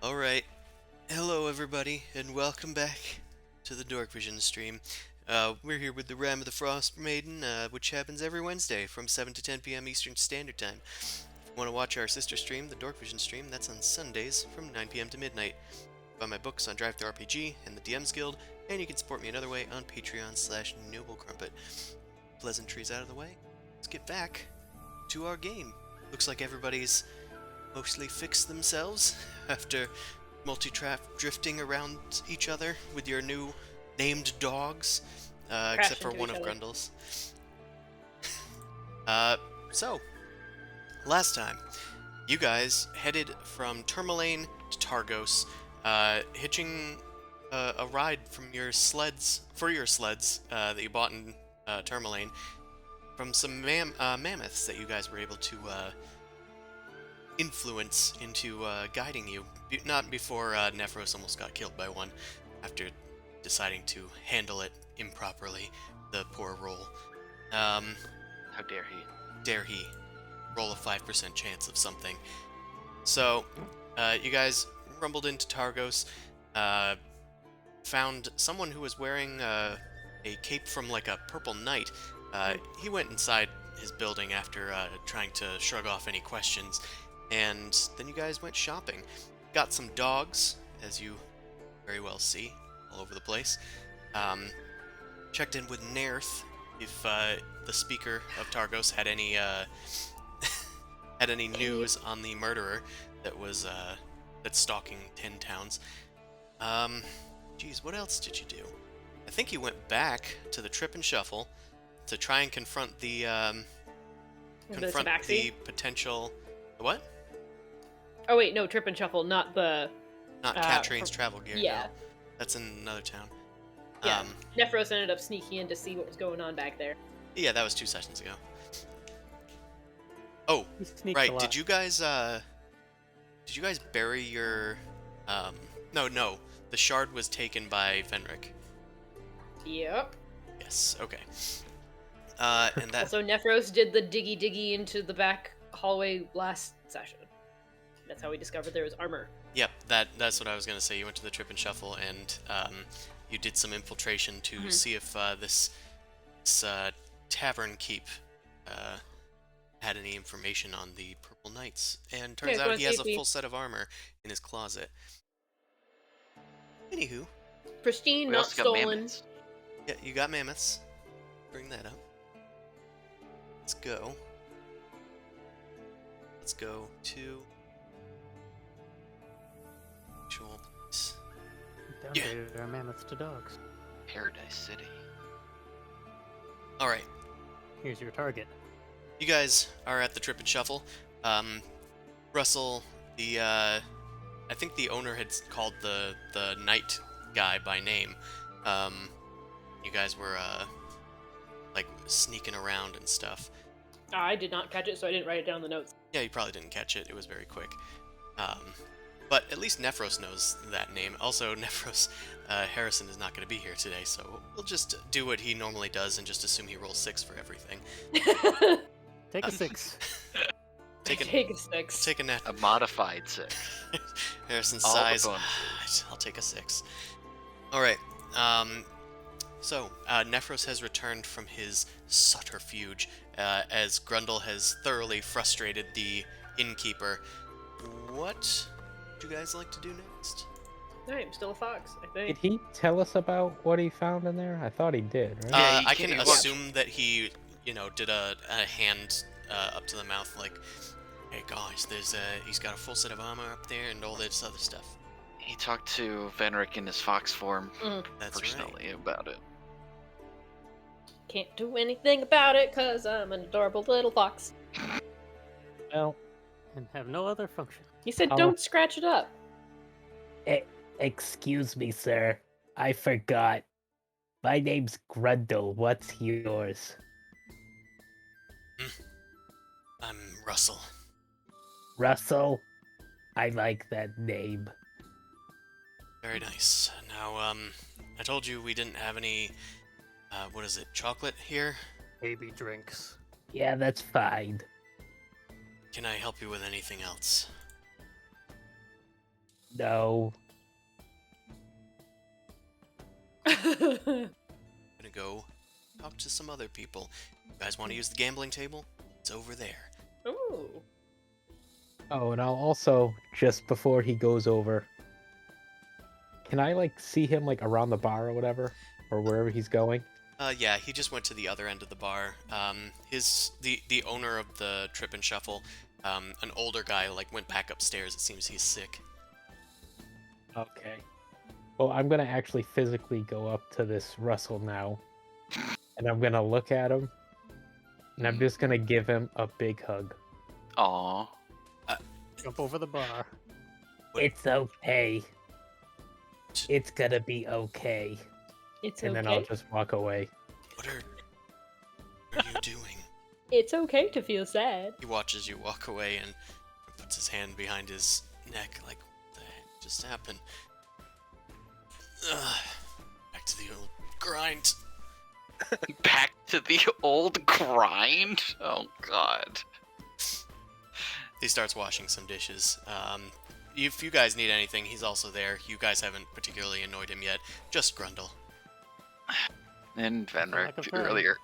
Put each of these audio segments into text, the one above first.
Alright, hello everybody, and welcome back to the Dork Vision stream. We're here with the Rime of the Frostmaiden, which happens every Wednesday from 7 to 10 p.m. Eastern Standard Time. If you want to watch our sister stream, the Dork Vision stream, that's on Sundays from 9 p.m. to midnight. Buy my books on Drive-Thru-RPG and the DM's Guild, and you can support me another way on Patreon/NobleCrumpet. Pleasantries out of the way, let's get back to our game. Looks like everybody's mostly fixed themselves after multi-trap drifting around each other with your new named dogs, except for one of Grundle's. So, last time, you guys headed from Tourmaline to Targos, hitching a ride from your sleds, that you bought in Tourmaline, from some mammoths that you guys were able to influence into guiding you. Not before Nephros almost got killed by one after deciding to handle it improperly. The poor roll. How dare he? Dare he roll a 5% chance of something. So, You guys rumbled into Targos, uh, found someone who was wearing a cape from like a purple knight. He went inside his building after trying to shrug off any questions, and then you guys went shopping. Got some dogs, as you very well see, all over the place. Checked in with Nerth if the speaker of Targos had any had any news on the murderer that was that's stalking 10 towns. Geez, what else did you do? I think you went back to the Trip and Shuffle to try and confront the potential what? Oh wait, no, Trip and Shuffle, not the Not Katrine's travel gear. yeah. No. That's in another town. Yeah. Nephros ended up sneaking in to see what was going on back there. Yeah, that was 2 sessions ago. Oh, right. Did you guys bury your no. The shard was taken by Fenric. Yep. Yes, okay. And that Also Nephros did the diggy into the back hallway last session. That's how we discovered there was armor. Yep, that's what I was gonna say. You went to the Trip and Shuffle and you did some infiltration to see if this tavern keep had any information on the Purple Knights, and turns out he has a full set of armor in his closet. Anywho, pristine, not stolen. Yeah, you got mammoths. Bring that up. Let's go. Let's go to actual place. Downgraded our mammoths to dogs. Paradise City. All right. Here's your target. You guys are at the Trip and Shuffle. Russell, I think the owner had called the night guy by name. You guys were like sneaking around and stuff. I did not catch it, so I didn't write it down in the notes. Yeah, you probably didn't catch it. It was very quick. But at least Nephros knows that name. Also, Nephros, Harrison is not going to be here today, so we'll just do what he normally does and just assume he rolls 6 for everything. Take a 6. Take a 6. Take a net. A modified 6. Harrison All the sighs. bonuses. I'll take a 6. All right. So Nephros has returned from his subterfuge as Grundle has thoroughly frustrated the innkeeper. What would you guys like to do next? I'm still a fox, I think. Did he tell us about what he found in there? I thought he did, right? Yeah, I can assume that he, did a hand up to the mouth like, hey guys, he's got a full set of armor up there and all this other stuff. He talked to Venric in his fox form That's personally about it. Can't do anything about it because I'm an adorable little fox. Well, And have no other function. He said don't scratch it up. excuse me, sir. I forgot. My name's Grundle. What's yours? I'm Russell. Russell? I like that name. Very nice. Now, I told you we didn't have any, what is it, chocolate here? Baby drinks. Yeah, that's fine. Can I help you with anything else? No. I'm gonna go talk to some other people. You guys want to use the gambling table? It's over there. Ooh. Oh, and I'll also, just before he goes over, can I, see him, around the bar or whatever? Or wherever he's going? Yeah, he just went to the other end of the bar. The owner of the Trip and Shuffle, an older guy, went back upstairs. It seems he's sick. Okay. Well, I'm gonna actually physically go up to this Russell now. And I'm gonna look at him. And I'm just gonna give him a big hug. Aww. Jump over the bar. It's okay. It's gonna be okay. It's And okay. then I'll just walk away. What are you doing? It's okay to feel sad. He watches you walk away and puts his hand behind his neck, like, what the heck just happened? Back to the old grind. Back to the old grind? Oh god. He starts washing some dishes. if you guys need anything, he's also there. You guys haven't particularly annoyed him yet. Just Grundle. And like a Venric plan. earlier.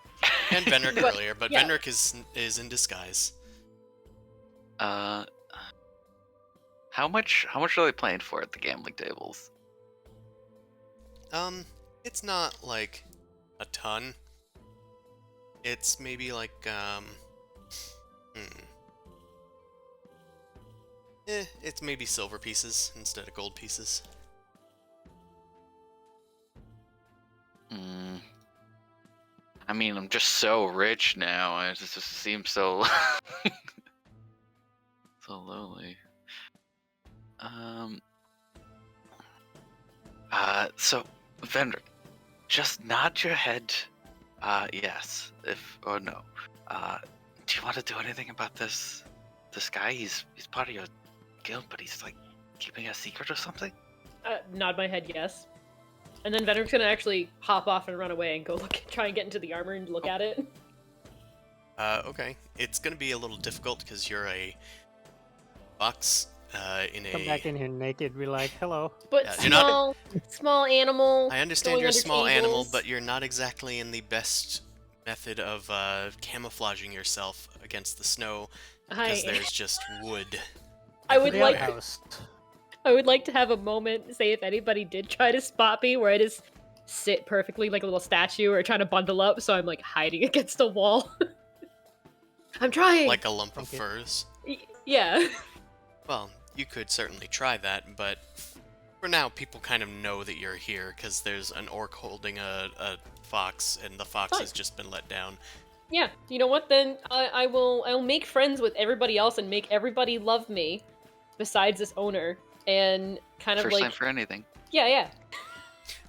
And Venric But- earlier, but yeah. Venric is in disguise. How much are they playing for at the gambling tables? It's not like a ton. It's maybe like it's maybe silver pieces instead of gold pieces. I mean, I'm just so rich now. It just seems so so lowly. So Vendor, just nod your head. Yes, if or no. Do you want to do anything about this guy? He's part of your guild, but he's like keeping a secret or something. Nod my head yes. And then Venom's gonna actually hop off and run away and go try and get into the armor and look at it. Okay. It's gonna be a little difficult because you're a fox in Come back in here naked, be like, hello. But Yeah, you're not- small animal. I understand going you're a under small animal, tables. but you're not exactly in the best method of camouflaging yourself against the snow because there's just wood. I would The like outhouse. I would like to have a moment, say if anybody did try to spot me, where I just sit perfectly like a little statue or trying to bundle up, so I'm like hiding against a wall. I'm trying. Like a lump of Okay. furs. Yeah. Well, you could certainly try that, but for now, people kind of know that you're here because there's an orc holding a fox, and the fox Fine. has just been let down. Yeah. You know what? Then I'll make friends with everybody else and make everybody love me, besides this owner, and kind of First time like for anything. yeah.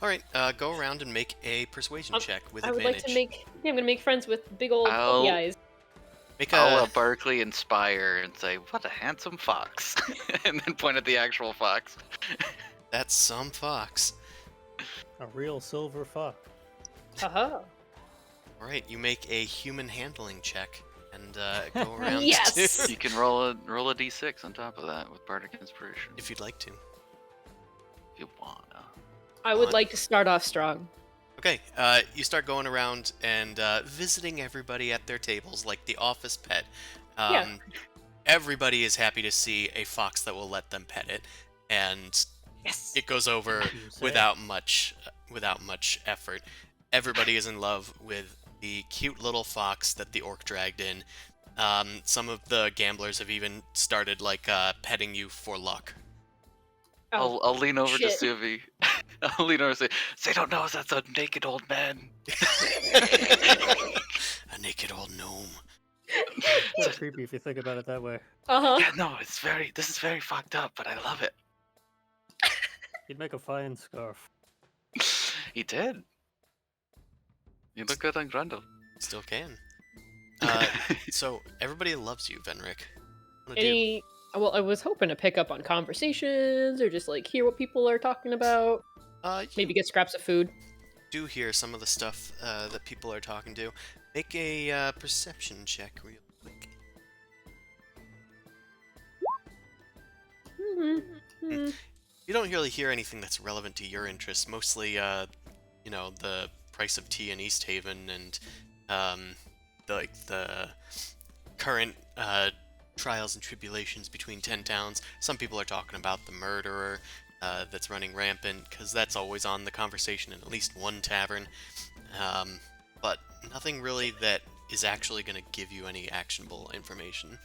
All right, go around and make a persuasion check with I would advantage. like to make. Yeah, I'm gonna make friends with big old I'll- puppy eyes. Make I'll a Barkley inspire and say, "What a handsome fox," and then point at the actual fox. that's some fox. A real silver fox. Haha. All right, you make a human handling check and go around. Yes! You can roll a d6 on top of that with bardic inspiration if you'd like to. if you wanna. I would On. like to start off strong. Okay, you start going around and visiting everybody at their tables like the office pet. Yeah. Everybody is happy to see a fox that will let them pet it, and Yes. it goes over You say. without much effort. Everybody is in love with the cute little fox that the orc dragged in. Some of the gamblers have even started like petting you for luck. Oh, I'll lean over to shit. Suvi. I'll lean over and say, "They don't know that's a naked old man." A naked old gnome. It's creepy if you think about it that way. Uh-huh. Yeah, no, this is very fucked up, but I love it. You'd make a fine scarf. He did. You look good on Grundle. Still can. So everybody loves you, Venric. What do you? Any well, I was hoping to pick up on conversations or just like hear what people are talking about. You Maybe get scraps of food. do hear some of the stuff that people are talking to. Make a perception check real quick. Mm-hmm. You don't really hear anything that's relevant to your interests. Mostly, the price of tea in East Haven and the current trials and tribulations between 10 towns. Some people are talking about the murderer that's running rampant, because that's always on the conversation in at least one tavern. But nothing really that is actually going to give you any actionable information.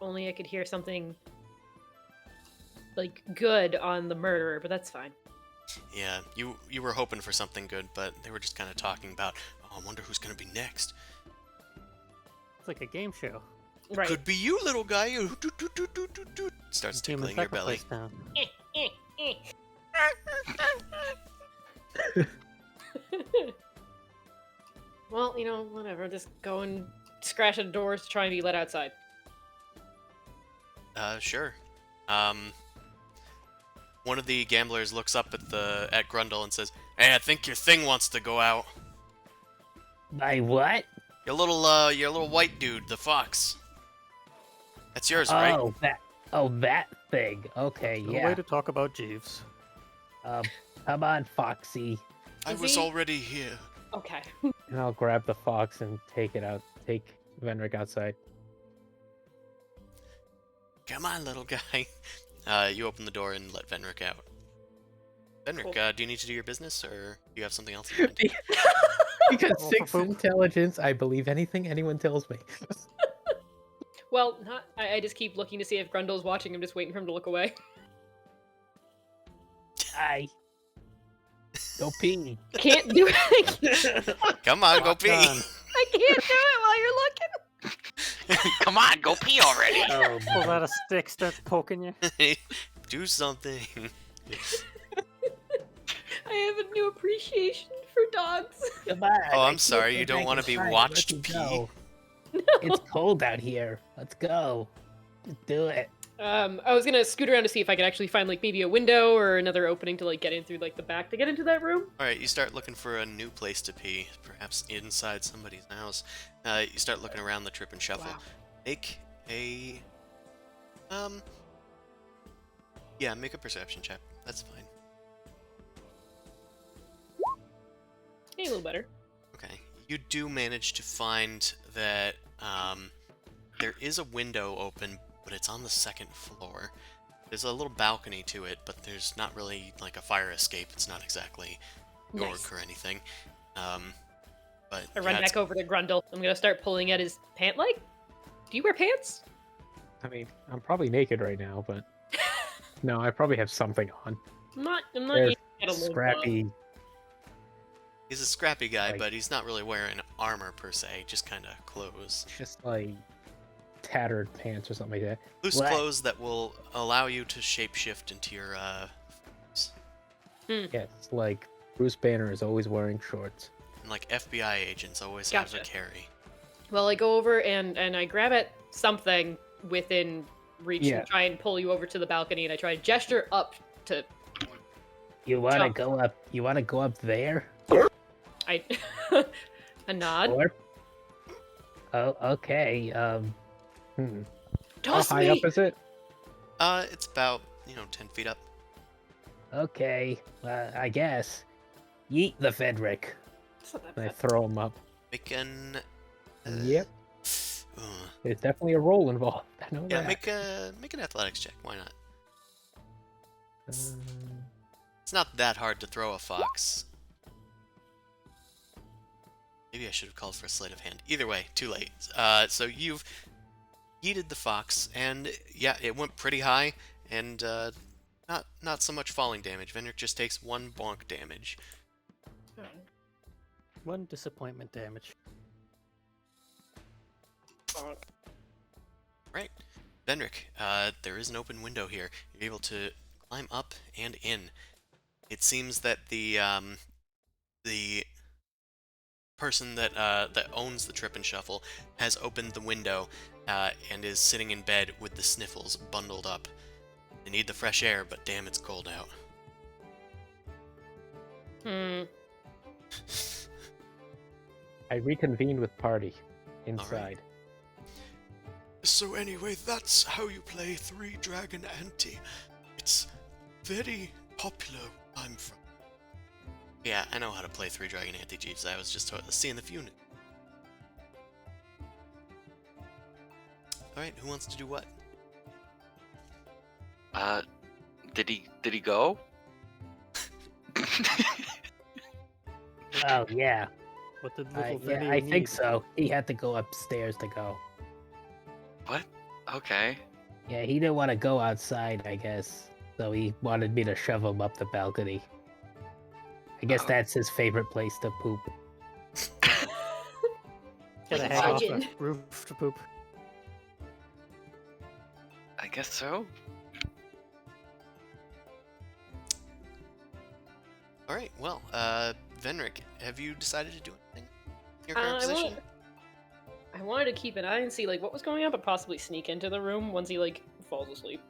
Only I could hear something like good on the murderer, but that's fine. Yeah, you were hoping for something good, but they were just kind of talking about, oh, I wonder who's going to be next. It's like a game show. Right. Could be you, little guy. Starts Human tickling your belly. sacrifice town. Well, whatever. Just go and scratch at doors to try and be let outside. Sure. One of the gamblers looks up at Grundle and says, "Hey, I think your thing wants to go out. My what? Your little white dude, the fox. That's yours, right?" Oh, Oh, that thing. Okay, No yeah. way to talk about Jeeves. Come on, Foxy. I Is was he- already here. Okay. And I'll grab the fox and take Venric outside. Come on, little guy. You open the door and let Venric out. Venric, Cool. do you need to do your business, or do you have something else in mind? Because Roll for 6 poop. intelligence, I believe anything anyone tells me. Well, I just keep looking to see if Grundle's watching. I'm just waiting for him to look away. I go pee. Can't do it. Come on, go Locked pee. on. I can't do it while you're looking. Come on, go pee already. Oh, Pulls out a stick, starts poking you. Do something. I have a new appreciation for dogs. come on. Oh, I I'm can't sorry, go you don't back wanna be inside. watched Let's pee? go. It's cold out here. Let's go. Just do it. I was gonna scoot around to see if I could actually find like maybe a window or another opening to like get in through like the back to get into that room. All right, you start looking for a new place to pee, perhaps inside somebody's house. You start looking around the trip and shuffle. Wow. Make a make a perception check. That's fine. Hey, a little better. Okay. You do manage to find that there is a window open, but it's on the second floor. There's a little balcony to it, but there's not really like a fire escape. It's not exactly York Nice. or anything. But I run yeah, back over to Grundle. I'm gonna start pulling at his pant leg. Do you wear pants? I mean, I'm probably naked right now, but no, I probably have something on. I'm not They're used to get a load scrappy. he's a scrappy guy, Like- but he's not really wearing armor per se, just kind of clothes. Just like tattered pants or something like that. Loose What? clothes that will allow you to shapeshift into your Yes, like Bruce Banner is always wearing shorts. like FBI agents always have to Gotcha. carry. Well, I go over and I grab at something within reach Yeah. and try and pull you over to the balcony, and I try to gesture up to You want to Jump. go up? You want to go up there? I a nod. Or? Oh, okay. How Toss high me. up is it? It's about 10 feet up. Okay, I guess. Yeet the Fedric. It's not that And I bad. throw him up. Make an. Yep, there's definitely a roll involved. I know Yeah, that. make an athletics check. Why not? Um, It's not that hard to throw a fox. Maybe I should have called for a sleight of hand. Either way, too late. So you've yeeted the fox, and yeah, it went pretty high, and not so much falling damage. Vendrick just takes 1 bonk damage. One disappointment damage. Right. Vendrick, there is an open window here. You're able to climb up and in. It seems that the person that owns the Trip and Shuffle has opened the window and is sitting in bed with the sniffles bundled up. They need the fresh air, but damn, it's cold out. I reconvened with party inside. So anyway, that's how you play 3 Dragon Ante. It's very popular where I'm from. Yeah, I know how to play 3 Dragon Ante, Jeeves. I was just seeing the few. Alright, who wants to do what? Did he go? Oh yeah, What did little I Vinny think need? so. He had to go upstairs to go. What? Okay. Yeah, he didn't want to go outside, I guess. So he wanted me to shove him up the balcony. I guess Oh. that's his favorite place to poop. Gotta Like hang off the imagine. roof to poop. I guess so. Alright, well, Venric, have you decided to do anything in your current I position? I wanted to keep an eye and see like what was going on, but possibly sneak into the room once he like falls asleep.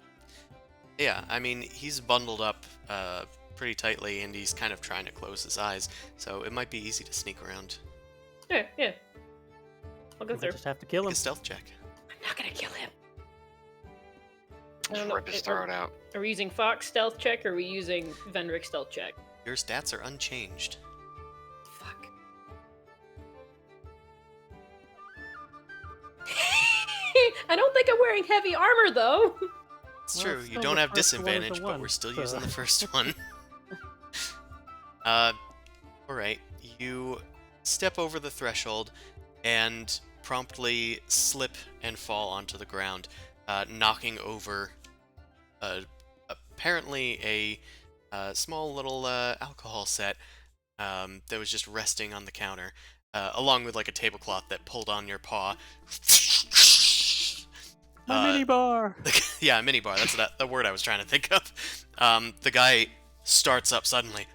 Yeah, I mean, he's bundled up pretty tightly, and he's kind of trying to close his eyes, so it might be easy to sneak around. Yeah. I'll go We through. just have to kill Make him. a stealth check. I'm not gonna kill him. I don't know. Rip his throat out. Are we using Fox stealth check, or are we using Vendrick stealth check? Your stats are unchanged. Fuck. I don't think I'm wearing heavy armor, though. It's Well, true. it's You still don't the have first one is the disadvantage, but one, we're still so- using the first one. Alright. You step over the threshold and promptly slip and fall onto the ground, knocking over apparently a small little alcohol set that was just resting on the counter, along with like a tablecloth that pulled on your paw. My mini bar. Yeah, a minibar. That's the word I was trying to think of. The guy starts up suddenly.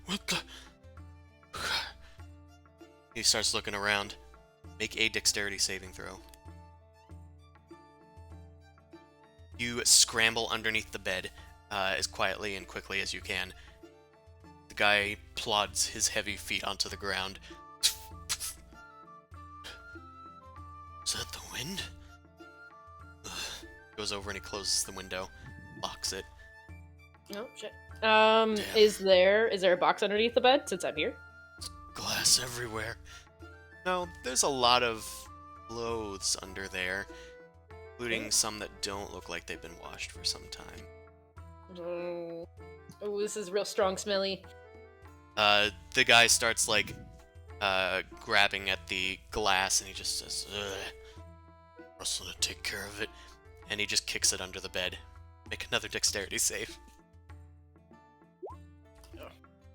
What the? He starts looking around. Make a dexterity saving throw. You scramble underneath the bed as quietly and quickly as you can. The guy plods his heavy feet onto the ground. Is that the wind? Goes over and he closes the window, locks it. Oh shit. Damn. Is there a box underneath the bed since I'm here? Glass everywhere. No, there's a lot of clothes under there, including some that don't look like they've been washed for some time. Oh, this is real strong smelly. The guy starts like grabbing at the glass and he just says, Russell to take care of it. And he just kicks it under the bed. Make another dexterity save.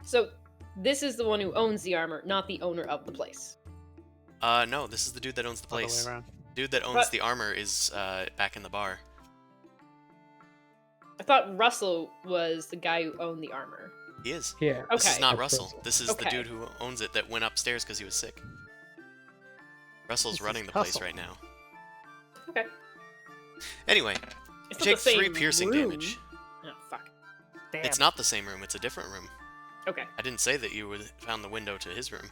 So this is the one who owns the armor, not the owner of the place. No, this is the dude that owns the All the way place. around. Dude that owns What? the armor is back in the bar. I thought Russell was the guy who owned the armor. He is. Yeah. This is Okay. not That's Russell. Russell. This is the Okay. dude who owns it that went upstairs because he was sick. Russell's This is running the place Hustle. right now. Okay. Anyway, It's you not take the 3 same piercing room. damage. Oh fuck. Damn. It's not the same room, it's a different room. Okay. I didn't say that you found the window to his room.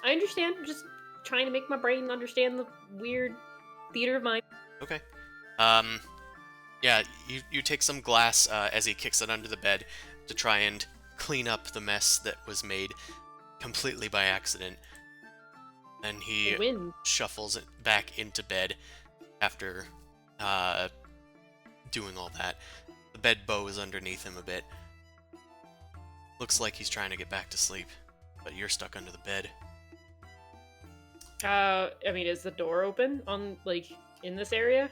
I understand. I'm just trying to make my brain understand the weird theater of mind. Okay. Yeah, you take some glass as he kicks it under the bed to try and clean up the mess that was made completely by accident. And he The wind. shuffles it back into bed after doing all that. The bed bows underneath him a bit. Looks like he's trying to get back to sleep, but you're stuck under the bed. I mean, is the door open on like in this area?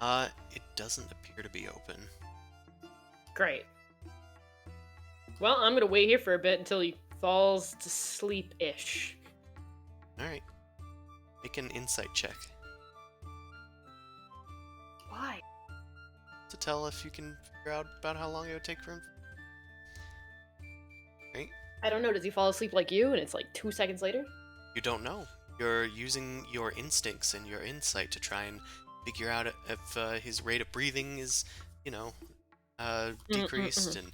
It doesn't appear to be open. Great. Well, I'm gonna wait here for a bit until he falls to sleep-ish. Alright. Make an insight check Why? to tell if you can figure out about how long it would take for him. Right? I don't know. Does he fall asleep like you, and it's like 2 seconds later? You don't know. You're using your instincts and your insight to try and figure out if his rate of breathing is, decreased, and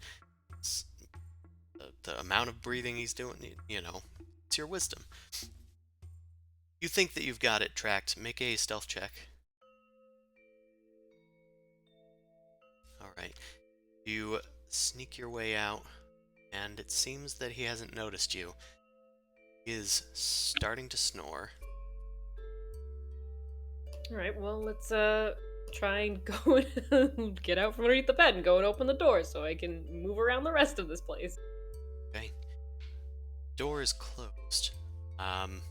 the amount of breathing he's doing, it's your wisdom. You think that you've got it tracked. Make a stealth check. Alright. You sneak your way out, and it seems that he hasn't noticed you. He is starting to snore. All right. Well, let's try and go and get out from underneath the bed and go and open the door so I can move around the rest of this place. Okay. Door is closed. Can't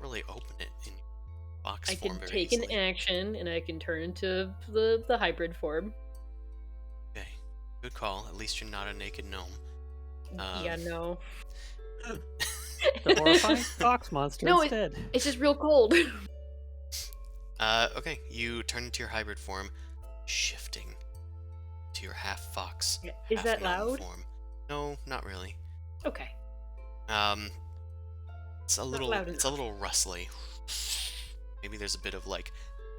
really open it in box I form can very take an easily. action and I can turn into the hybrid form. Okay. Good call. At least you're not a naked gnome. Yeah, no. The horrifying fox monster No, instead. It's just real cold. Okay. You turn into your hybrid form, shifting to your half fox, Is half that gnome loud? form. No, not really. Okay. It's a Not little loud it's a little rustly. Maybe there's a bit of like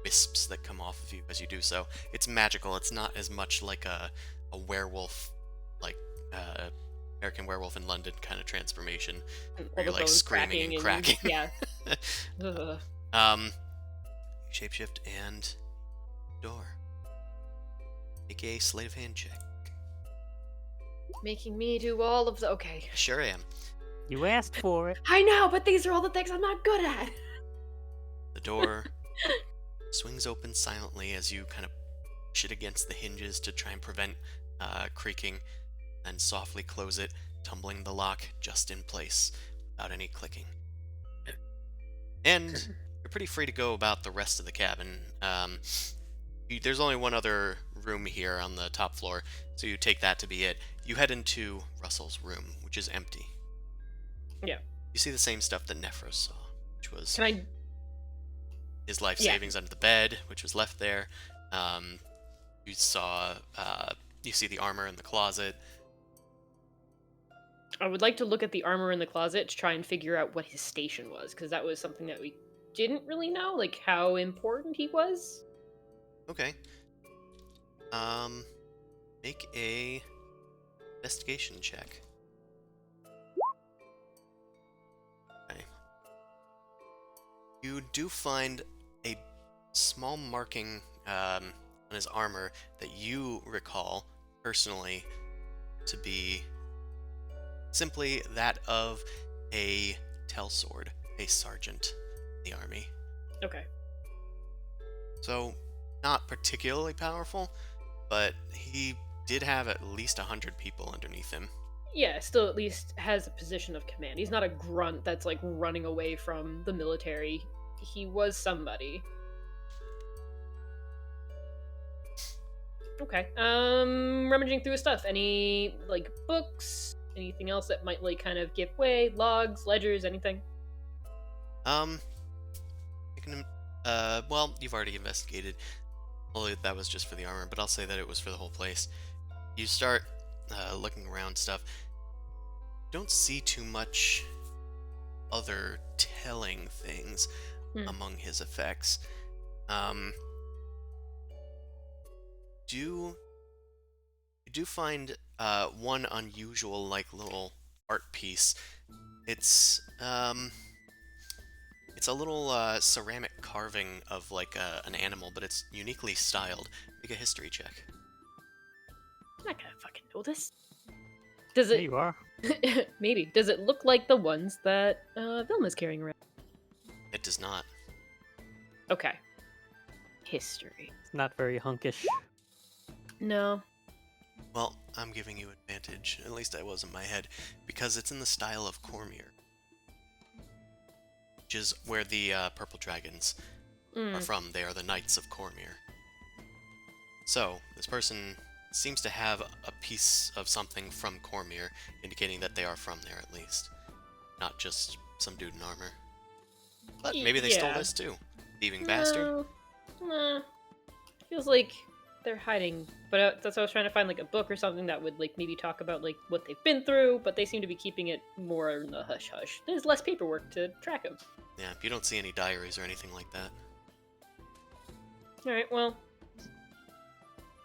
wisps that come off of you as you do so. It's magical. It's not as much like a werewolf, like American Werewolf in London kind of transformation. All Where you're the like bones screaming and cracking. Yeah. Ugh. You shapeshift and door. Make a sleight of hand check. Making me do all of the. Okay. Sure am. You asked for it. I know, but these are all the things I'm not good at. The door swings open silently as you kind of push it against the hinges to try and prevent creaking, and softly close it, tumbling the lock just in place without any clicking. And you're pretty free to go about the rest of the cabin. There's only one other room here on the top floor, so you take that to be it. You head into Russell's room, which is empty. Yeah. You see the same stuff that Nephros saw, which was Can I? his life Yeah. savings under the bed, which was left there. You saw, you see the armor in the closet. I would like to look at the armor in the closet to try and figure out what his station was, because that was something that we didn't really know, like how important he was. Okay. Make a investigation check. Okay. You do find a small marking on his armor that you recall personally to be simply that of a tellsword, a sergeant in the army. Okay. So, not particularly powerful, but he did have at least 100 people underneath him. Yeah, still at least has a position of command. He's not a grunt that's like running away from the military. He was somebody. Okay. Rummaging through his stuff. Any like books? Anything else that might like kind of give way? Logs, ledgers, anything? Well, you've already investigated. Well, that was just for the armor, but I'll say that it was for the whole place. You start looking around stuff. Don't see too much other telling things among his effects. You do find one unusual, like, little art piece. It's a little ceramic carving of like an animal, but it's uniquely styled. Make a history check. I'm not gonna fucking know this. Does There it? you are. Maybe. Does it look like the ones that Vilma's carrying around? It does not. Okay. History. It's not very hunkish. No. Well, I'm giving you advantage. At least I was in my head, because it's in the style of Cormier, which is where the purple dragons are from. They are the Knights of Cormier. So, this person seems to have a piece of something from Cormier, indicating that they are from there at least. Not just some dude in armor. But maybe they stole Yeah. this too. Thieving bastard. Nah. Feels like they're hiding. But that's why I was trying to find like a book or something that would like maybe talk about like what they've been through, but they seem to be keeping it more in the hush hush. There's less paperwork to track them. Yeah, you don't see any diaries or anything like that. Alright, well.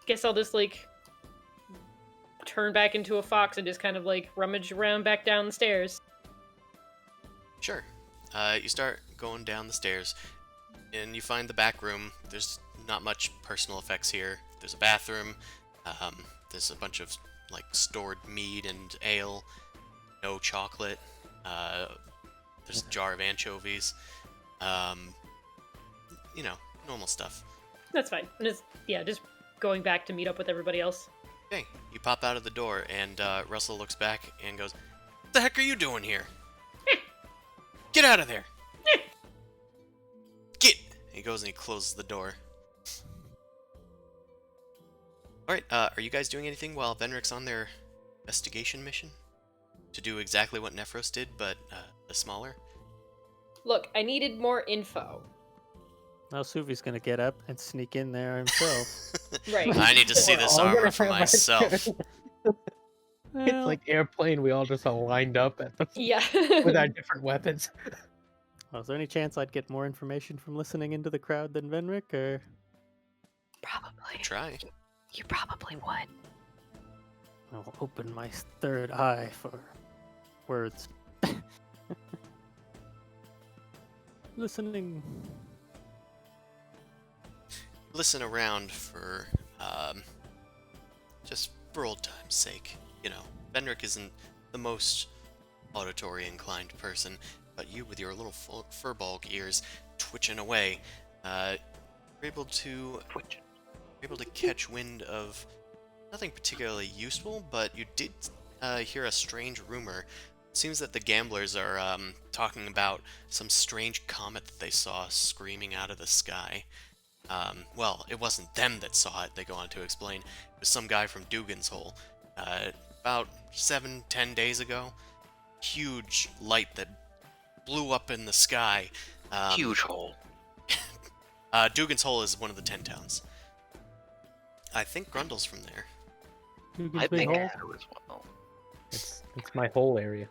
Guess I'll just like turn back into a fox and just kind of like rummage around back down the stairs. Sure. You start going down the stairs, and you find the back room. There's not much personal effects here. There's a bathroom. There's a bunch of like stored mead and ale. No chocolate. There's a jar of anchovies. You know, normal stuff. That's fine. And just going back to meet up with everybody else. Okay, you pop out of the door, and Russell looks back and goes, "What the heck are you doing here? Get out of there! Get!" He goes and he closes the door. Alright, are you guys doing anything while Venric's on their investigation mission? To do exactly what Nephros did, but smaller? Look, I needed more info. Now Suvi's gonna get up and sneak in there himself. Right. I need to see this We're all armor gonna for have our myself. It's Well, like Airplane, we all just all lined up at the, Yeah. with our different weapons. is there any chance I'd get more information from listening into the crowd than Venric, or Probably. Try. You probably would. I'll open my third eye for words? Listening. listen around for just for old time's sake. You know, Benric isn't the most auditory inclined person, but you with your little furball ears twitching away, you're Twitch. able to catch wind of nothing particularly useful, but you did hear a strange rumor. It seems that the gamblers are talking about some strange comet that they saw screaming out of the sky. Well, it wasn't them that saw it, they go on to explain. It was some guy from Dugan's Hole. About 7-10 days ago. Huge light that blew up in the sky. Huge hole. Dugan's Hole is one of the 10 towns. I think Grundle's from there. I Dugan's Big think Hole? I was well. It's my whole area.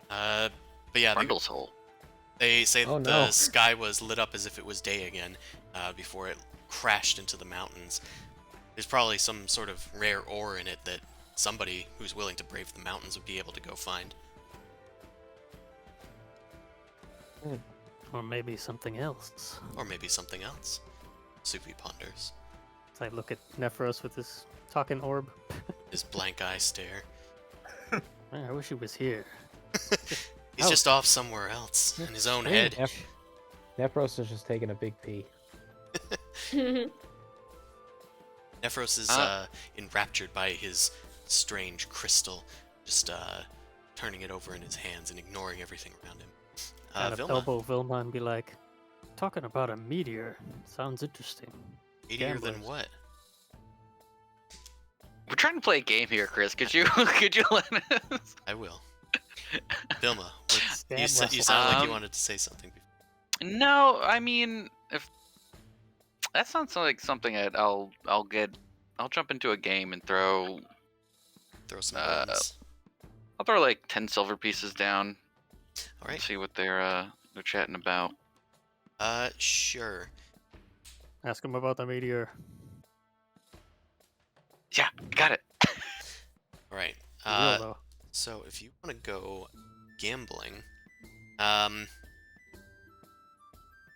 But yeah, Brundle's hole. they say Oh, that no. the sky was lit up as if it was day again before it crashed into the mountains. There's probably some sort of rare ore in it that somebody who's willing to brave the mountains would be able to go find. Or maybe something else. Or maybe something else. Sufi ponders. As I look at Nephros with his talking orb. His blank eye stare. Man, I wish he was here. He's Oh. just off somewhere else, in his own Strange. head. Nephros is just taking a big pee. Nephros is enraptured by his strange crystal, just turning it over in his hands and ignoring everything around him. Kind of Vilma, elbow Vilma and be like, talking about a meteor. Sounds interesting. meteor than gamblers. what? We're trying to play a game here, Chris. Could you could you let us? I will. Vilma, Damn, you Russell. sound like you Um, wanted to say something before. No, I mean, if that sounds like something I'll jump into a game and throw. Throw some uh, bones. I'll throw like 10 silver pieces down. All right. See what they're chatting about. Sure. Ask him about the meteor. Yeah, got it. All right. Real though. So if you want to go gambling,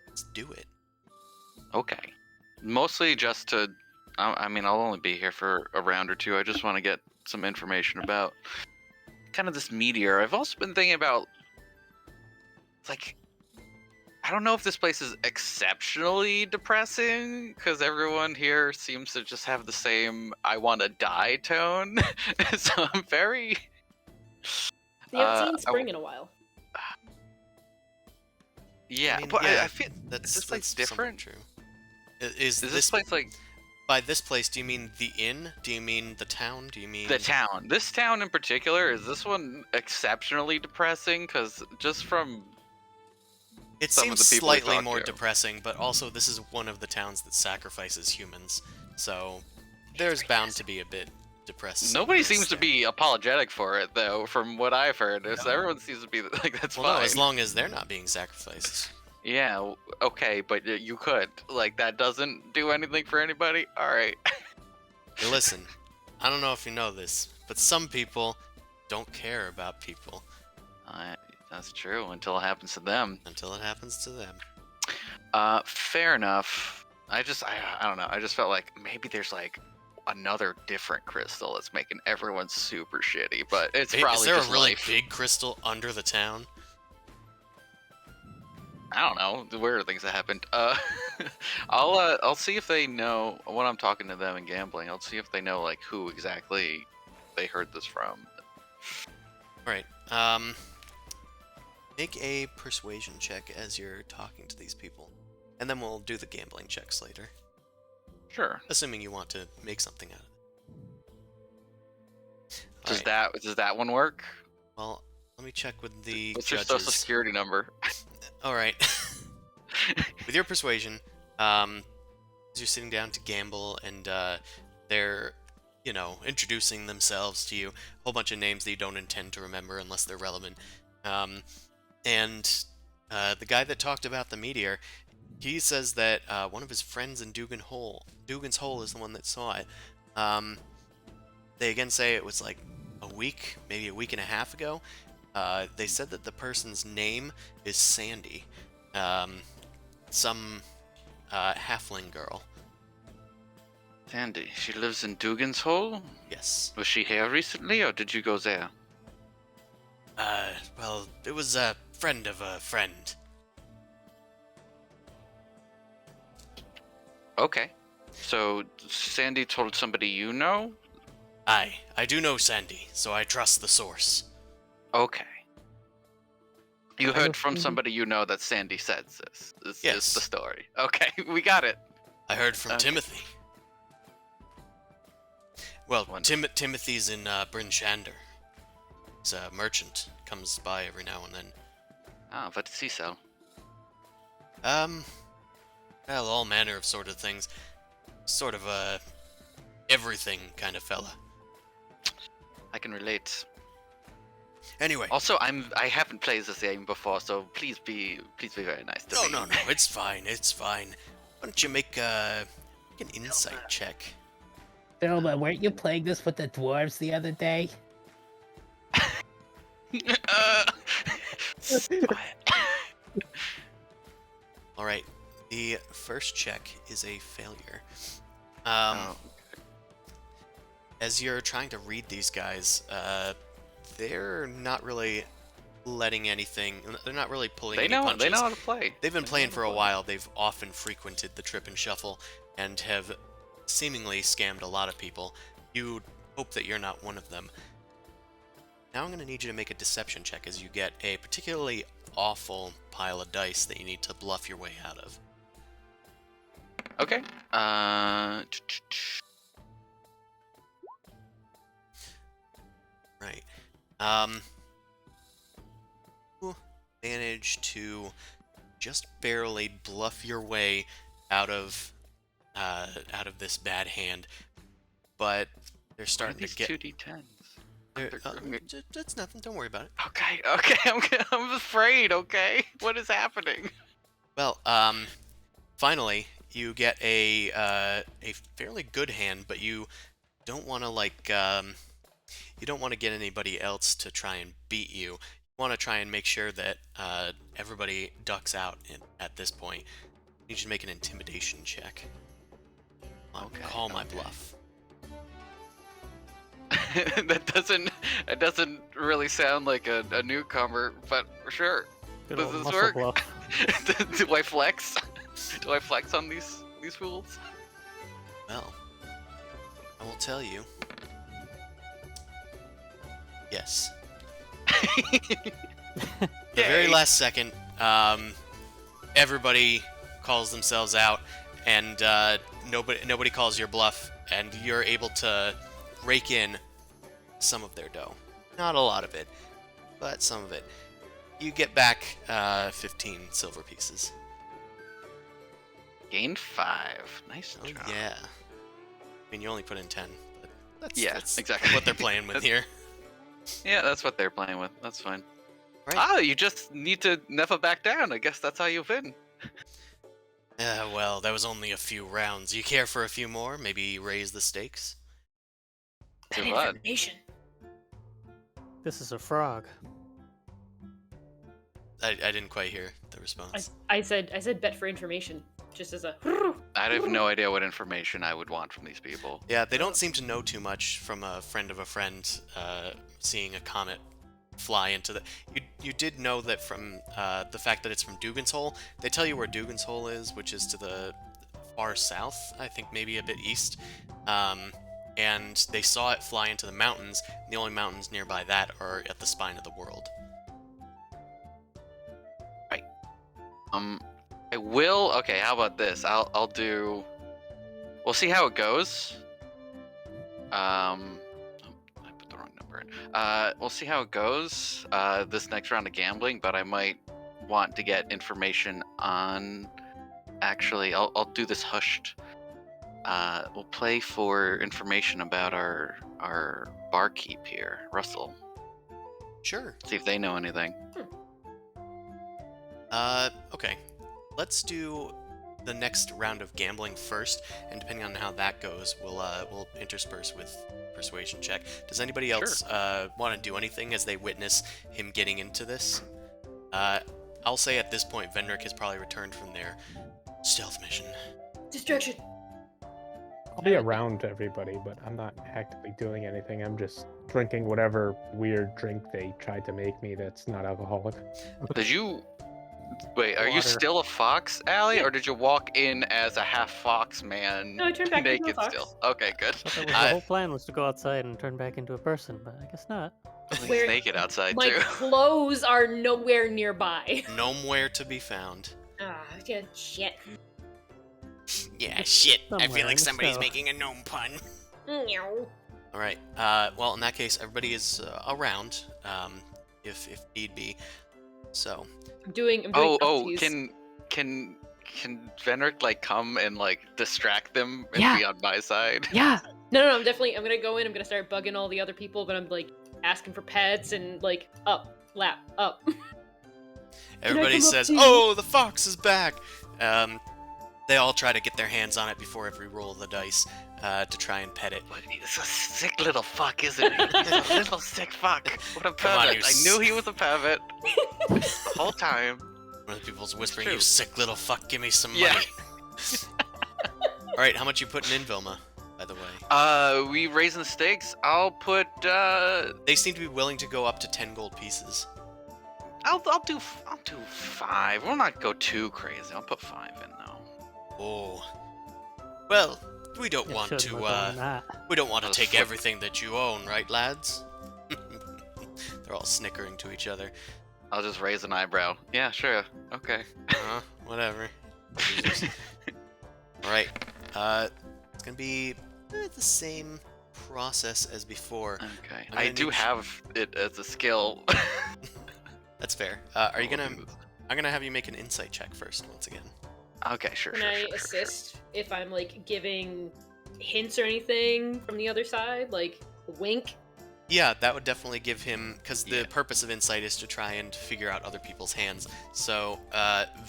let's do it. Okay. Mostly just to. I mean, I'll only be here for a round or two. I just want to get some information about kind of this meteor. I've also been thinking about, like, I don't know if this place is exceptionally depressing because everyone here seems to just have the same "I want to die" tone. So I'm very. You haven't seen I- spring in a while. Yeah, I mean, but yeah, I feel. That's Is this place that's somewhat different? true. Is Is this this place like by this place? Do you mean the inn? Do you mean the town? Do you mean the town? This town in particular, is this one exceptionally depressing? Because just from It some of seems the people I slightly talked more to. depressing, but also this is one of the towns that sacrifices humans, so there's bound to be a bit depressed. Nobody seems to there. be apologetic for it, though. From what I've heard, is everyone seems to be like, "That's Well, fine." no, as long as they're not being sacrificed. Yeah, okay, but you could. Like, that doesn't do anything for anybody. All right. Hey, listen, I don't know if you know this, but some people don't care about people That's true until it happens to them. until it happens to them. Fair enough. I don't know. I just felt like maybe there's like another different crystal that's making everyone super shitty, but it's Hey, probably is there just a really life. big crystal under the town? I don't know. The weird things that happened. I'll see if they know when I'm talking to them and gambling. I'll see if they know like who exactly they heard this from. Alright, make a persuasion check as you're talking to these people. And then we'll do the gambling checks later. Sure. Assuming you want to make something out of it. Does that one work? Well, let me check with the What's your judges. social security number? Alright. With your persuasion, as you're sitting down to gamble and they're, introducing themselves to you, a whole bunch of names that you don't intend to remember unless they're relevant. And the guy that talked about the meteor, he says that one of his friends in Dugan's Hole is the one that saw it. They again say it was like a week, maybe a week and a half ago. They said that the person's name is Sandy. Some halfling girl. Sandy, she lives in Dugan's Hole? Yes. Was she here recently, or did you go there? Well, it was a friend of a friend. Okay. So, Sandy told somebody you know? I do know Sandy, so I trust the source. Okay. You I know heard from Sandy. somebody you know that Sandy says this. Is Yes. the story. Okay, we got it. I heard from Okay. Timothy. Well, Wonderful. Timothy's in Bryn Shander. He's a merchant. Comes by every now and then. Ah, what does he sell? Well, all manner of sort of things. Sort of a everything kind of fella. I can relate. Anyway. Also, I haven't played this game before, so please be very nice to me. No, it's fine, it's fine. Why don't you make an insight check? Thelma, weren't you playing this with the dwarves the other day? Alright, the first check is a failure. Oh, As you're trying to read these guys, they're not really letting anything. They're not really pulling they any know punches. how to play. They've been They know playing how for to a play. while. They've often frequented the trip and shuffle and have seemingly scammed a lot of people. You hope that you're not one of them. Now I'm going to need you to make a deception check as you get a particularly awful pile of dice that you need to bluff your way out of. Okay. Right. You manage to just barely bluff your way out of this bad hand, but they're starting these to get. 2d10s. It's nothing. Don't worry about it. Okay. I'm afraid. Okay. What is happening? Well, finally you get a fairly good hand, but you don't want to you don't want to get anybody else to try and beat you. You want to try and make sure that everybody ducks out at this point. You need to make an intimidation check. Call my bluff. that doesn't really sound like a newcomer, but sure. Good Does old this muscle work? bluff. Do I flex? Do I flex on these fools? Well, I will tell you. Yes. The very Yay. last second, everybody calls themselves out, and nobody calls your bluff, and you're able to rake in some of their dough. Not a lot of it, but some of it. You get back 15 silver pieces. Gained 5. Nice Oh job. yeah. I mean, you only put in 10, but that's exactly what they're playing with here. Yeah, that's what they're playing with. That's fine. Right. Ah, you just need to never back down. I guess that's how you win. Well, that was only a few rounds. You care for a few more? Maybe raise the stakes? That Good luck. information. This is a frog. I didn't quite hear the response. I said bet for information, just as a. I have no idea what information I would want from these people. Yeah, they don't seem to know too much from a friend of a friend seeing a comet fly into the... You did know that from the fact that it's from Dugan's Hole. They tell you where Dugan's Hole is, which is to the far south, I think maybe a bit east. And they saw it fly into the mountains. And the only mountains nearby that are at the spine of the world. I will. Okay, how about this? I'll do. We'll see how it goes. I put the wrong number in. We'll see how it goes. This next round of gambling, but I might want to get information on. Actually, I'll do this hushed. We'll play for information about our barkeep here, Russell. Sure. See if they know anything. Okay. Let's do the next round of gambling first, and depending on how that goes, we'll intersperse with persuasion check. Does anybody else want to do anything as they witness him getting into this? I'll say at this point, Venric has probably returned from their stealth mission. Distraction. I'll be around everybody, but I'm not actively doing anything. I'm just drinking whatever weird drink they tried to make me that's not alcoholic. Did you... Wait, are you Water. still a fox, Allie, or did you walk in as a half fox man? No, I turned back into a naked fox. still? Okay, good. I thought that was the I- whole plan was to go outside and turn back into a person, but I guess not. He's Where- naked outside My too. clothes are nowhere nearby. Nowhere to be found. Ah, yeah, shit. Yeah, shit. I Somewhere feel in like the somebody's snow. making a gnome pun. Meow. All right. Well, in that case, everybody is around, if need be. So, I'm doing Oh, upsies. can Venric like come and like distract them and Yeah. be on my side? Yeah. No, I'm gonna go in. I'm gonna start bugging all the other people, but I'm like asking for pets and like up, lap, up. everybody come up says, to you? "Oh, the fox is back." They all try to get their hands on it before every roll of the dice to try and pet it. But he's a sick little fuck, isn't he? He's a little sick fuck. What a Come on, pervert. you I knew he was a pervert the whole time. One of the people's whispering, true. "You sick little fuck, give me some money." Yeah. All right, how much you putting in, Vilma? By the way, We raising the stakes. I'll put they seem to be willing to go up to 10 gold pieces. I'll do 5. We'll not go too crazy. I'll put 5 in though. Oh, well, we don't It want shouldn't to. have done that. We don't want to Let's take flip. everything that you own, right, lads? They're all snickering to each other. I'll just raise an eyebrow. Yeah, sure. Okay. Whatever. All right. It's gonna be the same process as before. Okay. I'm I gonna do need- have it as a skill. That's fair. Are you We'll gonna? do this. I'm gonna have you make an insight check first, once again. Okay, sure. Can sure, I sure, sure, sure. assist if I'm like giving hints or anything from the other side, like a wink? Yeah, that would definitely give him, because the Yeah. purpose of insight is to try and figure out other people's hands. So,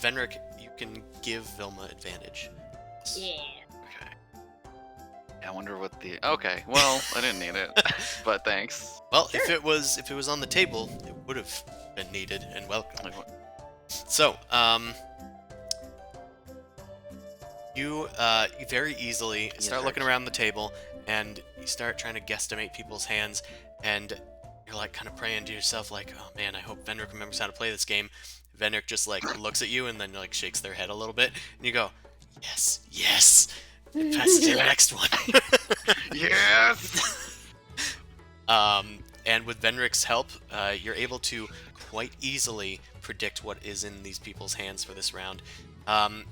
Venric, you can give Vilma advantage. Yeah. Okay. I wonder what the. Okay. Well, I didn't need it, but thanks. Well, if it was on the table, it would have been needed and welcome. Like, what- So, you very easily start looking around the table, and you start trying to guesstimate people's hands, and you're like kind of praying to yourself, like, oh man, I hope Venric remembers how to play this game. Venric just like looks at you and then like shakes their head a little bit, and you go, yes, and passes to the next one. Yes. And with Venric's help, you're able to quite easily predict what is in these people's hands for this round.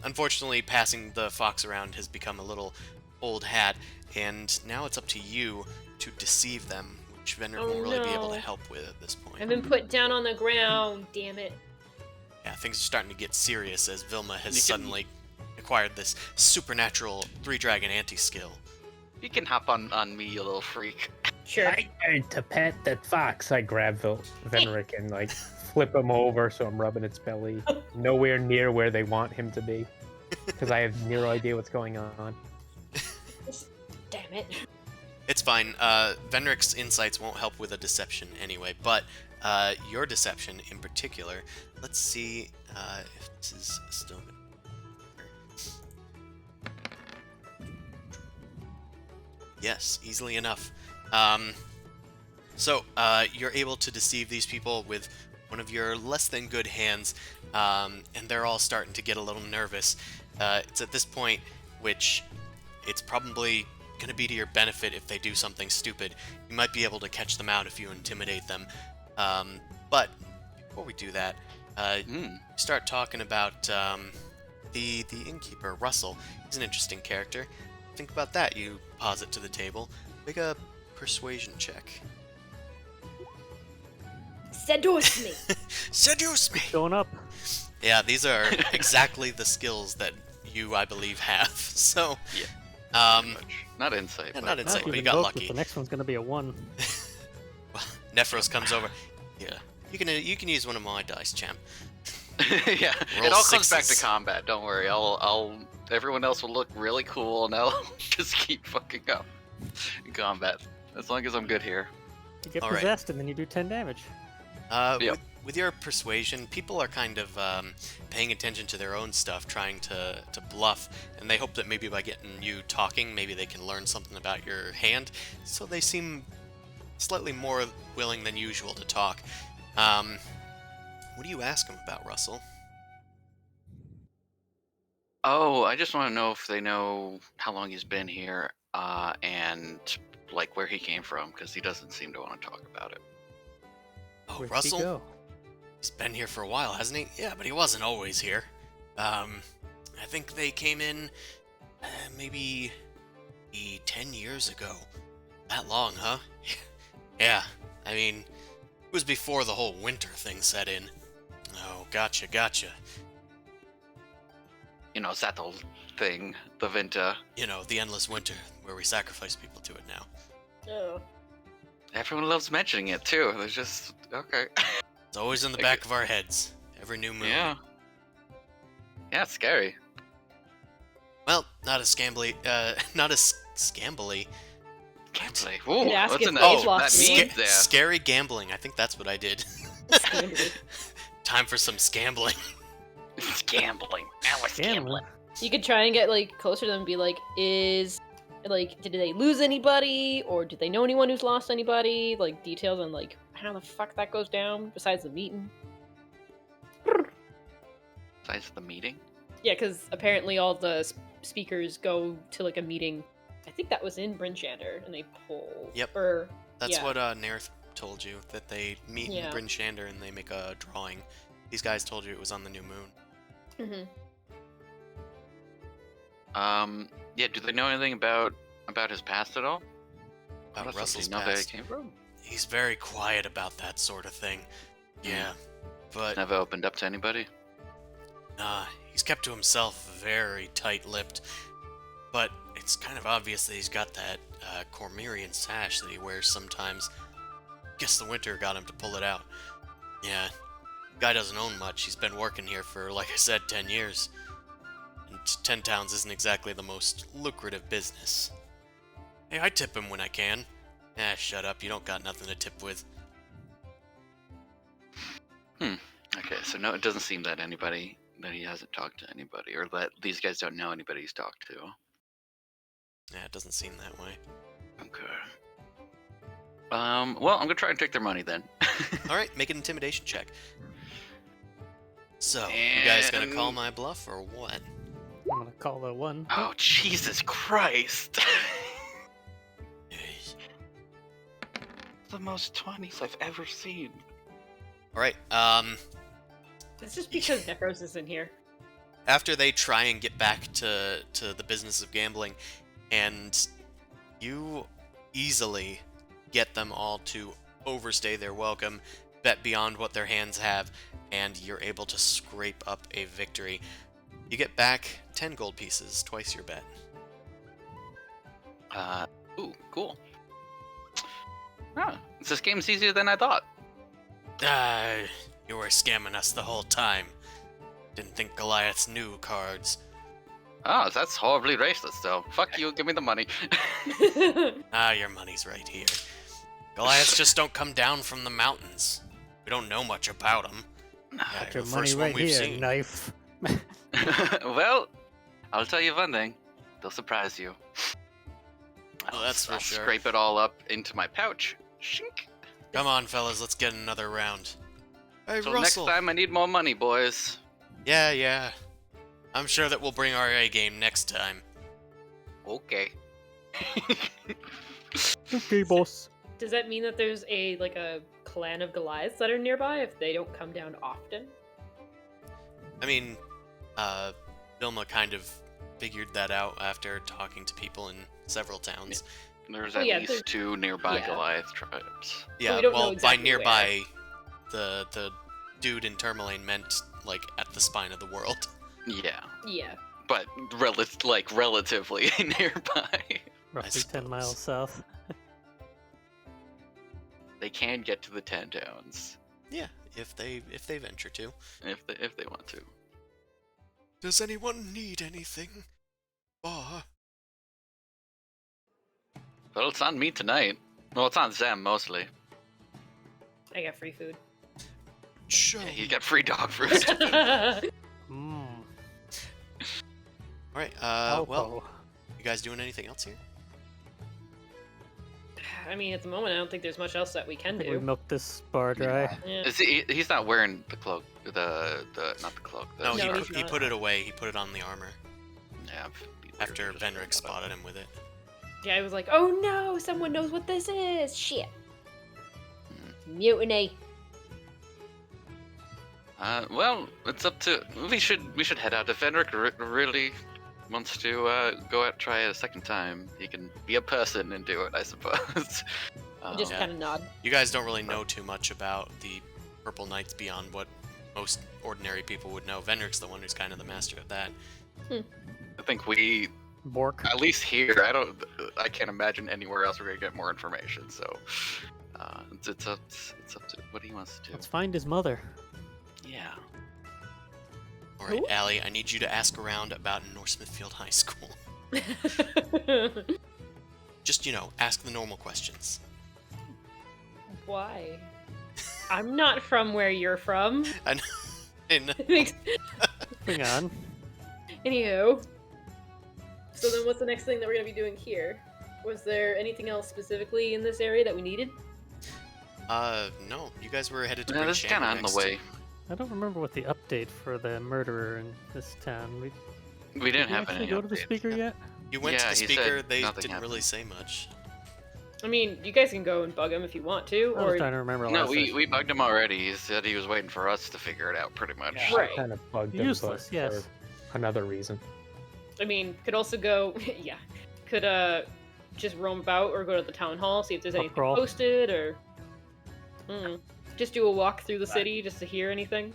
Unfortunately, passing the fox around has become a little old hat, and now it's up to you to deceive them, which Venric Oh, won't really be able to no. help with at this point. I've been put down on the ground. Damn it. Yeah, things are starting to get serious as Vilma has You can- suddenly acquired this supernatural 3-dragon anti-skill. You can hop on me, you little freak. Sure. I tried to pet that fox. I grab Venric and like flip him over so I'm rubbing its belly. Nowhere near where they want him to be. Because I have zero idea what's going on. Damn it. It's fine. Venric's insights won't help with a deception anyway, but your deception in particular, let's see if this is still good. Yes, easily enough. So, you're able to deceive these people with one of your less than good hands, and they're all starting to get a little nervous. It's at this point which it's probably going to be to your benefit if they do something stupid. You might be able to catch them out if you intimidate them. But before we do that, start talking about the innkeeper, Russell. He's an interesting character. Think about that. You pause it to the table. Make a persuasion check. Seduce me. Seduce me! Going up. Yeah, these are exactly the skills that you, I believe, have. So, Yeah. um, Not insight. Yeah, but not insight, Not but you even got both, lucky. The next one's gonna be a 1. Nephros comes over. Yeah, you can use one of my dice, champ. Yeah, Roll it all comes back to sixes. combat. Don't worry. I'll. Everyone else will look really cool, and I'll just keep fucking up in combat as long as I'm good here. You get All right. possessed and then you do 10 damage. Yep. with your persuasion, people are kind of paying attention to their own stuff, trying to bluff, and they hope that maybe by getting you talking, maybe they can learn something about your hand. So they seem slightly more willing than usual to talk. What do you ask them about, Russell? Oh, I just want to know if they know how long he's been here, and like where he came from, because he doesn't seem to want to talk about it. Oh, Where'd Russell? he go? He's been here for a while, hasn't he? Yeah, but he wasn't always here. I think they came in maybe 10 years ago. That long, huh? Yeah, I mean, it was before the whole winter thing set in. Oh, gotcha. You know, is that the thing, the Vinta? You know, the endless winter, where we sacrifice people to it now. Oh. Everyone loves mentioning it too. There's just okay. It's always in the Like- back of our heads, every new moon. Yeah. Yeah, it's scary. Well, not as scambly, scambly. Gameplay. Ooh, ask what's if in they've that, lost that me. means there? Scary gambling, I think that's what I did. Scambly. Time for some scambling. It's gambling. I was Gambling. gambling. You could try and get like closer to them and be like, did they lose anybody, or did they know anyone who's lost anybody? Like details on like how the fuck that goes down besides the meeting. Besides the meeting? Yeah, because apparently all the speakers go to like a meeting. I think that was in Bryn Shander, and they pull. Yep. Or That's yeah. what Nerith told you, that they meet Yeah. in Bryn Shander and they make a drawing. These guys told you it was on the new moon. hmm Yeah. Do they know anything about his past at all? About What else does Russell's he know where he past. came from? He's very quiet about that sort of thing. Yeah, but Never opened up to anybody. he's kept to himself, very tight-lipped. But it's kind of obvious that he's got that Cormyrean sash that he wears sometimes. Guess the winter got him to pull it out. Yeah, guy doesn't own much. He's been working here for, like I said, 10 years. And 10 towns isn't exactly the most lucrative business. Hey, I tip him when I can. Shut up. You don't got nothing to tip with. Okay, so no, it doesn't seem that he hasn't talked to anybody, or that these guys don't know anybody he's talked to. Yeah, it doesn't seem that way. Okay. Well, I'm gonna try and take their money then. Alright, make an intimidation check. So, you guys gonna call And- my bluff or what? I'm gonna call the one. Oh, Jesus Christ! The most 20s I've ever seen. Alright, It's just because Necros is in here. after they try and get back to the business of gambling, and you easily get them all to overstay their welcome, bet beyond what their hands have, and you're able to scrape up a victory. You get back 10 gold pieces, twice your bet. Ooh, cool. Huh, this game's easier than I thought. You were scamming us the whole time. Didn't think Goliaths knew cards. Oh, that's horribly racist, though. Fuck you, give me the money. Your money's right here. Goliaths just don't come down from the mountains. We don't know much about them. Got you're your the money first one right we've here, seen. knife. Well, I'll tell you one thing. They'll surprise you. Oh, that's for I'll sure. scrape it all up into my pouch. Shink. Come on, fellas, let's get another round. Hey, So Russell. next time I need more money, boys. Yeah. I'm sure that we'll bring our A game next time. Okay. Okay, boss. Does that mean that there's a clan of Goliaths that are nearby if they don't come down often? I mean, Vilma kind of figured that out after talking to people in several towns. There's Oh, at yeah, least there's- 2 nearby yeah. Goliath tribes. Yeah, we don't know well, exactly by nearby, the dude in Tourmaline meant, like, at the spine of the world. Yeah, Yeah. but relatively nearby. Roughly 10 miles suppose. south. They can get to the 10 towns Yeah, if they venture to. if they want to. Does anyone need anything? Well, it's on me tonight. Well, it's on Zem mostly. I got free food. Show Yeah, me. you get free dog food. Mmm. All right. Alpo. Well, you guys doing anything else here? I mean, at the moment, I don't think there's much else that we I can think we do. milked this bar dry. Yeah. He's not wearing the cloak. The not the cloak. The No, No, he, he's he not. put it away. He put it on the armor Yeah. after just Venric put it up. spotted him with it. Yeah, I was like, oh no, someone knows what this is. Shit. Mutiny. Well, it's up to. We should head out. If Venric really wants to go out try it a second time, he can be a person and do it, I suppose. Just Yeah. kind of nod. You guys don't really know too much about the Purple Knights beyond what most ordinary people would know. Venric's the one who's kind of the master of that. I think we, Bork. at least here, I can't imagine anywhere else we're gonna get more information. So, it's up to what he wants to do. Let's find his mother. Yeah. All right, Who? Allie, I need you to ask around about North Smithfield High School. Just, ask the normal questions. Why? I'm not from where you're from. I know. And Hang on. Anywho. So then what's the next thing that we're going to be doing here? Was there anything else specifically in this area that we needed? no, you guys were headed to Yeah, bring this is kind Shamrock of on next. the way. I don't remember what the update for the murderer in this town. We didn't Did we have actually any go to the updates. speaker yet? You went to Yeah, the he speaker, said they nothing didn't happened. really say much. I mean, you guys can go and bug him if you want to, I was or trying to remember No, last we bugged him already. He said he was waiting for us to figure it out, pretty much. Yeah, Right. I kind of bugged him, Useless, but yes. for another reason. I mean, could also go, yeah, could just roam about or go to the town hall, see if there's anything Upcrawl. posted, or just do a walk through the city just to hear anything.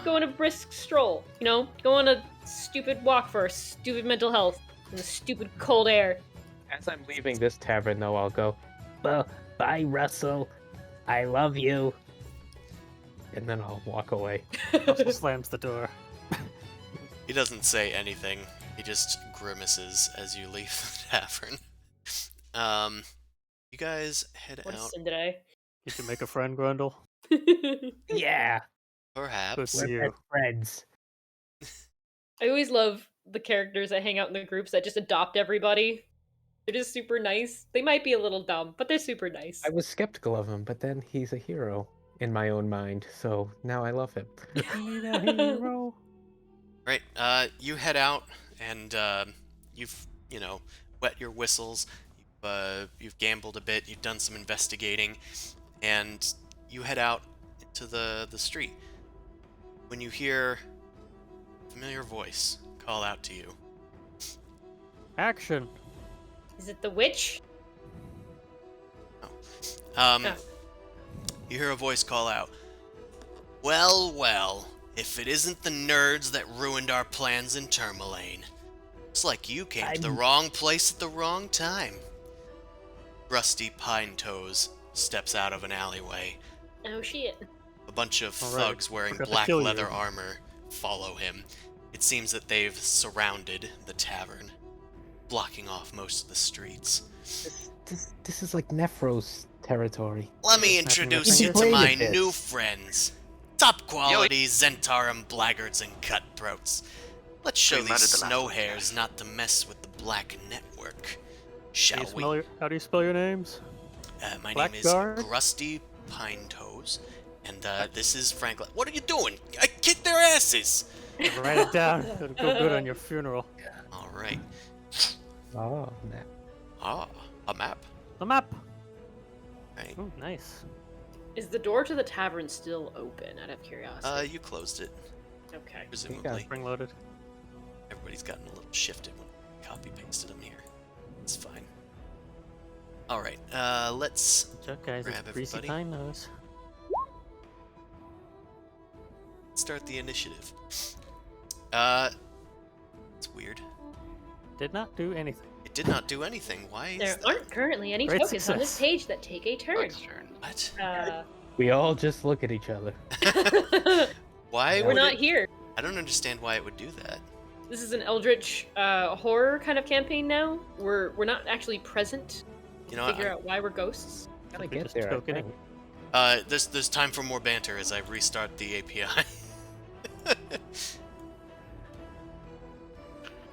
Go on a brisk stroll, go on a stupid walk for stupid mental health in the stupid cold air. As I'm leaving this tavern, though, I'll go, well, bye, Russell. I love you. And then I'll walk away. Also slams the door. He doesn't say anything. He just grimaces as you leave the tavern. You guys head What a out, tsundere. Did you make a friend, Grundle? Yeah, perhaps. Good. we're You. best friends. I always love the characters that hang out in the groups that just adopt everybody. They're just super nice. They might be a little dumb, but they're super nice. I was skeptical of him, but then he's a hero in my own mind, so now I love him. Be the hero. Right, you head out, and you've, wet your whistles. You've gambled a bit. You've done some investigating, and you head out into the street. When you hear a familiar voice call out to you. Action. Is it the witch? Um, Oh. You hear a voice call out, "Well, well, if it isn't the nerds that ruined our plans in Tourmaline. It's like you came to the wrong place at the wrong time." Rusty Pine Toes steps out of an alleyway. Oh shit. A bunch of All right, thugs wearing forgot to black kill you. leather armor follow him. It seems that they've surrounded the tavern, blocking off most of the streets. This is like Nephro's territory. Let me Snapping their introduce you to fingers. my Played it. new friends. Top quality Zentarum blackguards and cutthroats. Let's show We these murdered the last snow one, hairs guys. not to mess with the Black Network. Shall we? How do you spell your names? My name is Blackguard? Rusty Pine Toes, and this is Franklin. What are you doing? I kicked their asses! Write it down. It'll go good on your funeral. All right. Oh, man. Ah, a map. The map. Right. Oh, nice. Is the door to the tavern still open, out of curiosity? You closed it, Okay. presumably. Spring loaded. Everybody's gotten a little shifted when we copy pasted them here. It's fine. All right. Let's Chuck, guys, Grab it's Greasy everybody. Pine Nose. start the initiative. It's weird. Did not do anything. It did not do anything. Why is There that? aren't currently any Great tokens on this success. page that take a turn. Bug's turn. What? We all just look at each other. Why We're would not it? here. I don't understand why it would do that. This is an eldritch horror kind of campaign now. We're not actually present You to know, figure out why we're ghosts. Gotta We're get just there, I tokening. think. There's time for more banter as I restart the API.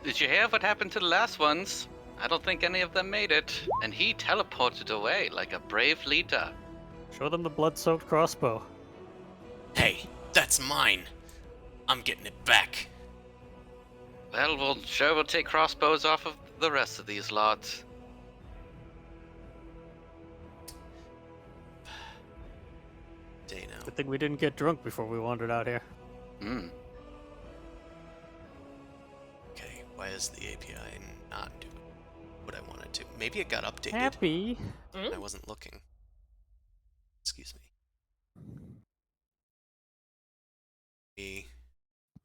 Did you hear what happened to the last ones? I don't think any of them made it. And he teleported away like a brave leader. Show them the blood-soaked crossbow. Hey, that's mine. I'm getting it back. Well, we'll take crossbows off of the rest of these lots. Dano. Good thing we didn't get drunk before we wandered out here. Hmm. Okay, why is the API not doing what I wanted to? Maybe it got updated. Happy. I wasn't looking. Excuse me.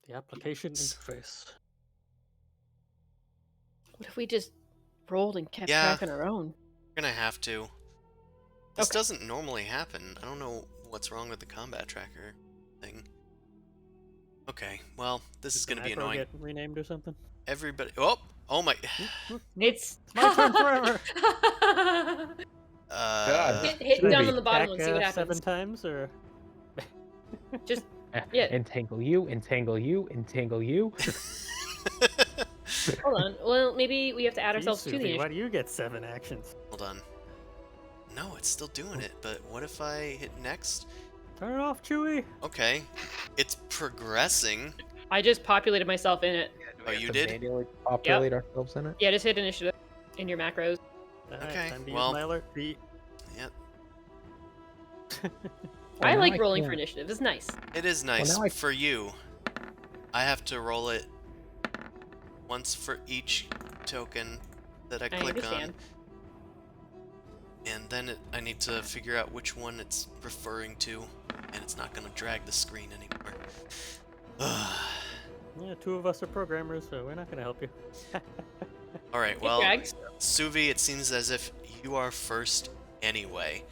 The application interface. What if we just rolled and kept Yeah. track on our own? We're gonna have to. This Okay. doesn't normally happen. I don't know what's wrong with the combat tracker thing. Okay, well, this is Did the gonna be macro annoying. Get renamed or something? Everybody. Oh my. It's My turn forever. hit Should I down be on the bottom Back, one, see what happens. 7 times, or Just Yeah. Entangle you, entangle you, entangle you. hold on. Well, maybe we have to add Jeez, ourselves to the Suvi, initiative. why do you get 7 actions? Hold on. No, it's still doing it, but what if I hit next? Turn it off, Chewie. Okay. It's progressing. I just populated myself in it. Oh, you To did? manually populate ourselves in it. Yeah, just hit initiative in your macros. Alright, Okay, time to well- use my alert feet. Yep. I now like I rolling for can't. initiative. It's nice. It is nice. now I- For you, I have to roll it once for each token that I I click understand. on. And then I need to figure out which one it's referring to, and it's not going to drag the screen anymore. Yeah, 2 of us are programmers, so we're not gonna help you. Alright, It well, drags. Suvi, it seems as if you are first anyway.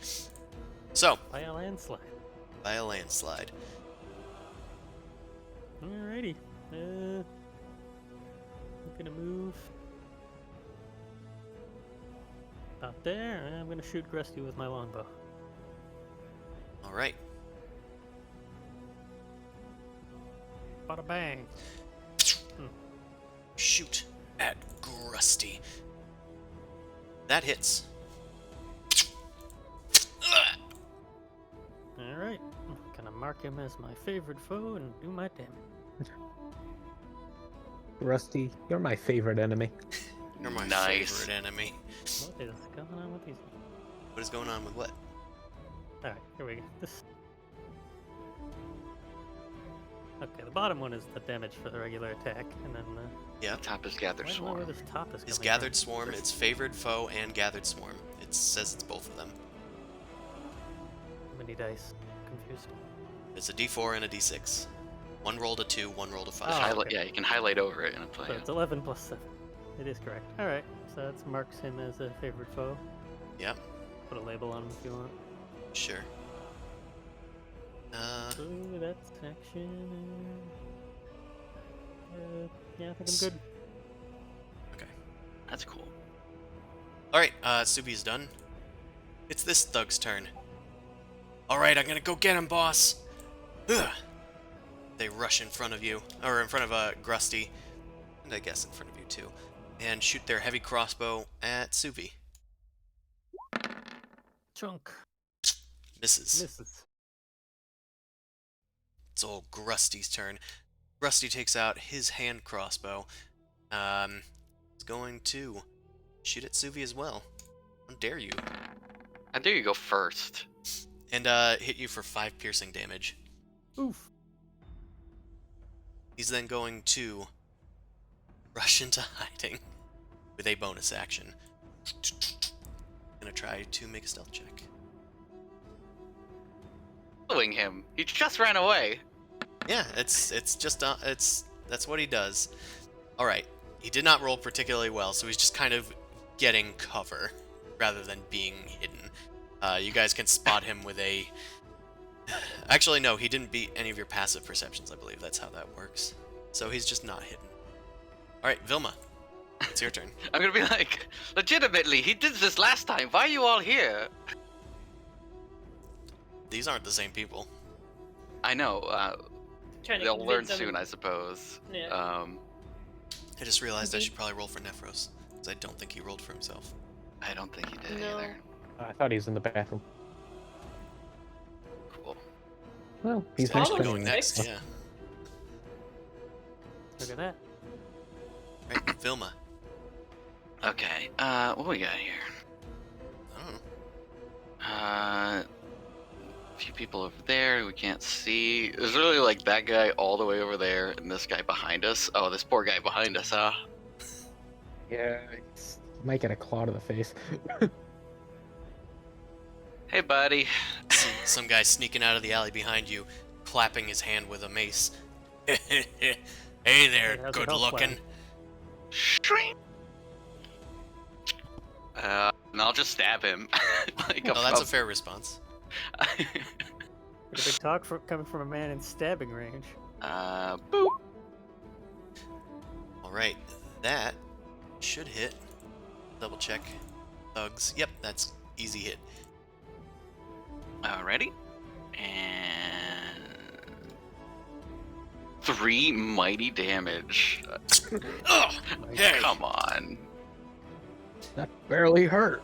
So, By a landslide. by a landslide. Alrighty. I'm gonna move out there, and I'm gonna shoot Grusty with my longbow. Alright. Bada bang. Shoot at Grusty. That hits. Ugh. Alright. I'm gonna mark him as my favorite foe and do my damage. Rusty, you're my favorite enemy. You're my Nice. favorite enemy. What is going on with these? What is going on with what? Alright, here we go. Okay, the bottom one is the damage for the regular attack, and then Yeah. Top is gathered I don't know where swarm. this top is Is coming Gathered from. Swarm, it's Favored Foe and Gathered Swarm. It says it's both of them. How many dice? Confused. It's a D4 and a D6. One rolled a 2, one rolled a 5. Oh. Highlight, okay. yeah, you can highlight over it and play So it. it's 11 plus 7. It is correct. Alright, so that marks him as a favorite foe. Yep, Put a label on him if you want. sure. Ooh, that's action. Yeah, I think I'm good. That's cool. Alright, Subi's done. It's this thug's turn. Alright, I'm gonna go get him, boss! Ugh. They rush in front of you, or in front of Grusty, and I guess in front of you too, and shoot their heavy crossbow at Suvi. Chunk. Misses. Misses. It's old Grusty's turn. Grusty takes out his hand crossbow. He's going to shoot at Suvi as well. How dare you? I dare you go first. And hit you for 5 piercing damage. Oof. He's then going to rush into hiding with a bonus action. Gonna try to make a stealth check. Following him. He just ran away. Yeah, it's just that's what he does. All right, he did not roll particularly well, so he's just kind of getting cover rather than being hidden. You guys can spot him with a. Actually, no, he didn't beat any of your passive perceptions. I believe that's how that works. So he's just not hidden. All right, Vilma, it's your turn. I'm gonna be like, legitimately, he did this last time. Why are you all here? these aren't the same people. I know. Trying to They'll learn convince them. soon, I suppose. Yeah. I just realized I Maybe. should probably roll for Nephros, because I don't think he rolled for himself. I don't think he did No. either. I thought he was in the bathroom. Cool. Well, he's He's actually next to going me. next, Six? yeah. Look at that. Right, Vilma. Okay. What we got here? I don't know. A few people over there we can't see. There's really like that guy all the way over there and this guy behind us. Oh, this poor guy behind us, huh? Yeah, he might get a claw to the face. Hey, buddy. Some guy sneaking out of the alley behind you, clapping his hand with a mace. Hey there, how's your good health looking. plan? Stream. And I'll just stab him. Like Well, that's a fair response. Pretty big talk coming from a man in stabbing range. Boop. Alright, that should hit. Double check. Thugs. Yep, that's easy hit. Alrighty. And 3 mighty damage. Oh, hey! Come on. That barely hurt.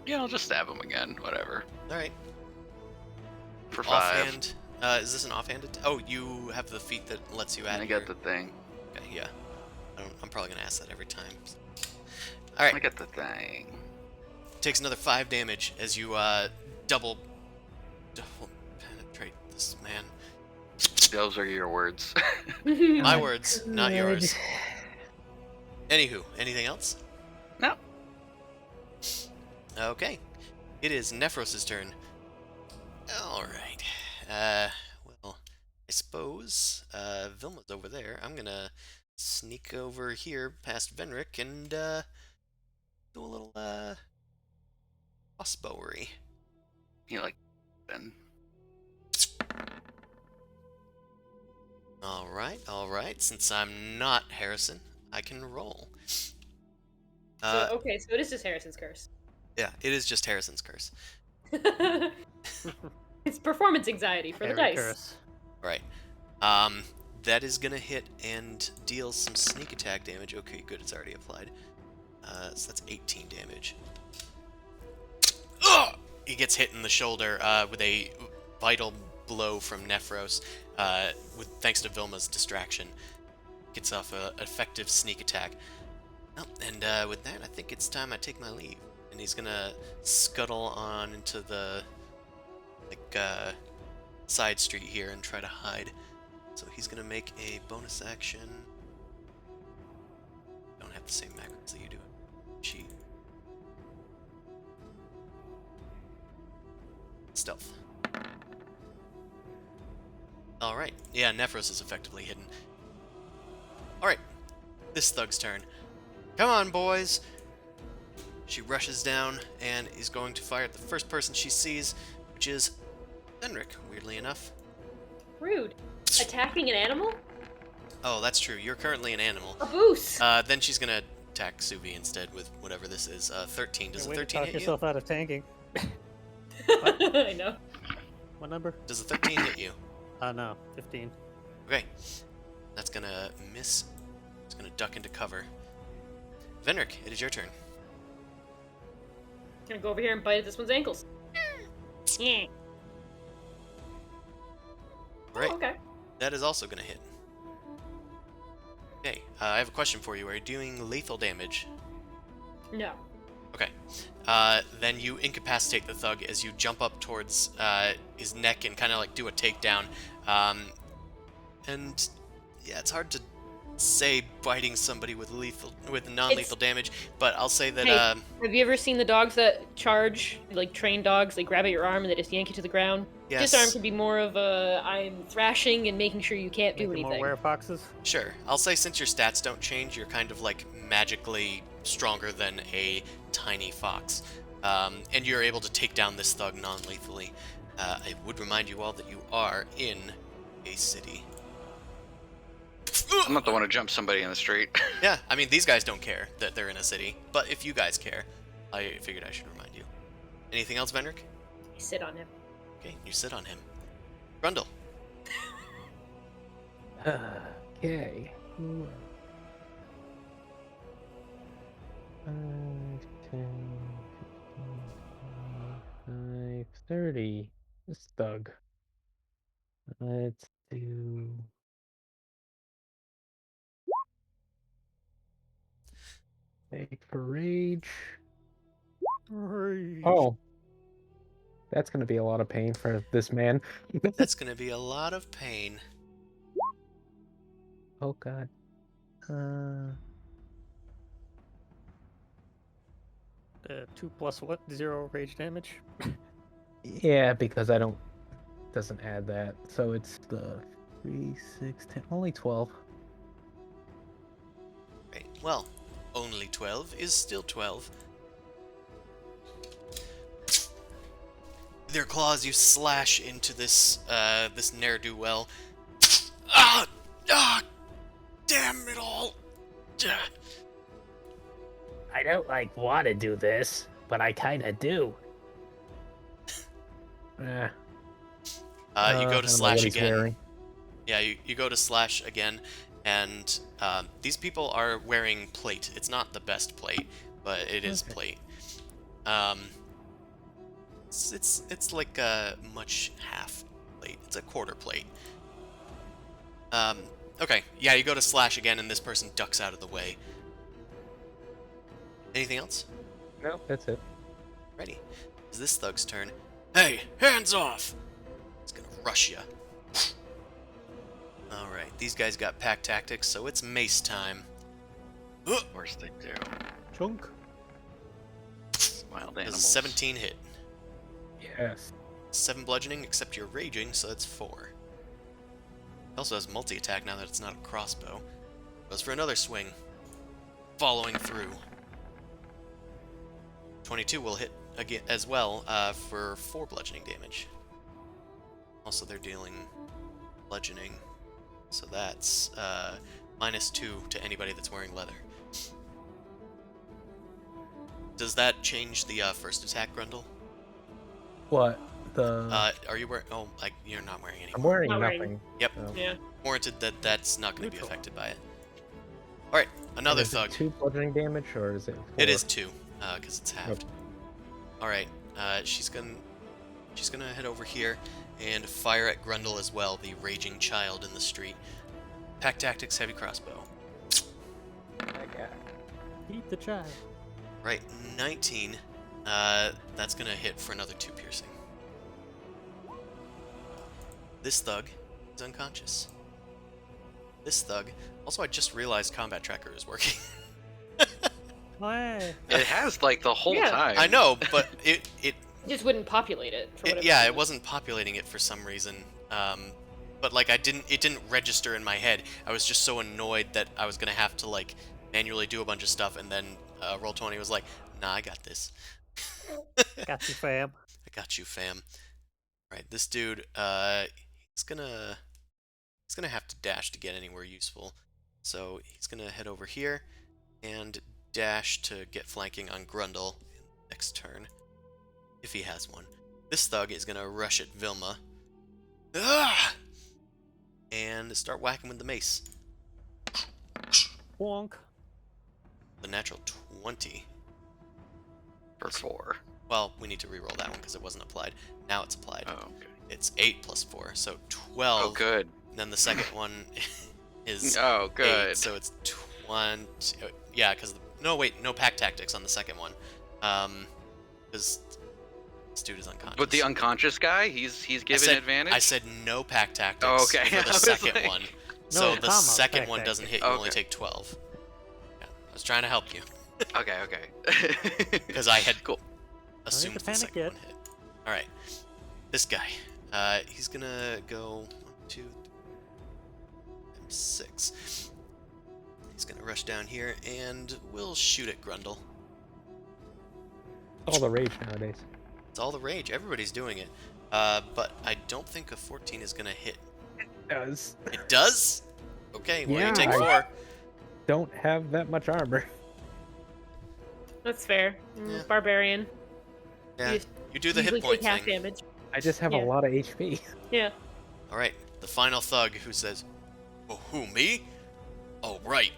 Yeah, I'll just stab him again. Whatever. Alright. For 5. Offhand. Is this an offhand attack? Oh, you have the feat that lets you add I your... got the thing. Okay, yeah. I'm probably gonna ask that every time. I Alright, got the thing. takes another 5 damage as you double penetrate this man. Those are your words. My words, not yours. Anywho, anything else? No. Okay. It is Nephros' turn. Alright. Well, I suppose Vilma's over there. I'm gonna sneak over here past Venric and do a little crossbowery. You like Ben. Alright. Since I'm not Harrison, I can roll. So it is just Harrison's curse. Yeah, it is just Harrison's curse. It's performance anxiety for the Harry dice. curse. Right. That is gonna hit and deal some sneak attack damage. Okay, good, it's already applied. So that's 18 damage. Ugh! He gets hit in the shoulder with a vital blow from Nephros, thanks to Vilma's distraction. Gets off an effective sneak attack. Oh, and with that, I think it's time I take my leave. And he's gonna scuttle on into the side street here and try to hide. So he's gonna make a bonus action. Don't have the same macros that you do. Cheat. Stealth. Alright. Yeah, Nephros is effectively hidden. Alright. This thug's turn. Come on, boys! She rushes down and is going to fire at the first person she sees, which is Henrik, weirdly enough. Rude. Attacking an animal? Oh, that's true. You're currently an animal. A boost. Then she's gonna attack Suvi instead with whatever this is. 13. Does Way the to 13 talk hit you? yourself out of tanking. I know. What number? Does the 13 hit you? No, 15. Okay. That's gonna miss. It's gonna duck into cover. Venric, it is your turn. Gonna go over here and bite at this one's ankles. Yeah. Right. Oh, okay. That is also gonna hit. Okay, I have a question for you. Are you doing lethal damage? No. Okay. Then you incapacitate the thug as you jump up towards his neck and kind of like do a takedown. And yeah, it's hard to say biting somebody with non-lethal damage, but I'll say that Hey, have you ever seen the dogs that charge, like trained dogs? They grab at your arm and they just yank you to the ground. yes, Disarm can be more of a I'm thrashing and making sure you can't do Make them more anything. werefoxes. sure. I'll say since your stats don't change, you're kind of like magically stronger than a tiny fox, and you're able to take down this thug non-lethally. I would remind you all that you are in a city. I'm not the one who jumped somebody in the street. Yeah, I mean, these guys don't care that they're in a city, but if you guys care, I figured I should remind you. Anything else, Vendrick? You sit on him. Okay, you sit on him. Grundle. Okay. 5, 10, 15, 30. This thug. Let's do. Make for rage. Rage. Oh. That's gonna be a lot of pain for this man. That's gonna be a lot of pain. Oh god. 2 plus what? 0 rage damage? Yeah, because I don't doesn't add that. So it's the 3, 6, 10, only 12. Right. Well, only 12 is still 12. Their claws, you slash into this this ne'er-do-well. Ah! Ah! Damn it all! I don't want to do this, but I kind of do. You go I to don't know slash what he's again. wearing. Yeah, you go to slash again, and these people are wearing plate. It's not the best plate, but it is Okay. plate. It's like a much half plate. It's a quarter plate. Okay, yeah, you go to slash again, and this person ducks out of the way. Anything else? No, that's it. Ready. It's this thug's turn. Hey, hands off! It's gonna rush ya. Alright, these guys got pack tactics, so it's mace time. Of course they do. Chunk. Wild Does a animals. 17 hit. Yes. 7 bludgeoning, except you're raging, so that's 4. It also has multi-attack now that it's not a crossbow. Goes for another swing. Following through. 22 will hit again as well for 4 bludgeoning damage. Also, they're dealing bludgeoning, so that's -2 to anybody that's wearing leather. Does that change the first attack, Grundle? What? The Are you wearing? Oh, like you're not wearing any. I'm wearing Not wearing- nothing. Yep. so- Yeah. Warranted that that's not going to be Neutral. affected by it. All right, another Is it thug. 2 bludgeoning damage, or is it 4? It is 2, because it's halved. Okay. All right, she's gonna head over here and fire at Grundle as well, the raging child in the street. Pack tactics, heavy crossbow. Eat the child. Right, 19. That's gonna hit for another 2 piercing. This thug is unconscious. This thug. Also, I just realized combat tracker is working. Hey. It has like the whole Yeah. time. I know, but it Just wouldn't populate it. For whatever yeah, it reason. wasn't populating it for some reason. But like it didn't register in my head. I was just so annoyed that I was gonna have to like manually do a bunch of stuff, and then Roll20 was like, "Nah, I got this. Got you, fam. I got you, fam." Right, this dude, he's gonna have to dash to get anywhere useful. So he's gonna head over here and dash to get flanking on Grundle next turn, if he has one. This thug is gonna rush at Vilma. Ah! And start whacking with the mace. Wonk. The natural 20. For 4. Well, we need to re-roll that one because it wasn't applied. Now it's applied. Oh, okay. It's 8 plus 4, so 12. Oh, good. And then the second one is Oh, 8, good. so it's 20. Yeah, because no, wait, no pack tactics on the second one. Because this dude is unconscious. But the unconscious guy, he's given advantage. I said no pack tactics Oh, okay. for I the was second like- one. So the comma, second pack one doesn't hit. tactics. You only Okay. take 12. Yeah, I was trying to help you Okay. because I had Cool. assumed to the panic second yet. one hit. All right, this guy. He's gonna go 1, 2, 3, 6. He's gonna rush down here and we'll shoot at Grundle. All the rage nowadays. It's all the rage. Everybody's doing it. But I don't think a 14 is gonna hit. Does. It does? Okay, well, Yeah, you take I- 4. Don't have that much armor. That's fair. Yeah. Barbarian. Yeah, You you do the usually hit point take half thing. damage. I just have Yeah. a lot of HP. Yeah. All right, the final thug who says, "Oh, who, me? Oh, right.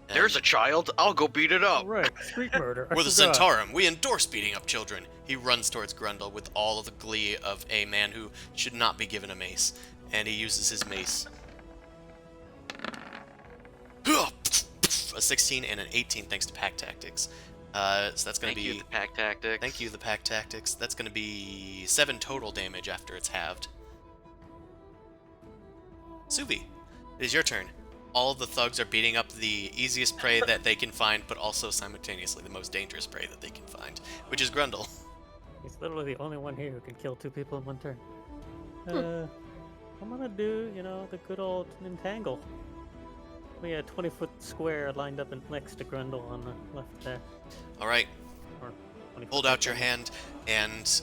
And There's a child. I'll go beat it up. Right, street murder. I we're the forgot. Centaurum. We endorse beating up children." He runs towards Grundle with all of the glee of a man who should not be given a mace, and he uses his mace. A 16 and an 18 thanks to pack tactics. So that's going Thank to you, be... the pack tactics. Thank you, the pack tactics. That's going to be 7 total damage after it's halved. Suvi, it is your turn. All of the thugs are beating up the easiest prey that they can find, but also simultaneously the most dangerous prey that they can find, which is Grundle. He's literally the only one here who can kill 2 people in one turn. I'm gonna do, the good old entangle. We had 20-foot square lined up next to Grundle on the left there. All right, Or 20 hold out your hand, and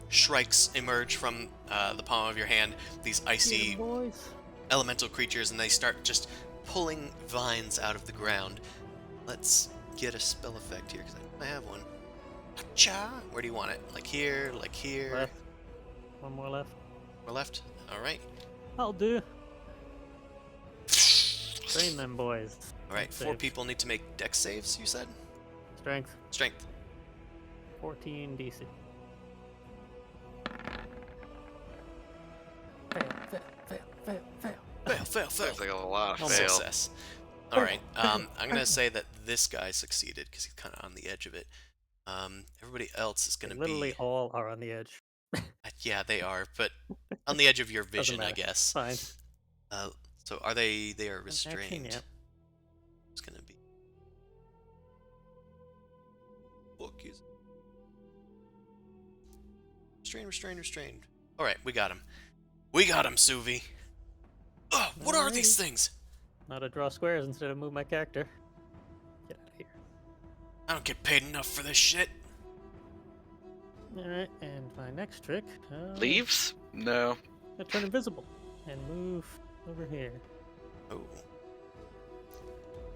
shrikes emerge from the palm of your hand. These icy boys. elemental creatures, and they start just pulling vines out of the ground. Let's get a spell effect here, because I have one. Cha! Where do you want it? Like here, like here? Left. One more left. Or left? Alright. I'll do. Train them boys. Alright, 4 Save. people need to make dex saves, you said? Strength. Strength. 14 DC. Fail. Sounds like a lot of Oh, fail. Success. Alright, I'm gonna say that this guy succeeded, because he's kind of on the edge of it. Everybody else is They gonna literally be... all are on the edge. Yeah, they are, but on the edge of your vision, I matter. guess. Fine. So are they are restrained? Action, yeah. It's gonna be... Book is... Restrained. Alright, we got him. We got him, Suvi! Oh, what are these Alrighty. things? Now to draw squares instead of move my character. Get out of here. I don't get paid enough for this shit. Alright, and my next trick. Leaves? No. I turn invisible and move over here. Oh.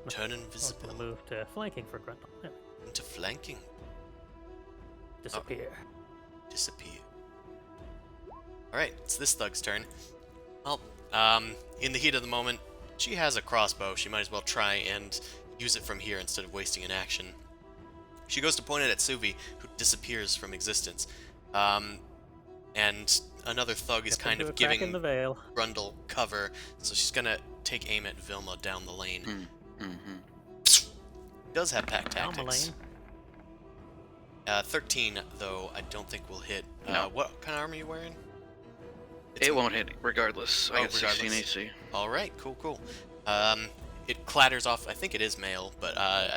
Turn I'm gonna invisible move to flanking for Grundle. Yeah, into flanking. disappear. Disappear. Alright, it's this thug's turn. Well, in the heat of the moment, she has a crossbow. She might as well try and use it from here instead of wasting an action. She goes to point it at Suvi, who disappears from existence. And another thug is Step kind into of a crack giving in the veil. Grundle cover, so she's gonna take aim at Vilma down the lane. Mm-hmm. Does have pack Down the tactics. lane. 13, though, I don't think will hit. No. What kind of armor are you wearing? It's It won't hit regardless. I Oh, got 16 regardless. AC. Alright, cool. It clatters off. I think it is mail, but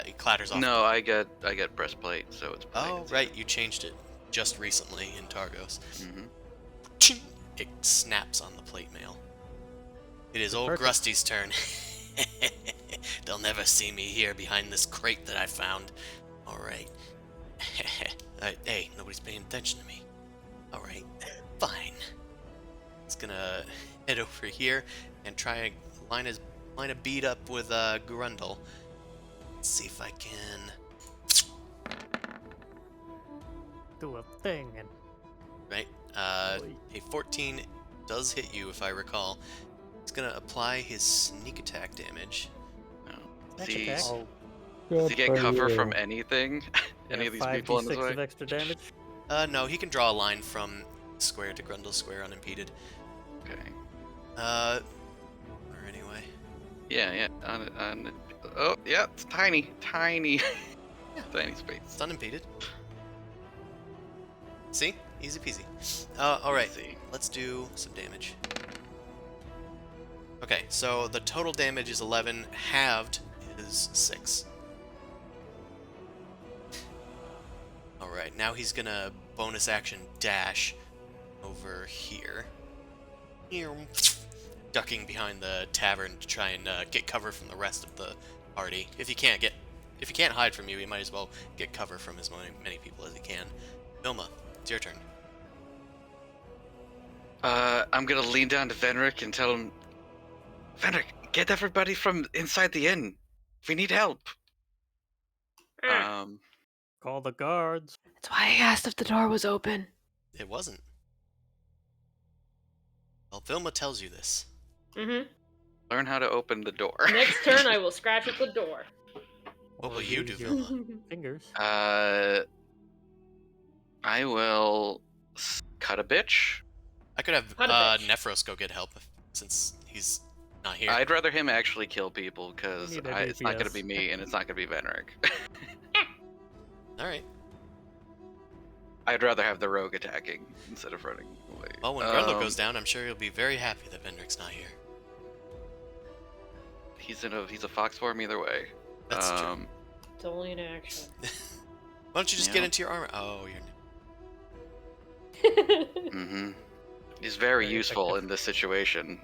it clatters off. No, I got breastplate, so it's. Oh, right, you changed it just recently in Targos. Mm-hmm. It snaps on the plate mail. It is old Perfect. Grusty's turn. They'll never see me here behind this crate that I found. Alright. Hey, nobody's paying attention to me. Alright, fine. He's gonna head over here and try and line a bead up with Grundle. Let's see if I can. Do a thing and Right. Boy. A 14 does hit you, if I recall. He's gonna apply his sneak attack damage. No. That's Does he, okay. Oh, does he good get for cover you. from anything? Any of these people in this 5d6 way? of extra damage. No, he can draw a line from square to Grundle square unimpeded. Okay. Or anyway. Yeah. Oh, yeah. It's tiny. Tiny space. It's unimpeded. See? Easy peasy. Alright. Easy. Let's do some damage. Okay, so the total damage is 11, halved is 6. Alright, now he's gonna bonus action dash over here. Ducking behind the tavern to try and get cover from the rest of the party. If he can't hide from you, he might as well get cover from as many people as he can. Vilma, it's your turn. I'm gonna lean down to Venric and tell him, Venric, Get everybody from inside the inn. We need help. Um, Call the guards. That's why I asked if the door was open. It wasn't. Well, Vilma tells you this. Mm-hmm. learn how to open the door. Next turn, I will scratch at the door. What Or will you do, use your Vilma? fingers. I will cut a bitch. I could have Cut a bitch. Nephros go get help since he's not here. I'd rather him actually kill people because Need a it's not going to DPS. be me and it's not going to be Venric. All right. I'd rather have the rogue attacking instead of running away. Well, when Grundle goes down, I'm sure you'll be very happy that Vendrick's not here. He's a fox form either way. That's true. It's only an action. Why don't you just Yeah. get into your armor? Oh, you're. Mm-hmm. He's very Very useful effective. in this situation.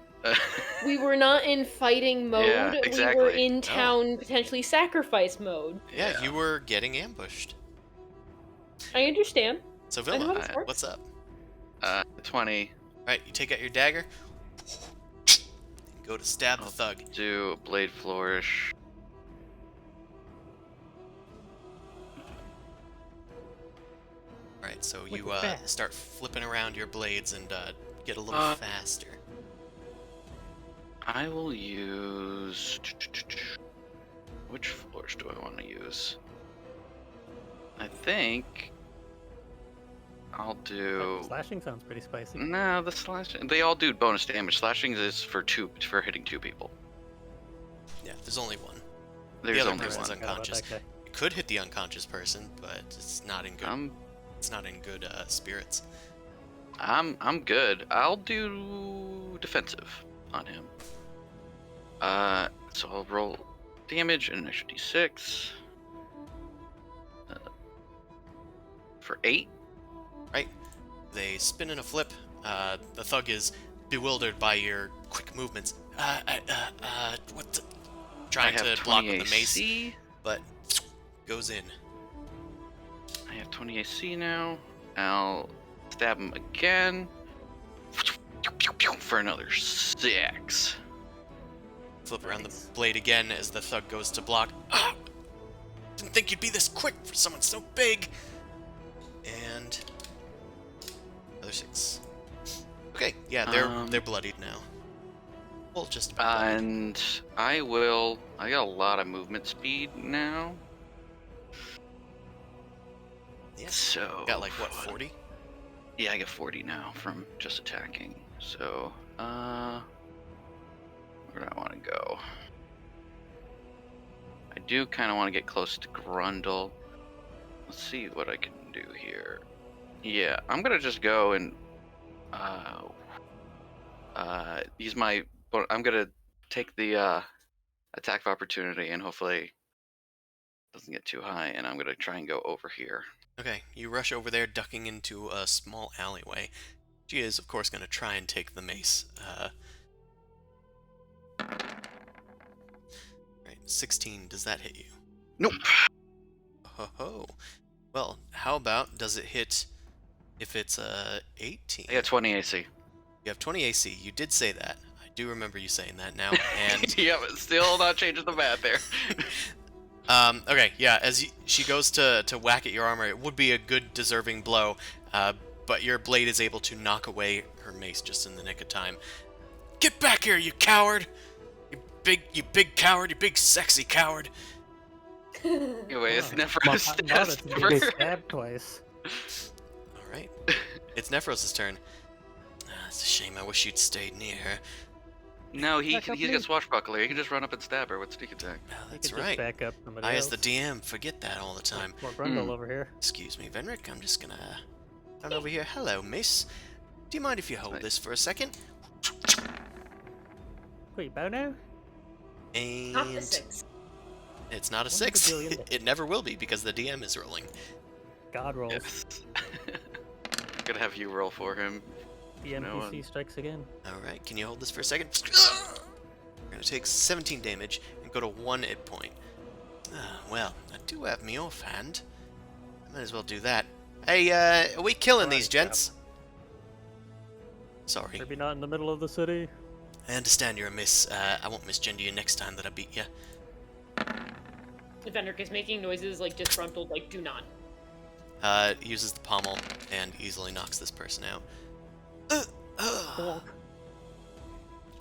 We were not in fighting mode. Yeah, We were exactly. in town, potentially sacrifice mode. Yeah, Yeah. you were getting ambushed. I understand. So I know how Vilma, this works. what's up? 20. All right, you take out your dagger. And go to stab the thug. Do blade flourish. All right, so Wicked you fast. start flipping around your blades and get a little Uh, faster. I will use. Which flourish do I want to use? I think I'll do. Slashing sounds pretty spicy. No, the slashing. They all do bonus damage. Slashing is for hitting 2 people. Yeah, there's only one. There's other only person's one. Forgot about unconscious. that guy. You could hit the unconscious person, but it's not in good. It's not in good spirits. I'm good. I'll do defensive on him. So I'll roll damage and an extra d6. For 8. Right? They spin in a flip. The thug is bewildered by your quick movements. What the? Trying I have to block 20 with the mace, AC. but goes in. I have 20 AC now. I'll stab him again. For another 6. Flip around the Nice. blade again as the thug goes to block. Ah! Didn't think you'd be this quick for someone so big. And another 6. Okay, yeah, they're bloodied now. Well, just about bloodied. And I got a lot of movement speed now. Yeah, So got like what, 40? Yeah, I get 40 now from just attacking. So, where do I want to go? I do kind of want to get close to Grundle. Let's see what I can do here. Yeah, I'm gonna just go and use my. I'm gonna take the attack of opportunity and hopefully it doesn't get too high. And I'm gonna try and go over here. Okay, you rush over there, ducking into a small alleyway. She is, of course, going to try and take the mace. Right, 16. Does that hit you? Nope. Ho ho. Well, how about does it hit if it's 18? I got 20 AC. You have 20 AC. You did say that. I do remember you saying that now. And yeah, but still not changing the math there. okay, yeah, as she goes to whack at your armor, it would be a good deserving blow, but your blade is able to knock away her mace just in the nick of time. Get back here, you coward! You big coward, you big sexy coward! Anyway, it's never Now a that test. you get stabbed twice. Alright, it's Nephros' turn. It's a shame, I wish you'd stayed near her. No, Back up he's me. got swashbuckler. He can just run up and stab her with sneak attack. Well, You that's could just right. back up somebody I, else. as the DM, forget that all the time. More Grundle Mm. over here. Excuse me, Venric, I'm just gonna run over here. Hello, miss. Do you mind if you hold Right. this for a second? Wait, bow now? And Not the 6. it's not a One 6. bajillion. It never will be because the DM is rolling. God rolls. Yes. Gonna have you roll for him. The No NPC one. strikes again. Alright, can you hold this for a second? We're gonna take 17 damage and go to 1 hit point. Well, I do have me offhand. I might as well do that. Hey, are we killing these Alright, gents? Sorry. Maybe not in the middle of the city. I understand you're a miss. I won't misgender you next time that I beat you. Vendrick is making noises like disgruntled, like do not. Uses the pommel and easily knocks this person out.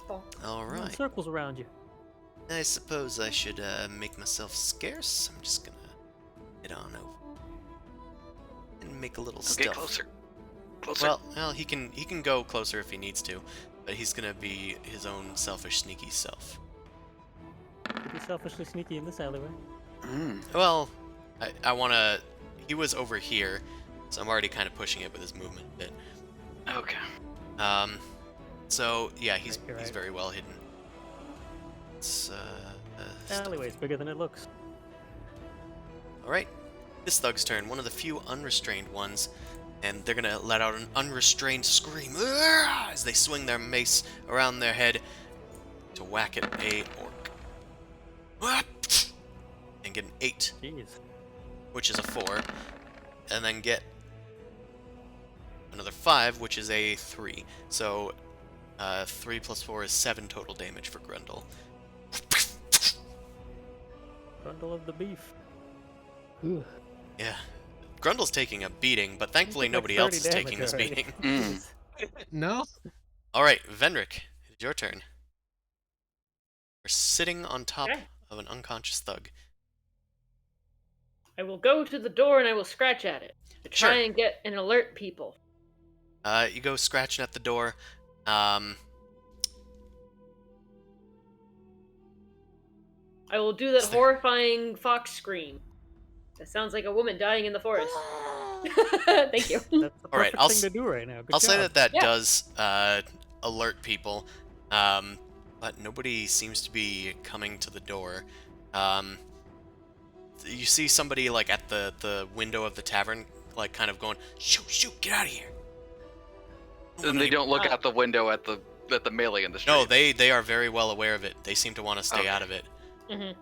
Bonk. All Run right. circles around you. I suppose I should make myself scarce. I'm just gonna head on over and make a little Okay, stealth. closer. Closer. Well, he can go closer if he needs to, but he's gonna be his own selfish, sneaky self. Could be selfishly sneaky in this alleyway. Well, I wanna. He was over here, so I'm already kind of pushing it with his movement a bit. Okay. So yeah, he's You're he's right. very well hidden. It's Alleyway's bigger than it looks. all right. This thug's turn, one of the few unrestrained ones, and they're gonna let out an unrestrained scream as they swing their mace around their head to whack at a orc. And get an 8, Jeez. which is a 4, and then get another 5, which is a 3. So 3 plus 4 is 7 total damage for Grundle. Bundle of the beef. Ooh. Yeah. Grundle's taking a beating, but thankfully Took like nobody else 30 is taking damage this already. beating. Mm. No. Alright, Vendrick, it's your turn. We're sitting on top Okay. of an unconscious thug. I will go to the door and I will scratch at it to try Sure. and get and alert people. You go scratching at the door. I will do that Is there- horrifying fox scream. That sounds like a woman dying in the forest. Thank you. That's the All right, perfect I'll thing s- to do right now. Good I'll say job. that Yeah. does alert people, but nobody seems to be coming to the door. You see somebody like at the window of the tavern, like kind of going, shoot, get out of here. And they don't look Ah. out the window at the melee in the street. No, they are very well aware of it. They seem to want to stay Okay. out of it. hmm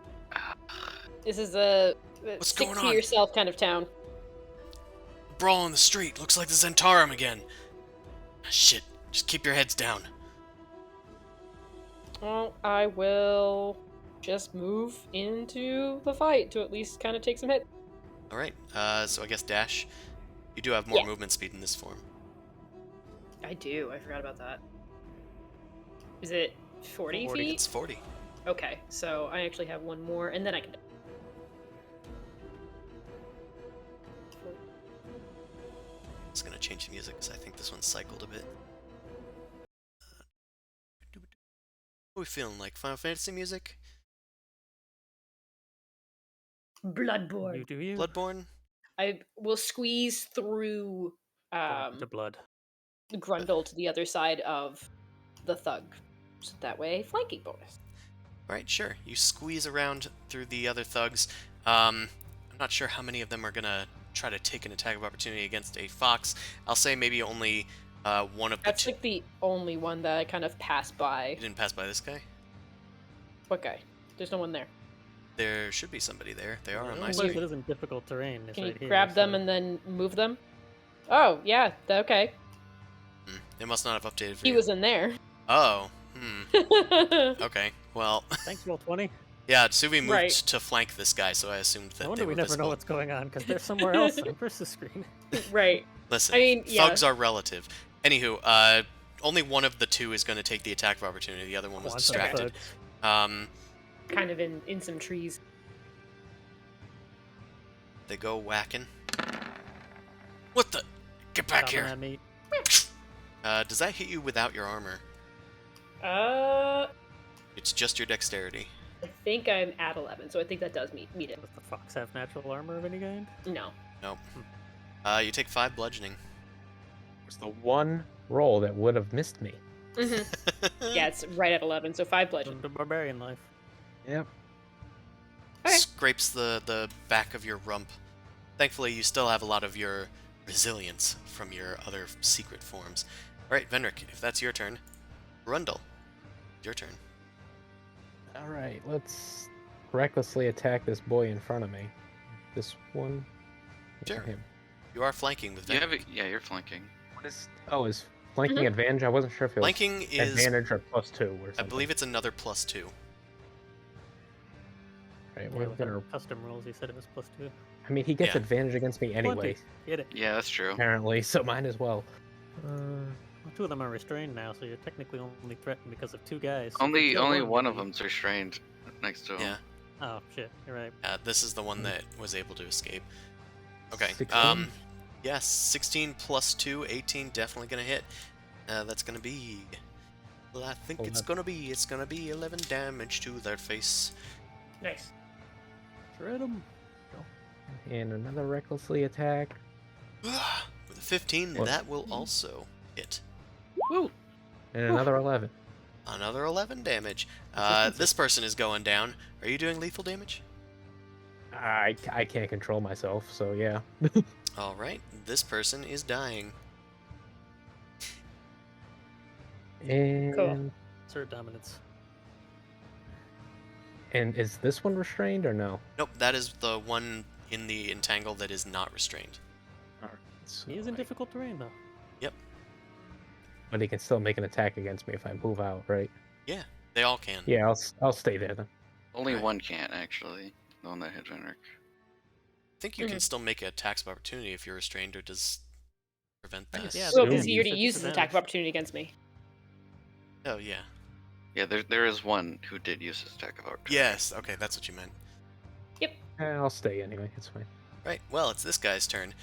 This is a What's stick going to on? yourself kind of town. Brawl in the street. Looks like the Zentarum again. Ah, shit. Just keep your heads down. Well, I will just move into the fight to at least kind of take some hits. All right. So I guess dash. You do have more Yeah. movement speed in this form. I do. I forgot about that. Is it 40 40. feet? It's 40. Okay, so I actually have one more, and then I can. It's gonna change the music because I think this one's cycled a bit. What are we feeling like? Final Fantasy music? Bloodborne. You do you. Bloodborne? I will squeeze through Born to blood. Grundle to the other side of the thug. So that way, flanking bonus. Alright, sure. You squeeze around through the other thugs. I'm not sure how many of them are gonna try to take an attack of opportunity against a fox. I'll say maybe only one of the That's two. like the only one that I kind of passed by. You didn't pass by this guy? What guy? There's no one there. There should be somebody there. They are on my Only screen. place that isn't difficult terrain is Can you right here. grab them so- and then move them? Oh, yeah, okay. It must not have updated for He you. was in there. Oh, okay. Well, Thanks, roll 20. yeah, Suvi moved Right. to flank this guy, so I assumed that No they wonder were we never visible. know what's going on, because they're somewhere else on Chris's screen. Right. Listen, I mean, yeah. thugs are relative. Anywho, only one of the two is going to take the attack of opportunity. The other one was Quantum distracted. thugs. Kind of in some trees. They go whacking. What the? Get back Coming here! at me. Does that hit you without your armor? I It's just your dexterity. think I'm at 11, so I think that does meet it. Does the fox have natural armor of any kind? No. Nope. You take 5 bludgeoning. It's the one roll that would have missed me. hmm Yeah, it's right at 11, so 5 bludgeon. Welcome to barbarian life. Yep. Okay. Scrapes the back of your rump. Thankfully, you still have a lot of your resilience from your other secret forms. Alright, Venric, if that's your turn. Rundle, your turn. All right, let's recklessly attack this boy in front of me. This one. Sure. Him. You are flanking with You Venric. have you're flanking. What is? Oh, is flanking Mhm. advantage? I wasn't sure if it was Flanking is, advantage or +2 or I something. believe it's another +2. Right, Yeah, we're with our gonna. custom rules, he said it was +2. I mean, he gets Yeah. advantage against me anyway, 20. Get it. Yeah, that's true. apparently, so mine as well. Well, 2 of them are restrained now, so you're technically only threatened because of 2 guys. If you Only kill only one, one you'll of be- them's restrained next to him. Yeah. Oh shit, you're right. This is the one that was able to escape. Okay. 16? Yes, 16 plus 2, 18, definitely gonna hit. That's gonna be. Well, I think it's gonna be 11 damage to their face. Nice. Shred him. And another recklessly attack. With a 15, What? that will also hit. Woo! And another 11. Another 11 damage. Consistency. This person is going down. Are you doing lethal damage? I can't control myself, so yeah. Alright, this person is dying. And Assert dominance. and is this one restrained or no? Nope, that is the one in the entangle that is not restrained. So He is in I- difficult terrain though. But he can still make an attack against me if I move out, right? They all can. Yeah, I'll stay there then. Only Right. one can't actually. The one that hit Venric. I think you can still make a tax of opportunity if you're restrained, or does prevent I that? guess Yeah, Well, Assume because he you already said used his attack of disadvantage. opportunity against me. Oh, yeah. Yeah, there is one who did use his attack of opportunity. Yes, okay, that's what you meant. I'll stay anyway. It's fine. Right, well, it's this guy's turn.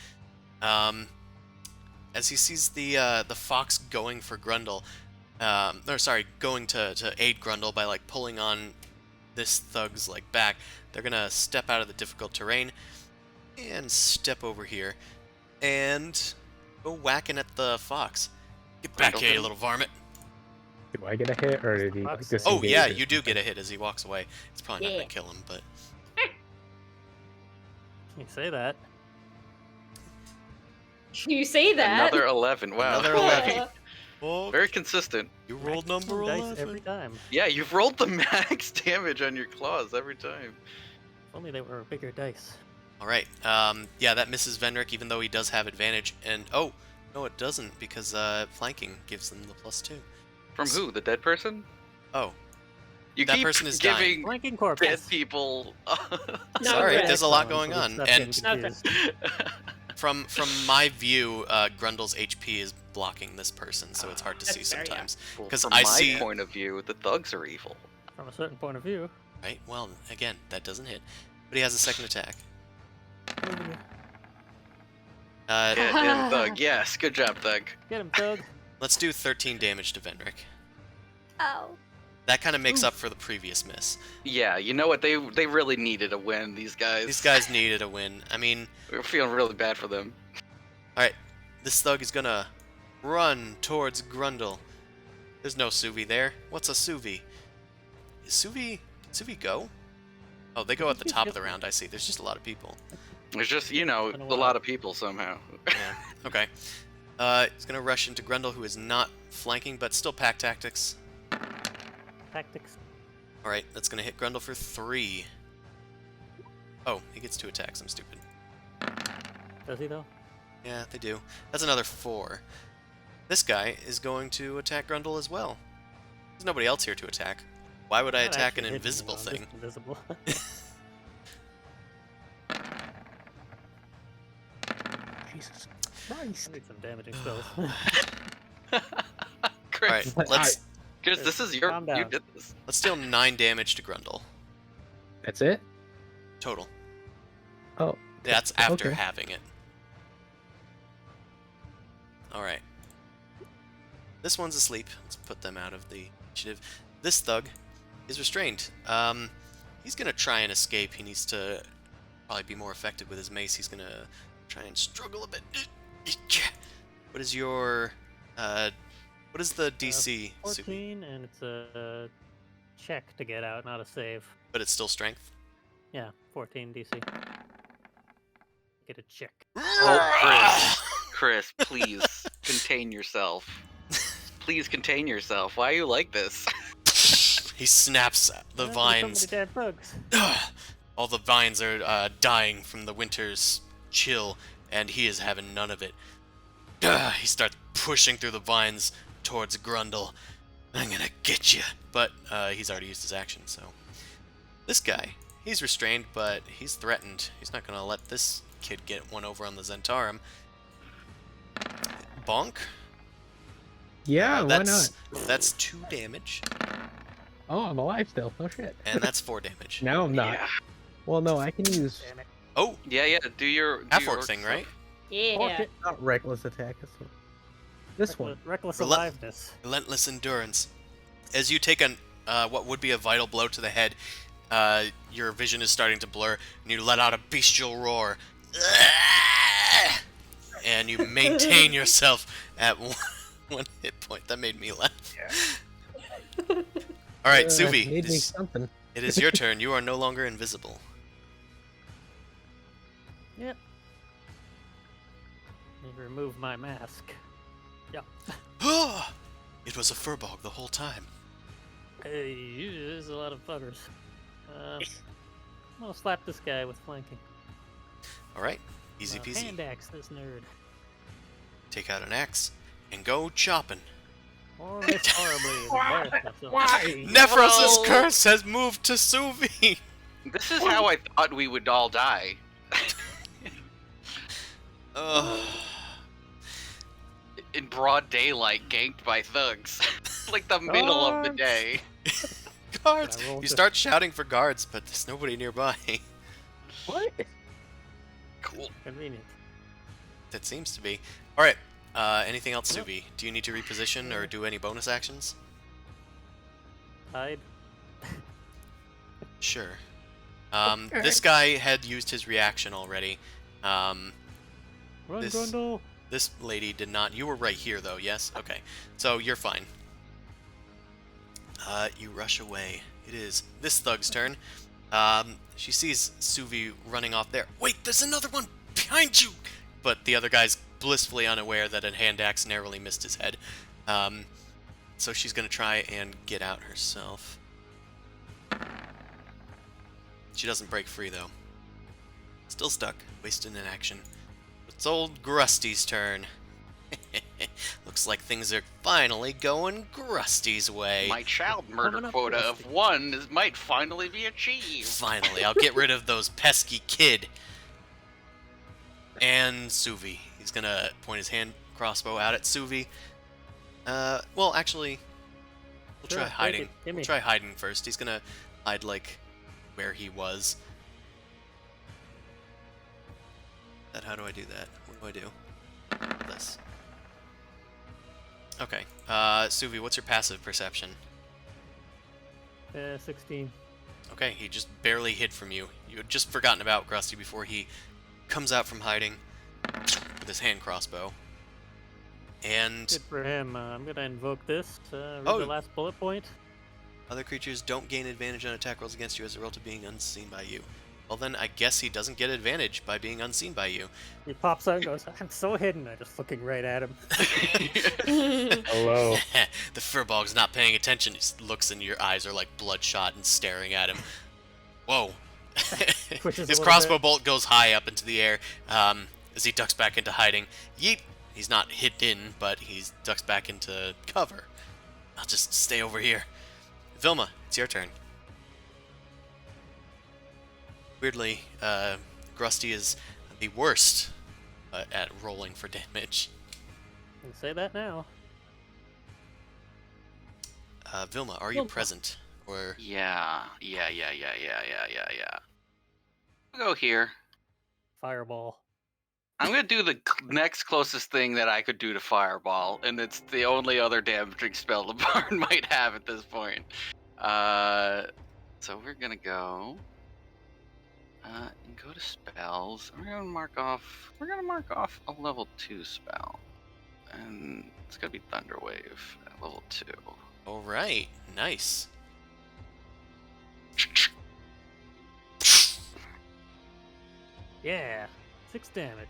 As he sees the fox going for Grundle, going to aid Grundle by, like, pulling on this thug's, like, back, they're gonna step out of the difficult terrain and step over here and go whacking at the fox. Get back here, you little varmint. Do I get a hit or did he Fox disengage? Oh, yeah, or you do something? get a hit as he walks away. It's probably not Yeah. gonna kill him, but... You say that. You say that. Another 11. Wow. Another 11. Oh, Very consistent. you rolled Maximum number dice 11. every time. Yeah, you've rolled the max damage on your claws every time. If only they were bigger dice. Alright, yeah, that misses Venric, even though he does have advantage. And, oh, no, it doesn't, because flanking gives them the +2. From who? The dead person? Oh, You That keep person is dying. giving Flanking corpse. dead people. No, sorry, right. there's a lot Excellent, going so we on. stop And getting confused. from my view, Grundle's HP is blocking this person, so it's hard to That's see fair, yeah. sometimes. Well, 'Cause from I my see- point of view, the thugs are evil. From a certain point of view. Right? Well, again, that doesn't hit. But he has a second attack. Get him, thug. Yes, good job, thug. Get him, thug. Let's do 13 damage to Venric. Ow. That kind of makes up for the previous miss. Yeah, you know what? They really needed a win. These guys. These guys needed a win. I mean, We're feeling really bad for them. alright, this thug is gonna run towards Grundle. There's no Suvi there. What's a Suvi? Is Suvi... Did Suvi go? Oh, they go at the top of the round, I see. There's just a lot of people. There's just, Been a a while. lot of people somehow. Yeah, okay. He's gonna rush into Grundle, who is not flanking, but still pack tactics. Tactics. Alright, that's gonna hit Grundle for 3. Oh, he gets 2 attacks, I'm stupid. Does he though? Yeah, they do. That's another 4. This guy is going to attack Grundle as well. There's nobody else here to attack. Why would I Not attack an actually hitting invisible you, though, thing? just invisible. Jesus I Christ. need some damaging spells. Chris, Alright, let's Chris, this is your. Calm You down. did this. let's deal 9 damage to Grundle. That's it? Total. Oh, That's after okay. having it. Alright. This one's asleep. Let's put them out of the initiative. This thug is restrained. He's gonna try and escape. He needs to probably be more effective with his mace. He's gonna try and struggle a bit. What is your what is the DC? Subi? 14, and it's a check to get out, not a save. But it's still strength. Yeah, 14 DC. Get a check. Oh, Chris, please contain yourself. Please contain yourself. Why are you like this? He snaps the There's vines. So many dead bugs. All the vines are dying from the winter's chill, and he is having none of it. He starts pushing through the vines towards Grundle. I'm gonna get you. But he's already used his action, so. This guy, he's restrained, but he's threatened. He's not gonna let this kid get one over on the Zentarum. Bonk. Yeah, why That's not? That's 2 damage, Oh, I'm alive still. Oh shit. and that's 4 damage. Now I'm not. Yeah. Well, no, I can use Damn it. Oh, Yeah. Do your half-orc orc thing, stuff. right? Yeah. oh, shit, not reckless attack. This one. Reckless Rel- aliveness. Relentless endurance. As you take what would be a vital blow to the head, your vision is starting to blur, and you let out a bestial roar. And you maintain yourself at one hit point. That made me laugh. All right, Suvi, Made me something. it is your turn. You are no longer invisible. Yep. Need to remove my mask. Yep. It was a furbog the whole time. Hey, there's a lot of buggers. I'm gonna slap this guy with flanking. All right, easy peasy. Hand axe this nerd. Take out an axe and go chopping. Or miss horribly and embarrass myself. Why? Nephros' Well- curse has moved to Suvi. This is how I thought we would all die. Ugh. In broad daylight, ganked by thugs. Like the middle of the Guards! day. Guards! I rolled You to- start shouting for guards, but there's nobody nearby. What? Cool. Convenient. That seems to be. All right. Anything else, Suvi? Do you need to reposition or do any bonus actions? Hide. Sure. This guy had used his reaction already. Run, This- Grundle! This lady did not. You were right here, though, yes? Okay. So you're fine. You rush away. It is this thug's turn. She sees Suvi running off there. Wait, there's another one behind you! But the other guy's blissfully unaware that a hand axe narrowly missed his head. So she's going to try and get out herself. She doesn't break free, though. Still stuck, wasting an action. It's old Grusty's turn. Looks like things are finally going Grusty's way. My child murder Coming up, quota Rusty. of 1 might finally be achieved. Finally, I'll get rid of those pesky kid. And Suvi. He's gonna point his hand crossbow out at Suvi. Well, actually, we'll Sure, try take hiding. it. Give We'll me. try hiding first. He's gonna hide, like, where he was. How do I do that? What do I do? This. Okay. Suvi, what's your passive perception? 16. Okay, he just barely hid from you. You had just forgotten about Grusty before he comes out from hiding with his hand crossbow. And Good for him. I'm gonna invoke this. Read Oh. the last bullet point. other creatures don't gain advantage on attack rolls against you as a result of being unseen by you. Well then, I guess he doesn't get advantage by being unseen by you. He pops out and goes, I'm so hidden. I'm just looking right at him. Hello. The furbog's not paying attention. He just looks and your eyes are like bloodshot and staring at him. Whoa. Twitches a His little crossbow bit. bolt goes high up into the air as he ducks back into hiding. Yeet! He's not hidden, but he ducks back into cover. I'll just stay over here. Vilma, it's your turn. Weirdly, Grusty is the worst at rolling for damage. You can say that now. Vilma, are you Vilma. present? Or Yeah. I'll go here. Fireball. I'm gonna do the next closest thing that I could do to Fireball, and it's the only other damaging spell the Bard might have at this point. So we're gonna go and go to spells. We're gonna mark off a level 2 spell, and it's gonna be Thunderwave at level 2. alright, nice. Yeah. 6 damage.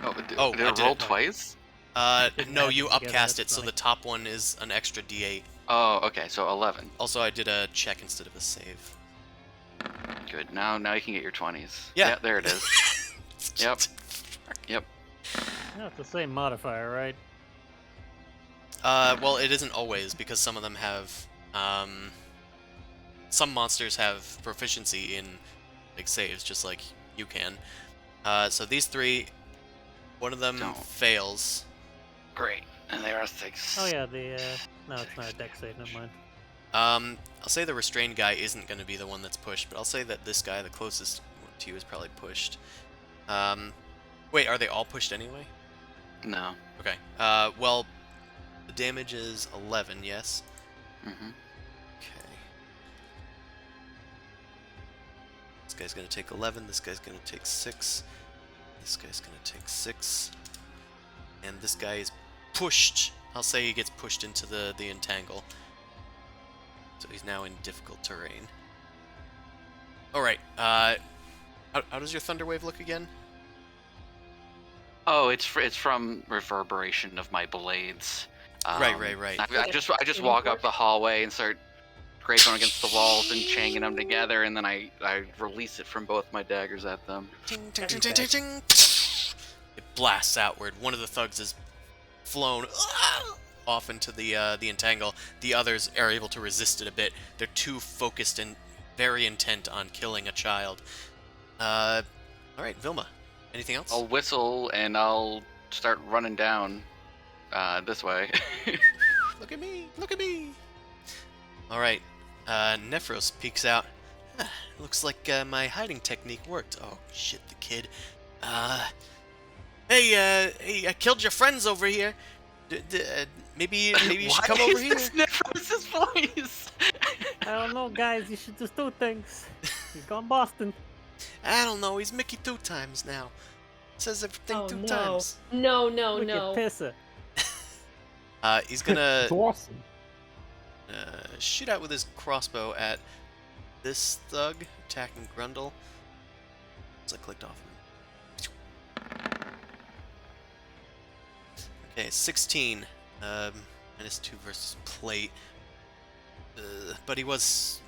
Oh, did, Oh, did I it did roll it. twice? Didn't No, add you them together, upcast it, that's so the funny. top one is an extra d8. Oh, okay, so 11. Also, I did a check instead of a save. Good. Now you can get your 20s. Yeah. There it is. Yep. Yep. Yeah, it's the same modifier, right? Well, it isn't always, because some of them have, some monsters have proficiency in, like, saves, just like you can. So these three, one of them Don't. fails. Great. And they are 6. Oh yeah, no, it's not a deck save. Never mind. I'll say the restrained guy isn't going to be the one that's pushed, but I'll say that this guy, the closest to you, is probably pushed. Wait, are they all pushed anyway? No. Okay. Well, the damage is 11, yes? Mm-hmm. Okay. This guy's going to take 11, this guy's going to take 6, this guy's going to take 6, and this guy is pushed. I'll say he gets pushed into the entangle. So he's now in difficult terrain. Alright, how does your Thunder Wave look again? Oh, it's from reverberation of my blades. Right. I just walk up the hallway and start scraping against the walls and chaining them together, and then I release it from both my daggers at them. Ting, ting, ting, ting, ting, ting. It blasts outward. One of the thugs is flown off into the entangle. The others are able to resist it a bit. They're too focused and very intent on killing a child. All right, Vilma. Anything else? I'll whistle and I'll start running down this way. Look at me! Look at me! All right. Nephros peeks out. Looks like my hiding technique worked. Oh shit, the kid. Hey, I killed your friends over here. Maybe you should come over here. Why is this Nephros's voice? I don't know, guys. You should just do things. He's gone Boston. I don't know. He's Mickey 2 times now. Says everything 2 times. No. Look at pisser. He's gonna It's awesome. shoot out with his crossbow at this thug attacking Grundle. As I clicked off him. Okay, 16. -2 versus plate. But he was.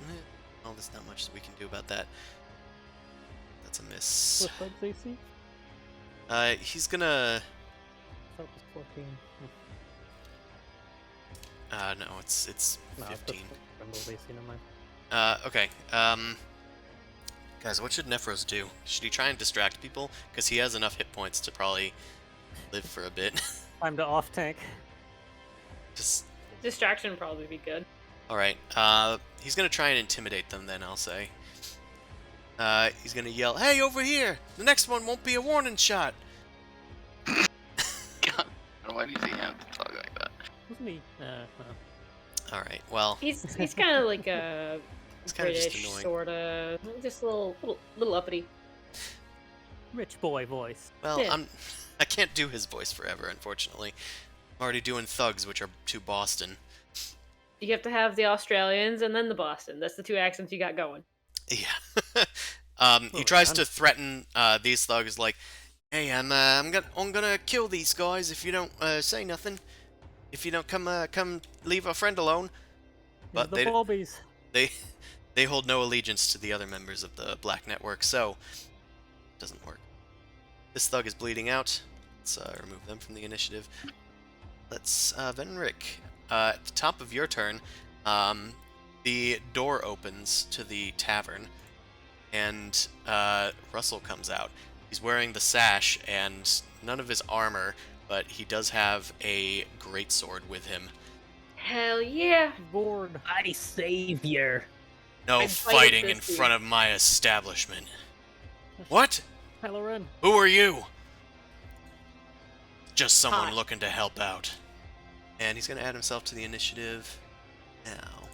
Well, there's not much that we can do about that. That's a miss. What thugs AC? He's gonna. That was 14. No, it's No, 15. that's AC, never mind. Okay. Guys, what should Nephros do? Should he try and distract people? Because he has enough hit points to probably live for a bit. Time to off tank. Just. Distraction would probably be good. Alright, he's gonna try and intimidate them then, I'll say. He's gonna yell, "Hey, over here! The next one won't be a warning shot!" God, why do you have to talk like that? Wasn't he? Alright, well, He's kind of like a it's kind of just British annoying. sorta, just a little uppity. Rich boy voice. Well, Yeah. I can't do his voice forever, unfortunately. I'm already doing thugs, which are too Boston. You have to have the Australians and then the Boston. That's the 2 accents you got going. Yeah. He Moving tries on. to threaten these thugs, like, "Hey, I'm gonna kill these guys if you don't say nothing. If you don't come leave a friend alone." But the Bobbies. they hold no allegiance to the other members of the Black Network, so it doesn't work. This thug is bleeding out. Let's remove them from the initiative. Let's Venric. At the top of your turn, the door opens to the tavern, and Russell comes out. He's wearing the sash and none of his armor, but he does have a greatsword with him. Hell yeah! Board. I save you. No I'm fighting fighting in this dude. front of my establishment. What? Kylo Ren. Who are you? Just someone Hi. looking to help out. And he's going to add himself to the initiative now.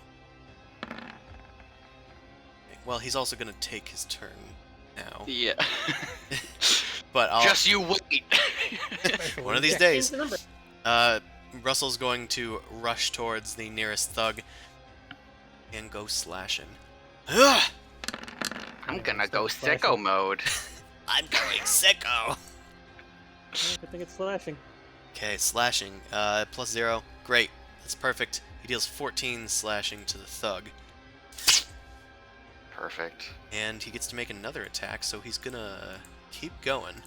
Okay, well, he's also going to take his turn now. Yeah. But I'll... Just you wait. One of these Change days. the number. Russell's going to rush towards the nearest thug and go slashing. Ugh! I'm gonna go Slashing. sicko mode. I'm going sicko! I think it's slashing. Okay, slashing. +0. Great. That's perfect. He deals 14 slashing to the thug. Perfect. And he gets to make another attack, so he's gonna keep going.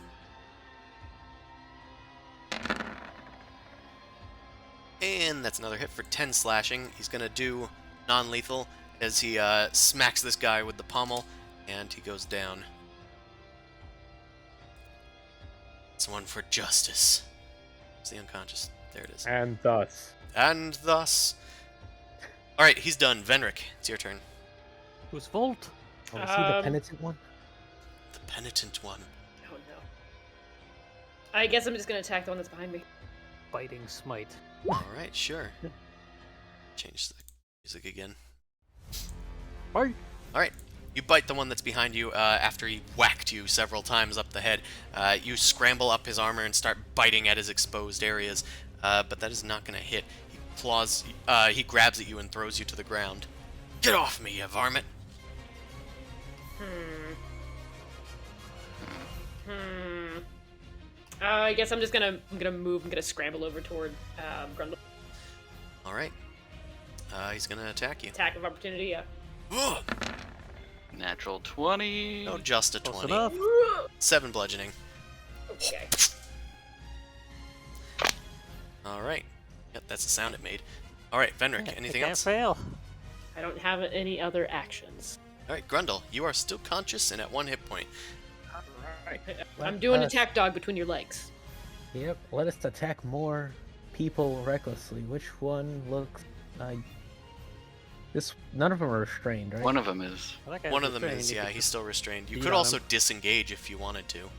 And that's another hit for 10 slashing. He's going to do non-lethal as he smacks this guy with the pommel, and he goes down. It's one for justice. It's the unconscious. There it is. And thus. And thus... Alright, he's done. Venric, it's your turn. Who's Volt? Oh, is he the penitent one? The penitent one. Oh no. I guess I'm just gonna attack the one that's behind me. Biting Smite. Alright, sure. Change the music again. Bite! Alright, you bite the one that's behind you after he whacked you several times up the head. You scramble up his armor and start biting at his exposed areas, but that is not going to hit. He grabs at you and throws you to the ground. Get off me, you varmint! I guess I'm gonna move. I'm gonna scramble over toward Grundle. Alright. He's going to attack you. Attack of opportunity, yeah. Ugh! Natural 20. No, just a Close 20. enough. 7 bludgeoning. Okay. Alright. Yep, that's the sound it made. Alright, Venric, anything Can't else? fail. I don't have any other actions. Alright, Grundle, you are still conscious and at 1 hit point. I'm doing us- attack dog between your legs. Yep, let us attack more people recklessly. Which one looks like... None of them are restrained, right? One of them is. Well, that guy's One of them restrained. is, You yeah, could he's just- still restrained. You beat could on also him. disengage if you wanted to.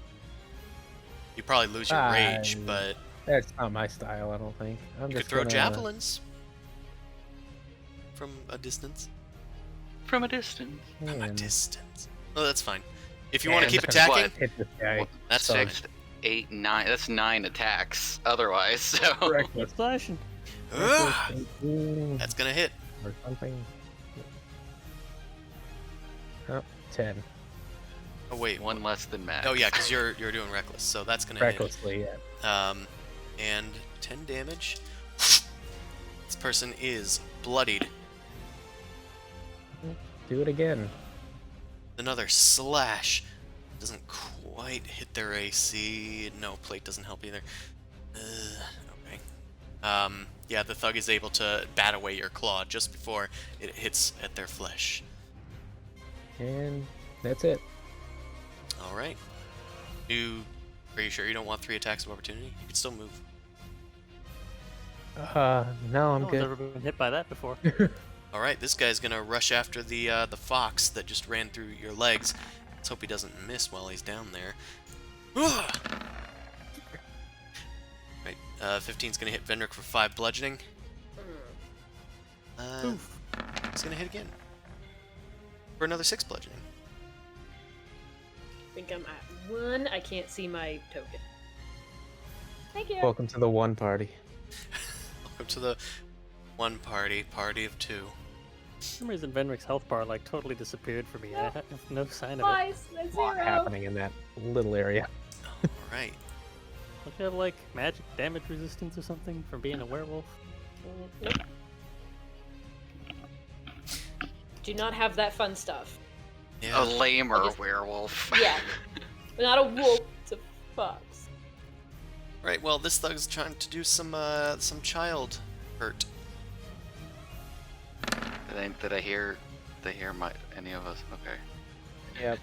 You probably lose your rage, but That's not my style, I don't think. I'm you could just throw gonna... javelins from a distance. From a distance. From a Man. distance. Oh, that's fine. If you Yeah, want to I'm keep just gonna attacking, hit this guy. Well, that's fine. 6, 8, 9. That's 9 attacks otherwise, so. Reckless. Slashing. Ah! Reckless 18 That's gonna hit. or something. Oh, 10. Oh wait. One less than max. Oh yeah, because you're doing reckless, so that's gonna hit. Recklessly, yeah. And 10 damage. This person is bloodied. Do it again. Another slash. Doesn't quite hit their AC. No, plate doesn't help either. Okay. Yeah, the thug is able to bat away your claw just before it hits at their flesh. And that's it. All right. Are you sure you don't want 3 attacks of opportunity? You can still move. No, I'm No one's good. ever been hit by that before. All right, this guy's gonna rush after the fox that just ran through your legs. Let's hope he doesn't miss while he's down there. Right, 15's gonna hit Venric for 5 bludgeoning. Oof. He's gonna hit again for another 6 bludgeoning. I think I'm at 1. I can't see my token. Thank you. Welcome to the one party. Welcome to the one party of 2. For some reason, Venric's health bar like totally disappeared for me. I have no sign of it. Twice, a A lot 0. happening in that little area. All right. Don't you have like magic damage resistance or something from being a werewolf? Nope. Do not have that fun stuff. Yeah. A lamer I just- werewolf. Yeah. Not a wolf, it's a fox. Right. Well, this thug's trying to do some child hurt. Did I hear any of us? Okay. Yep.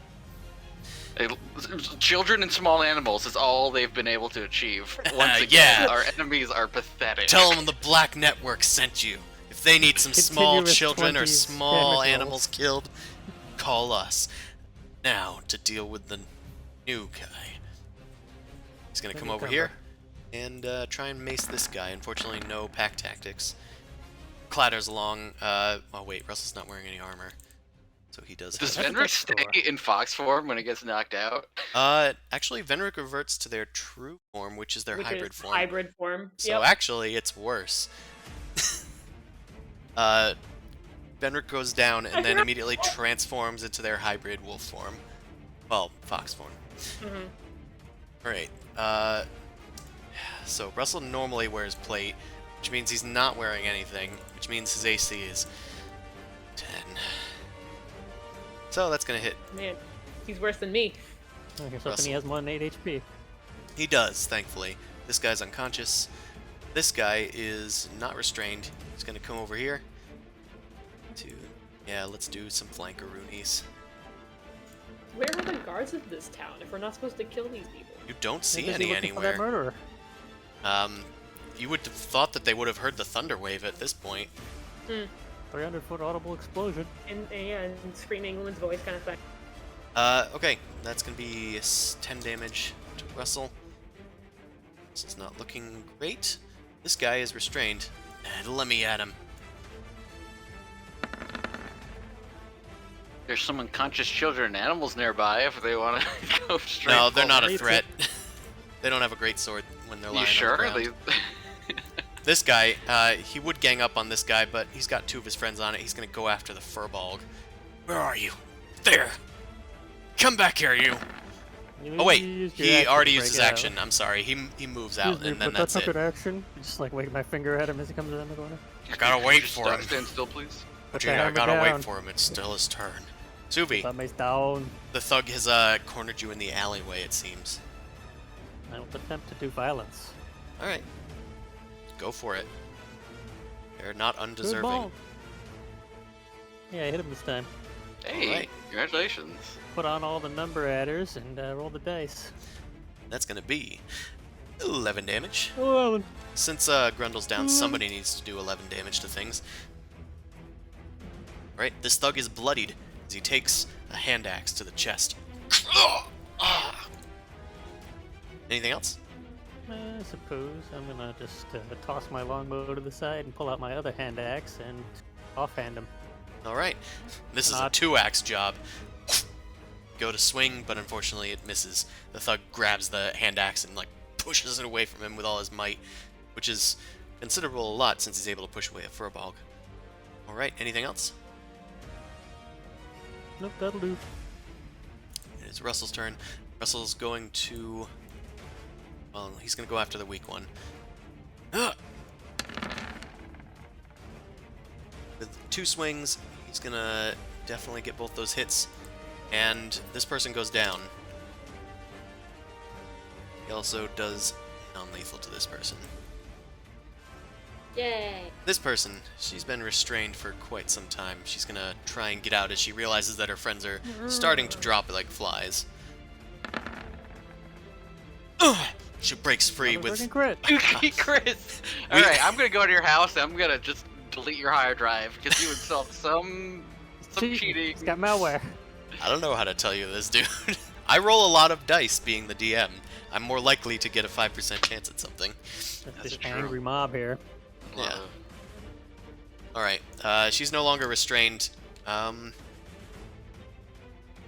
Children and small animals is all they've been able to achieve. Once again, Yeah. our enemies are pathetic. Tell them the Black Network sent you. If they need some small Continuous children or 20s small damage animals killed, call us. Now to deal with the new guy. He's gonna come over here and try and mace this guy. Unfortunately, no pack tactics. Clatters along. Oh wait, Russell's not wearing any armor, so he does. Does That's Venric just stay cool. in fox form when it gets knocked out? Actually, Venric reverts to their true form, which is their Which hybrid is form. Hybrid form. So Yep. actually, it's worse. Venric goes down and then immediately transforms into their hybrid wolf form. Well, fox form. Mhm. Alright, so Russell normally wears plate, which means he's not wearing anything, which means his AC is 10. So that's gonna hit. Man, he's worse than me. I hear something Russell. he has more than 8 HP. He does, thankfully. This guy's unconscious. This guy is not restrained. He's gonna come over here. Yeah, let's do some flankeroonies. Where are the guards of this town if we're not supposed to kill these people? You don't see Maybe any they're looking for that anywhere. murderer. You would have thought that they would have heard the thunder wave at this point. 300-foot audible explosion. And screaming woman's voice kind of thing. Okay, that's gonna be 10 damage to Russell. This is not looking great. This guy is restrained. And let me at him. There's some unconscious children and animals nearby if they want to go straight. No, they're not a Great. threat. They don't have a great sword when they're lying You sure? on the ground. This guy, he would gang up on this guy, but he's got 2 of his friends on it. He's gonna go after the Furbolg. Where are you? There! Come back here, you! Oh wait, he already used his action. I'm sorry. He moves out, and then that's That's it. a good action. Just like wave my finger at him as he comes around the corner. I gotta wait Just for him. Stand still, please. Put the Gee, I hammer gotta down. wait for him. It's still his turn. Suvi, That mace down. the thug has cornered you in the alleyway, it seems. I don't attempt to do violence. Alright. Go for it. They're not Good undeserving. ball. Yeah, I hit him this time. Hey, Alright. congratulations. Put on all the number adders and roll the dice. That's gonna be 11 damage. 11. Since Grundle's down, somebody needs to do 11 damage to things. Right, this thug is bloodied as he takes a hand axe to the chest. Anything else? I suppose I'm gonna just toss my longbow to the side and pull out my other hand axe and offhand him. Alright, this is a Not- 2-axe job. Go to swing, but unfortunately it misses. The thug grabs the hand axe and like pushes it away from him with all his might, which is considerable a lot since he's able to push away a Furbolg. Alright, anything else? Nope, that'll do. It is Russell's turn. Russell's going to... Well, he's going to go after the weak one. Ah! With 2 swings, he's going to definitely get both those hits. And this person goes down. He also does non-lethal to this person. Yay! This person, she's been restrained for quite some time. She's gonna try and get out as she realizes that her friends are starting to drop like flies. Ugh! She breaks free Another with... freaking crit. Chris! Alright, I'm gonna go to your house and I'm gonna just delete your hard drive because you installed some cheating. It's got malware. I don't know how to tell you this, dude. I roll a lot of dice being the DM. I'm more likely to get a 5% chance at something. That's this true. angry mob here. Yeah. Alright, she's no longer restrained. I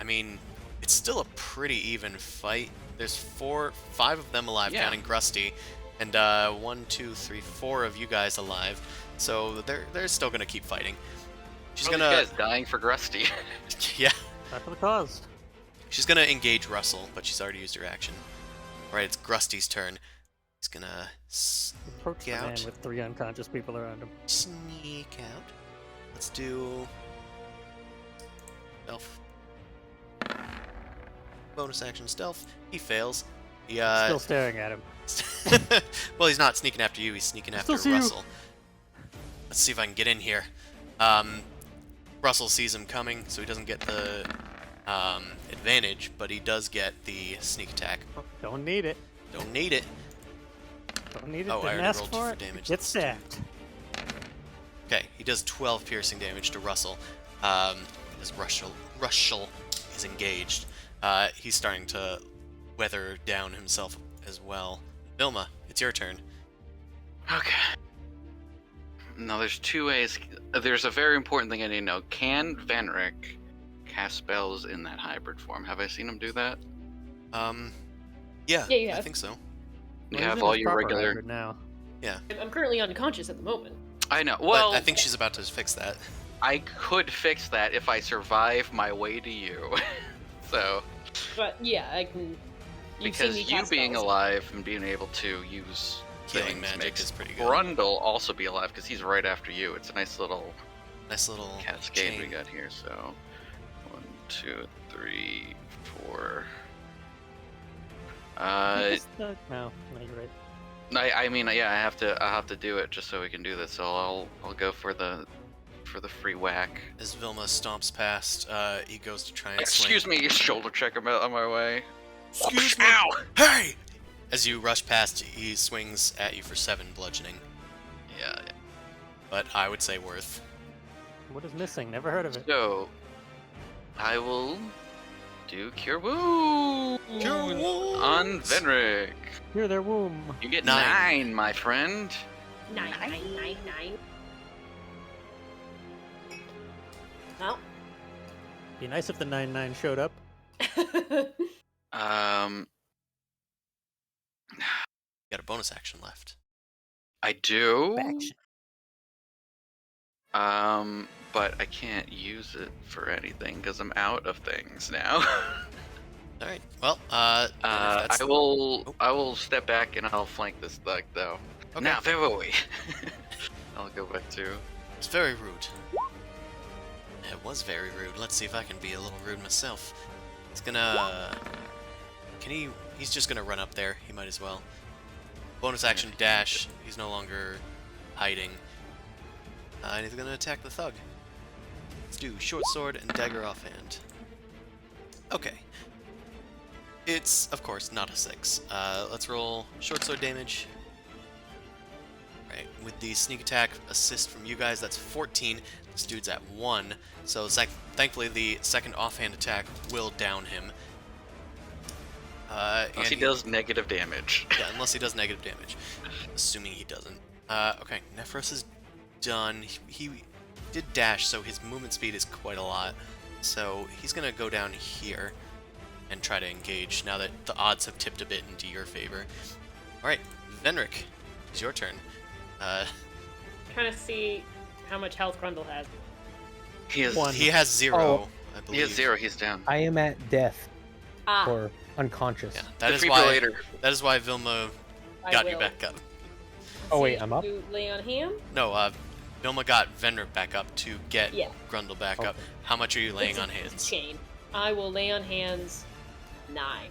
mean, it's still a pretty even fight. There's 5 of them alive, Yeah. counting Grusty, and 1, 2, 3, 4 of you guys alive. So they're still gonna keep fighting. She's This gonna... guy's dying for Grusty. Yeah. Back for the cause. She's gonna engage Russell, but she's already used her action. Alright, it's Grusty's turn. He's gonna Approach the sneak man out. with 3 unconscious people around him. Sneak out. Let's do... Stealth. Bonus action stealth. He fails. He, Still staring at him. well, he's not sneaking after you, he's sneaking after Still see you. Russell. Let's see if I can get in here. Russell sees him coming, so he doesn't get the advantage, but he does get the sneak attack. Don't need it. Don't need it. Don't need it. Oh, I Didn't already ask rolled for for it. damage. Get stacked. Okay, he does 12 piercing damage to Russell. As Russell is engaged. He's starting to weather down himself as well. Vilma, it's your turn. Okay. Now there's 2 ways. There's a very important thing I need to know. Can Venric cast spells in that hybrid form? Have I seen him do that? Yeah, you I have. think so. You Well, he's have in all his your proper regular. hybrid now. I'm currently unconscious at the moment. I know. But Well, I think she's about to fix that. I could fix that if I survive my way to you. So, But yeah, I can. You've seen because me you cast being spells. alive and being able to use Healing things magic makes is pretty good. Brundle also be alive because he's right after you. It's a nice little Nice little cascade chain. we got here. So, 1, 2, 3, 4. No, you're right. I mean, yeah, I'll have to do it just so we can do this. So I'll go for the free whack. As Vilma stomps past, he goes to try and Excuse me, shoulder check. I'm on my way. Excuse me. Ow! Hey! As you rush past, he swings at you for 7 bludgeoning. Yeah. But I would say worth. What is missing? Never heard of it. So I will do Cure Wounds Cure Wounds! on Venric. Hear their womb. You get 9. 9, my friend. 9. Well. Be nice if the 9/9 showed up. You got a bonus action left. I do. Action. But I can't use it for anything because I'm out of things now. All right. Well, then if that's I will step back and I'll flank this thug though. Okay. Now, where were we? I'll go back to. It's very rude. It was very rude. Let's see if I can be a little rude myself. He's gonna. Can he? He's just gonna run up there. He might as well. Bonus action dash. He's no longer hiding. And he's gonna attack the thug. Let's do short sword and dagger offhand. Okay. It's, of course, not a 6. Let's roll short sword damage. Right, with the sneak attack assist from you guys, that's 14. This dude's at 1. So thankfully the second offhand attack will down him. Unless he does negative damage. Yeah, unless he does negative damage. Assuming he doesn't. Okay, Nephros is done. He did dash, so his movement speed is quite a lot. So he's going to go down here and try to engage now that the odds have tipped a bit into your favor. Alright, Venric, it's your turn. Trying to see how much health Grundle has. He has 1. He has 0, Oh. I believe. He has 0. He's down. I am at death Ah, or unconscious. Yeah, that is why. Defibrillator. That is why Vilma I got you will back up. Oh, wait, see I'm up? to lay on him. No, Vilma got Venric back up to get Yeah. Grundle back up. Okay. How much are you laying It's a- on it's a hands? chain. I will lay on hands 9.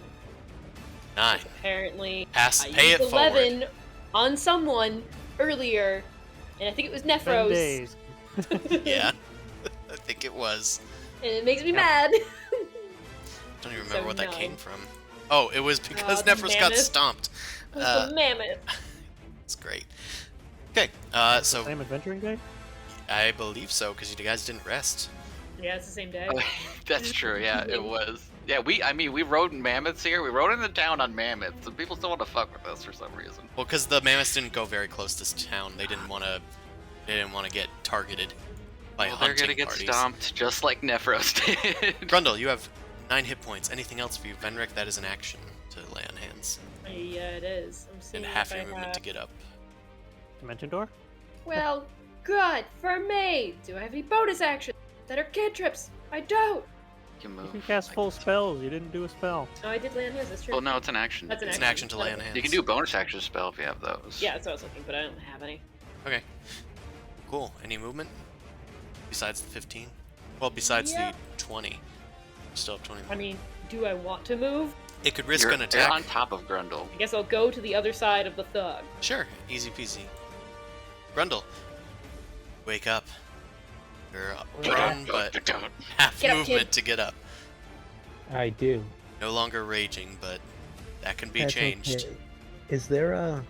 9. Apparently, Pass. I Pay used it forward. 11 on someone earlier, and I think it was 10 Nephros. days. Yeah, I think it was. And it makes me mad. Don't even remember So what that no. came from. Oh, it was because the Nephros got mammoth. stomped. It was the mammoth. It's great. Okay, so Same adventuring day? I believe so because you guys didn't rest. Yeah, it's the same day. Oh, that's true. Yeah, it was. Yeah, we rode mammoths here. We rode into town on mammoths, and people still want to fuck with us for some reason. Well, because the mammoths didn't go very close to town. They didn't want to. They didn't want to get targeted by Well, they're hunting gonna get parties. stomped just like Nephros did. Grundle, you have 9 hit points. Anything else for you, Venric? That is an action to lay on hands Yeah, it is. I'm seeing and if half I your movement have... to get up. Dimension door? Well, good for me. Do I have any bonus actions that are cantrips? I don't. You You move. can cast full spells. You didn't do a spell. No, I did lay on hands. That's true. Well, no, it's an action. That's an It's an action to lay on hands. You can do a bonus action spell if you have those. Yeah, that's what I was looking, but I don't have any. Okay. Cool. Any movement besides the 15? Well, besides Yeah. the 20. You still have 20. I mean, do I want to move? It could risk You're, an you're attack. on top of Grundle. I guess I'll go to the other side of the thug. Sure, easy peasy. Grundle, wake up. You're prone, but half Get up, movement kid. to get up. I do. No longer raging, but that can be That's changed. okay. Is there a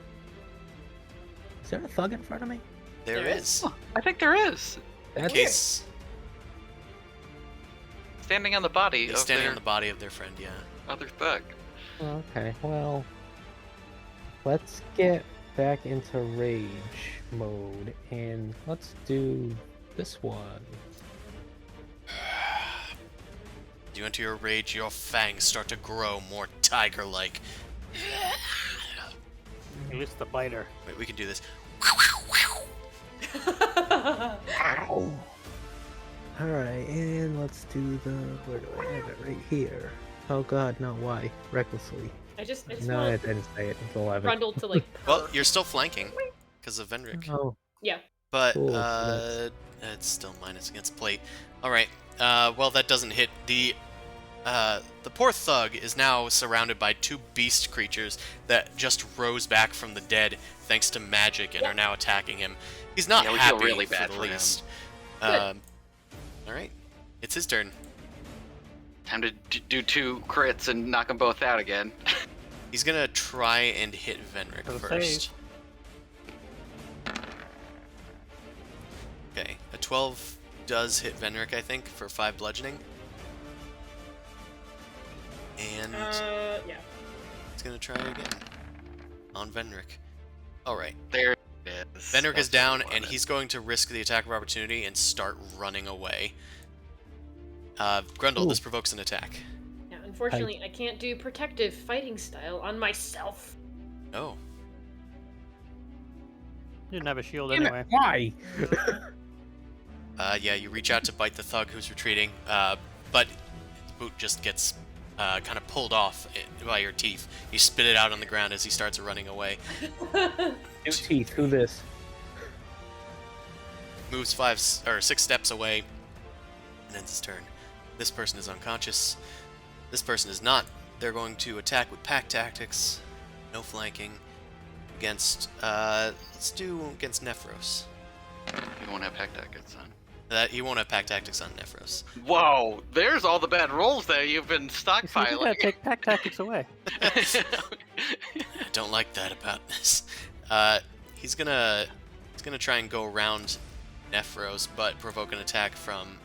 thug in front of me? There There is. Oh, I think there is. In That's case Standing on the body they're of standing their on the body of their friend, yeah. other thug. okay. Well, let's get back into rage mode and let's do this one. You enter your rage, your fangs start to grow more tiger-like. At least the biter. Wait, we can do this. Ow! Alright, and let's do the. Where do I have it? Right here. Oh god, no, why? Recklessly. I just No, I want didn't say it. It's 11. Grundle to like. Well, purr. you're still flanking because of Venric. Oh, Yeah. But Cool, so it's still minus against plate. All right. Well, that doesn't hit. The The poor thug is now surrounded by 2 beast creatures that just rose back from the dead thanks to magic and are now attacking him. He's not Yeah, we feel happy really bad for for the him. least. Good. Alright, it's his turn. Time to do 2 crits and knock them both out again. He's gonna try and hit Venric Go first. Okay, a 12 does hit Venric, I think, for 5 bludgeoning. And Yeah. he's gonna try again on Venric. Alright, There it is. Venric is That's what down, we and wanted. he's going to risk the attack of opportunity and start running away. Grundle, Ooh. this provokes an attack. Yeah, unfortunately, I can't do protective fighting style on myself. Oh, You didn't have a shield Damn it. anyway. Why? yeah, you reach out to bite the thug who's retreating, but his boot just gets kind of pulled off by your teeth. You spit it out on the ground as he starts running away. New teeth. Who this? Moves 6 steps away, and ends his turn. This person is unconscious. This person is not. They're going to attack with pack tactics. No flanking. Against, let's do against Nephros. You won't have pack tactics on. He won't have pack tactics on Nephros. Whoa, there's all the bad rolls there you've been You gotta stockpiling. take pack tactics away. I don't like that about this. He's gonna try and go around Nephros, but provoke an attack from.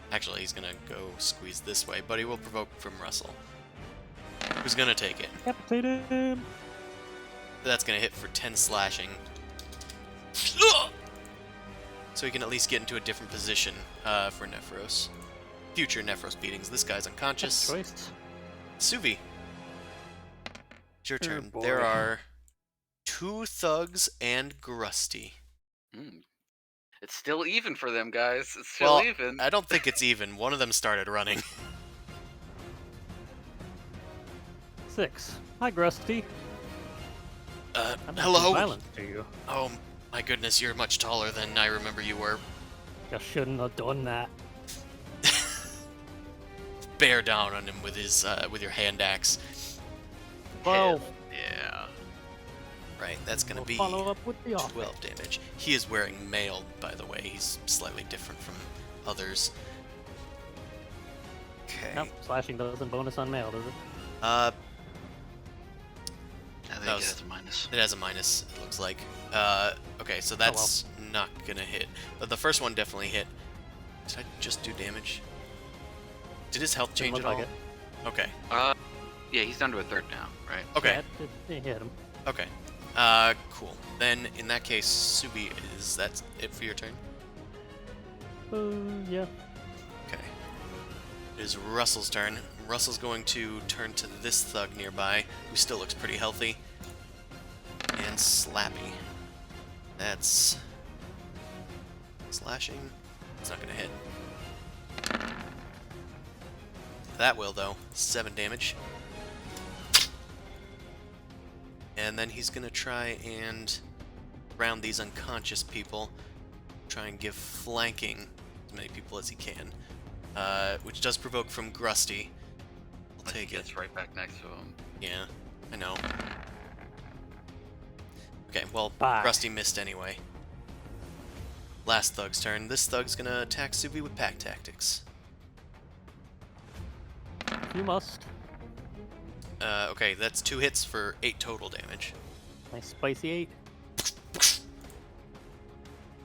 Actually, he's gonna go squeeze this way, but he will provoke from Russell, who's gonna take it. Decapitate him. That's gonna hit for 10 slashing. So he can at least get into a different position for Nephros. Future Nephros beatings. This guy's unconscious. Choice. Suvi, it's your Oh, turn. boy. There are 2 thugs and Grusty. Hmm. It's still even for them, guys. It's still Well, even. I don't think it's even. One of them started running. 6. Hi, Grusty. I'm not too Hello? violent to you. Oh my goodness, you're much taller than I remember you were. You shouldn't have done that. Bear down on him with his with your hand axe. Well, Yeah. Right, that's gonna we'll be follow up with the offer. 12 damage. He is wearing mail, by the way. He's slightly different from others. Okay. Nope, slashing doesn't bonus on mail, does it? Uh, I think That it was- has a minus. it has a minus. It looks like. Okay, so that's not gonna hit, but the first one definitely hit. Did I just do damage? Did his health Didn't change look at like all? Okay. Yeah, he's down to a 3rd now, right? Okay. Yeah, it hit him. Okay. Cool. Then in that case, Subi, is that it for your turn? Yeah. Okay. It is Russell's turn. Russell's going to turn to this thug nearby, who still looks pretty healthy. And Slappy. That's slashing. It's not gonna hit. That will though. 7 damage. And then he's gonna try and round these unconscious people. Try and give flanking as many people as he can. Which does provoke from Grusty. We'll But he take it. gets right back next to him. Yeah, I know. Okay, well, Bye. Rusty missed anyway. Last thug's turn. This thug's gonna attack Suvi with pack tactics. You must. Okay, that's 2 hits for 8 total damage. Nice spicy 8.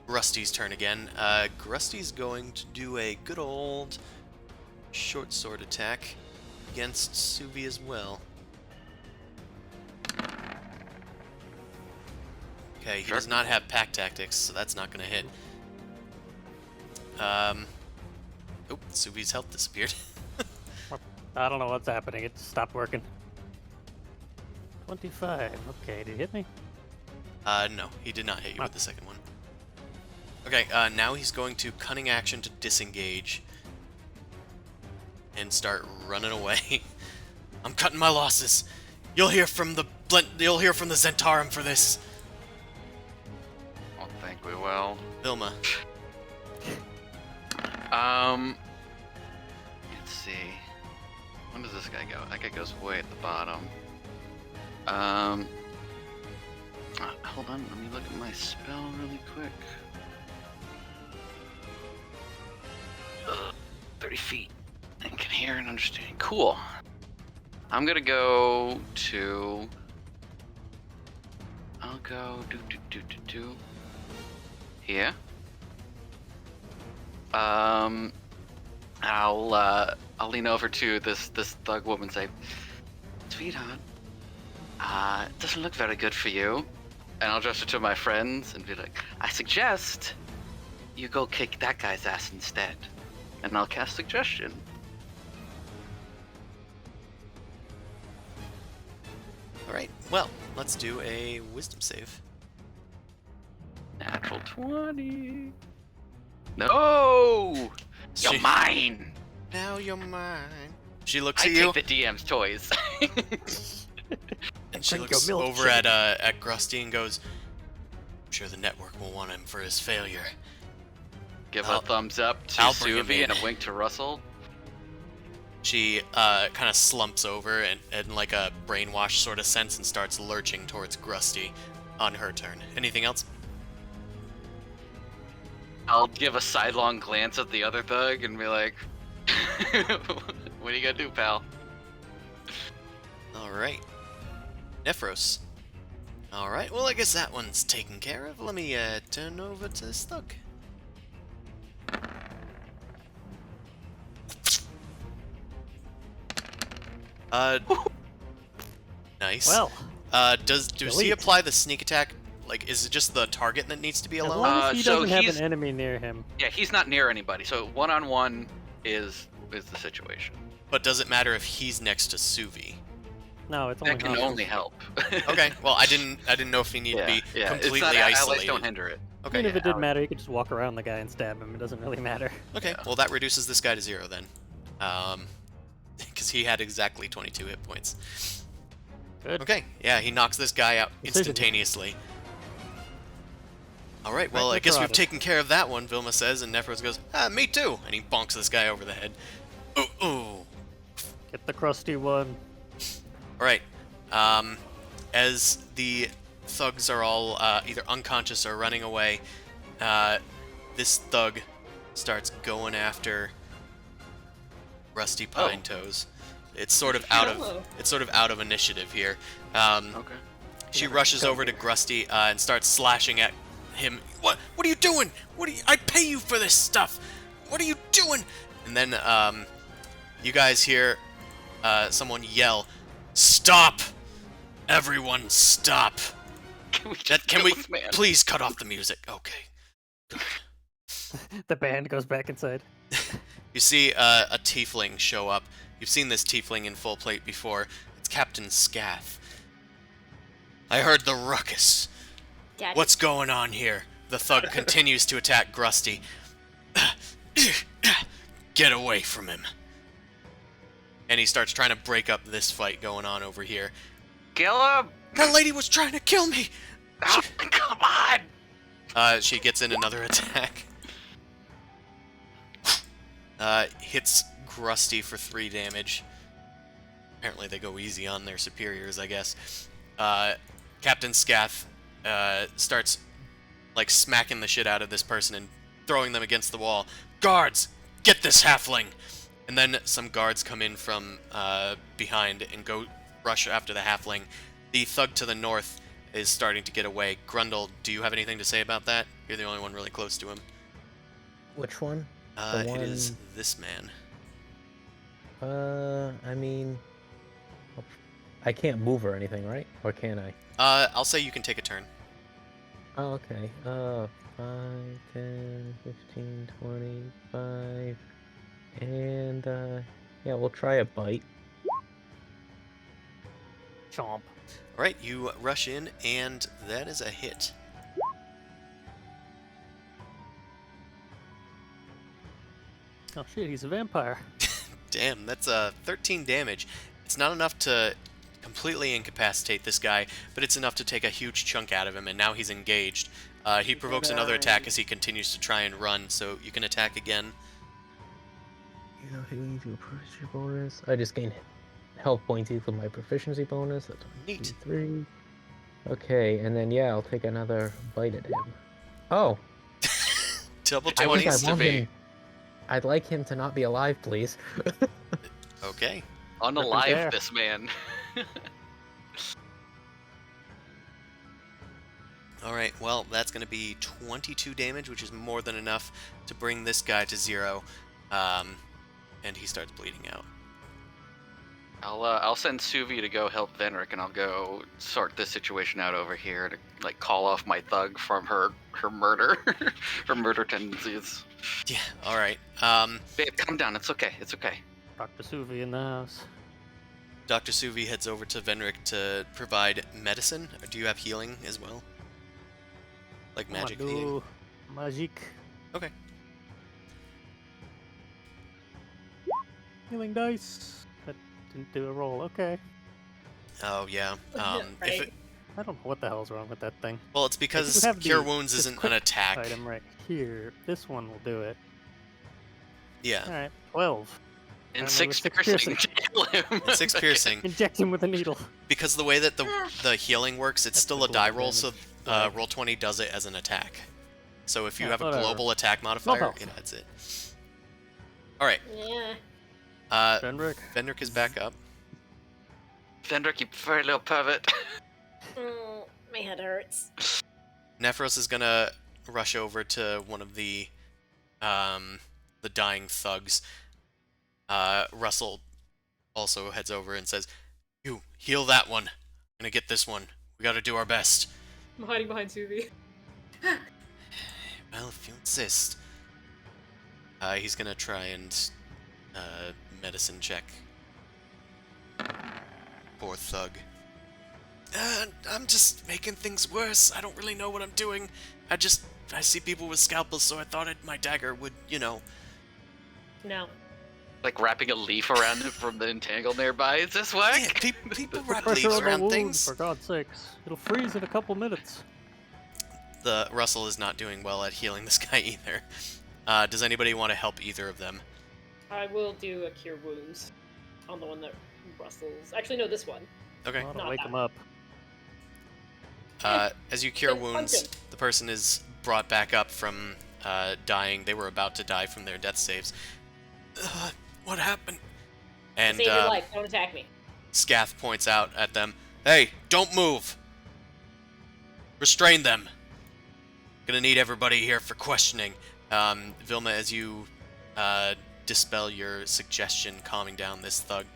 Rusty's turn again. Grusty's going to do a good old short sword attack against Suvi as well. Okay, he does not have pack tactics, so that's not going to hit. Oh, Suvi's health disappeared. I don't know what's happening. It stopped working. 25. Okay, did it hit me? No, he did not hit you with the second one. Okay, now he's going to cunning action to disengage and start running away. I'm cutting my losses. You'll hear from the Zentarum for this. I don't think we will. Vilma. Let's see. When does this guy go? That guy goes way at the bottom. Hold on, let me look at my spell really quick. 30 feet. I can hear and understand. Cool. I'm gonna go to... I'll go here. I'll lean over to this thug woman and say, "Sweetheart, it doesn't look very good for you." And I'll gesture to my friends and be like, "I suggest you go kick that guy's ass instead." And I'll cast suggestion. Alright, well, let's do a wisdom save. Natural 20. No! You're mine! Now you're mine. She looks I at you, take the DM's toys. and she Drink looks your over milkshake. at Grusty and goes, "I'm sure the network will want him for his failure." Give I'll- a thumbs up to I'll bring him Suvi in. and a wink to Russell. She kind of slumps over and in like a brainwash sort of sense and starts lurching towards Grusty on her turn. Anything else? I'll give a sidelong glance at the other thug and be like, "What are you gonna do, pal?" Alright. Nephros. Alright, well I guess that one's taken care of. Let me turn over to this thug. Nice. Well, Does he delete. apply the sneak attack? Like, is it just the target that needs to be as alone? long as he so doesn't have he's- an enemy near him. Yeah, he's not near anybody, so one-on-one is the situation. But does it matter if he's next to Suvi? No, it's only That can Hopkins. only help. Okay, well I didn't know if he needed to be It's completely not, allies isolated. don't hinder it. Okay. Even if it did matter, you could just walk around the guy and stab him. It doesn't really matter. Okay, Yeah. well that reduces this guy to 0 then. Because he had exactly 22 hit points. Good. Okay, yeah, he knocks this guy out Decision. instantaneously. Alright, well Right, I guess we've necrotic. taken care of that one, Vilma says, and Nephros goes, me too! And he bonks this guy over the head. Ooh, ooh. Get the crusty one. Alright, as the thugs are all either unconscious or running away, this thug starts going after Rusty Pine Toes. It's sort of out of initiative here. Okay. She rushes over to Grusty and starts slashing at him. What are you doing? I pay you for this stuff. What are you doing? And then you guys hear someone yell, "Stop! Everyone, stop!" Can we Can we this man? please cut off the music? Okay. The band goes back inside. You see a tiefling show up. You've seen this tiefling in full plate before. It's Captain Scath. I heard the ruckus. Daddy. What's going on here? The thug continues to attack Grusty. Get away from him. And he starts trying to break up this fight going on over here. Kill him! That lady was trying to kill me! Ah, come on! She gets in another attack. Hits Grusty for 3 damage. Apparently they go easy on their superiors, I guess. Captain Scath starts like smacking the shit out of this person and throwing them against the wall. Guards, get this halfling! And then some guards come in from behind and go rush after the halfling. The thug to the north is starting to get away. Grundle, do you have anything to say about that? You're the only one really close to him. Which one? It is this man. I mean, I can't move or anything, right? Or can I? I'll say you can take a turn. Oh, okay. 5, 10, 15, 25, and yeah, we'll try a bite. Chomp. Alright, you rush in, and that is a hit. Oh shit, he's a vampire. Damn, that's 13 damage. It's not enough to completely incapacitate this guy, but it's enough to take a huge chunk out of him, and now he's engaged. He provokes another attack as he continues to try and run, so you can attack again. You know, leave your proficiency bonus. I just gain health points equal my proficiency bonus. That's Neat. 3. Okay, and then yeah, I'll take another bite at him. Oh, Double I wish I 20s. to want be. him. I'd like him to not be alive, please. Okay. Unalive there. this man. Alright, well, that's going to be 22 damage, which is more than enough to bring this guy to 0. And he starts bleeding out. I'll send Suvi to go help Venric, and I'll go sort this situation out over here to like call off my thug from her murder, her murder tendencies. Yeah, alright. Babe, calm down. It's okay. It's okay. Dr. Suvi in the house. Dr. Suvi heads over to Venric to provide medicine. Do you have healing as well? Like magic healing? Magic. Okay. Healing dice. That didn't do a roll. Okay. Oh, yeah. If Right. it, I don't know what the hell's wrong with that thing. well, it's because have Cure the- Wounds this isn't an quick attack. Item right here. This one will do it. Yeah. All right. 12. And And 6 there was 6 piercing. piercing. Kill him. And 6 piercing. Inject him with a needle. Because the way that the healing works, it's That's still the a die global roll, so damage. roll 20 does it as an attack. So if you Yeah, have a whatever. global attack modifier, health. it adds it. Alright, Yeah. Vendrick. Vendrick is back up. Vendrick, you furry little pervert. Mm, my head hurts. Nephros is gonna rush over to one of the dying thugs. Russell also heads over and says, "You heal that one. I'm gonna get this one. We gotta do our best." I'm hiding behind Suvi. Well, if you insist. He's gonna try and medicine check. Poor thug. I'm just making things worse. I don't really know what I'm doing. I see people with scalpels, so I thought my dagger would, No. Like wrapping a leaf around it from the entangle nearby. Is this whack? Yeah, people wrap Pressure leaves on the around wound, things. For God's sakes. It'll freeze in a couple minutes. The Russell is not doing well at healing this guy either. Does anybody want to help either of them? I will do a cure wounds on the one that rustles. Actually, no, this one. Okay. Well, Not wake that. him up. As you cure Then punch wounds, him. the person is brought back up from dying. They were about to die from their death saves. What happened? And Save your life. Don't attack me. Scath points out at them, "Hey, don't move! Restrain them! Gonna need everybody here for questioning." Vilma, as you dispel your suggestion, calming down this thug,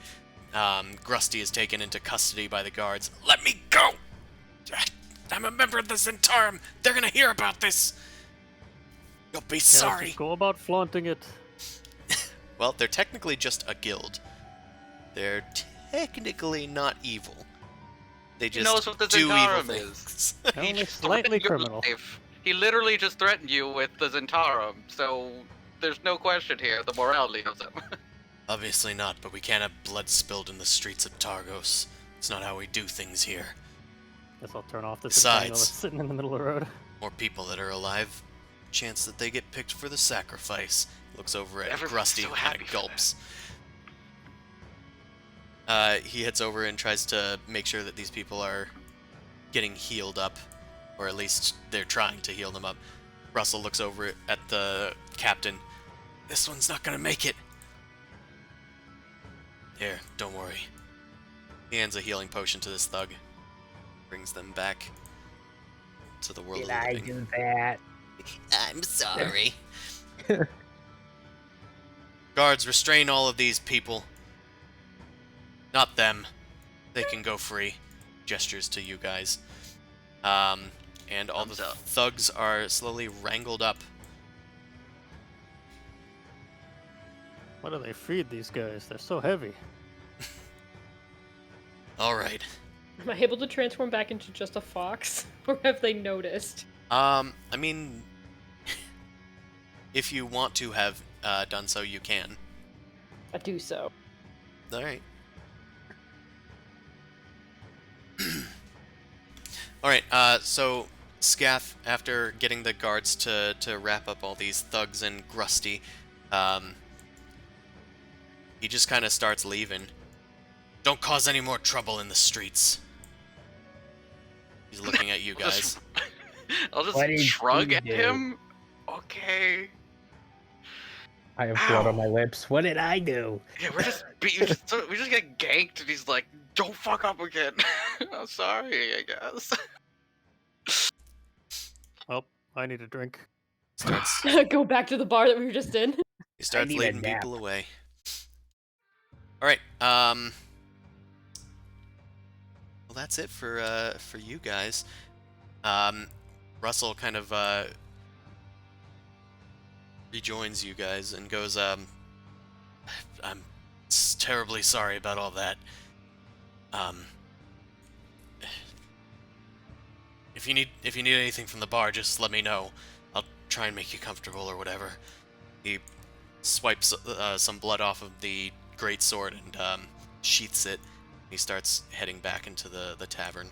Grusty is taken into custody by the guards. "Let me go! I'm a member of the Zentarum! They're gonna hear about this! You'll be Yeah, sorry!" just go about flaunting it. Well, they're technically just a guild. They're technically not evil. They just knows what the do evil Zentarum things. Only just slightly threatened your criminal. life. He literally just threatened you with the Zentarum, so there's no question here of the morality of them. Obviously not, but we can't have blood spilled in the streets of Targos. It's not how we do things here. Guess I'll turn off this Besides- entangle that's sitting in the middle of the road. More people that are alive, chance that they get picked for the sacrifice. Looks over at Everyone's Grusty so and kind happy of for gulps. He heads over and tries to make sure that these people are getting healed up, or at least they're trying to heal them up. Russell looks over at the captain. "This one's not gonna make it." "Here, don't worry." He hands a healing potion to this thug. Brings them back to the world of the living. that? I'm sorry. Guards, restrain all of these people. Not them. They can go free. Gestures to you guys. And all Thumbs the up. thugs are slowly wrangled up. What do they feed these guys? They're so heavy. Alright. Am I able to transform back into just a fox? Or have they noticed? I mean, if you want to have done so, you can. I do so. Alright. Alright, so Scath, after getting the guards to wrap up all these thugs and Grusty, he just kind of starts leaving. Don't cause any more trouble in the streets. He's looking at you I'll guys. just- I'll What did just shrug he at do? him. Okay. I have blood on Ow. my lips. What did I do? Yeah, we just get ganked, and he's like, "Don't fuck up again." I'm sorry, I guess. Well, I need a drink. Starts Go back to the bar that we were just in. he starts need a leading nap. people away. All right. Well, that's it for you guys. Russell kind of rejoins you guys and goes, I'm terribly sorry about all that. If you need anything from the bar, just let me know. I'll try and make you comfortable or whatever. He swipes some blood off of the great sword and sheaths it. He starts heading back into the tavern.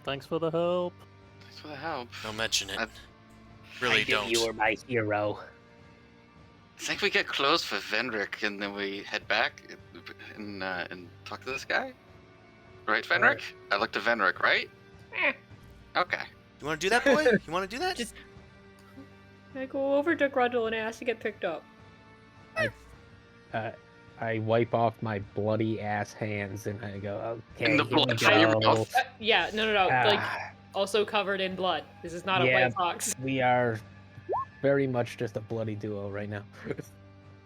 Thanks for the help. Thanks for the help. Don't mention it. I- Really I knew don't. you were my hero. I think we get close for Venric, and then we head back and talk to this guy. Right, Venric? I looked at Venric, right? Okay. You want to do that, boy? You want to do that? Just- I go over to Grundle and ask to get picked up. I wipe off my bloody ass hands and I go, okay, And the here we blood from your go. mouth? Yeah, no. Like, Ah, also covered in blood. This is not a Yeah. white fox. we are very much just a bloody duo right now.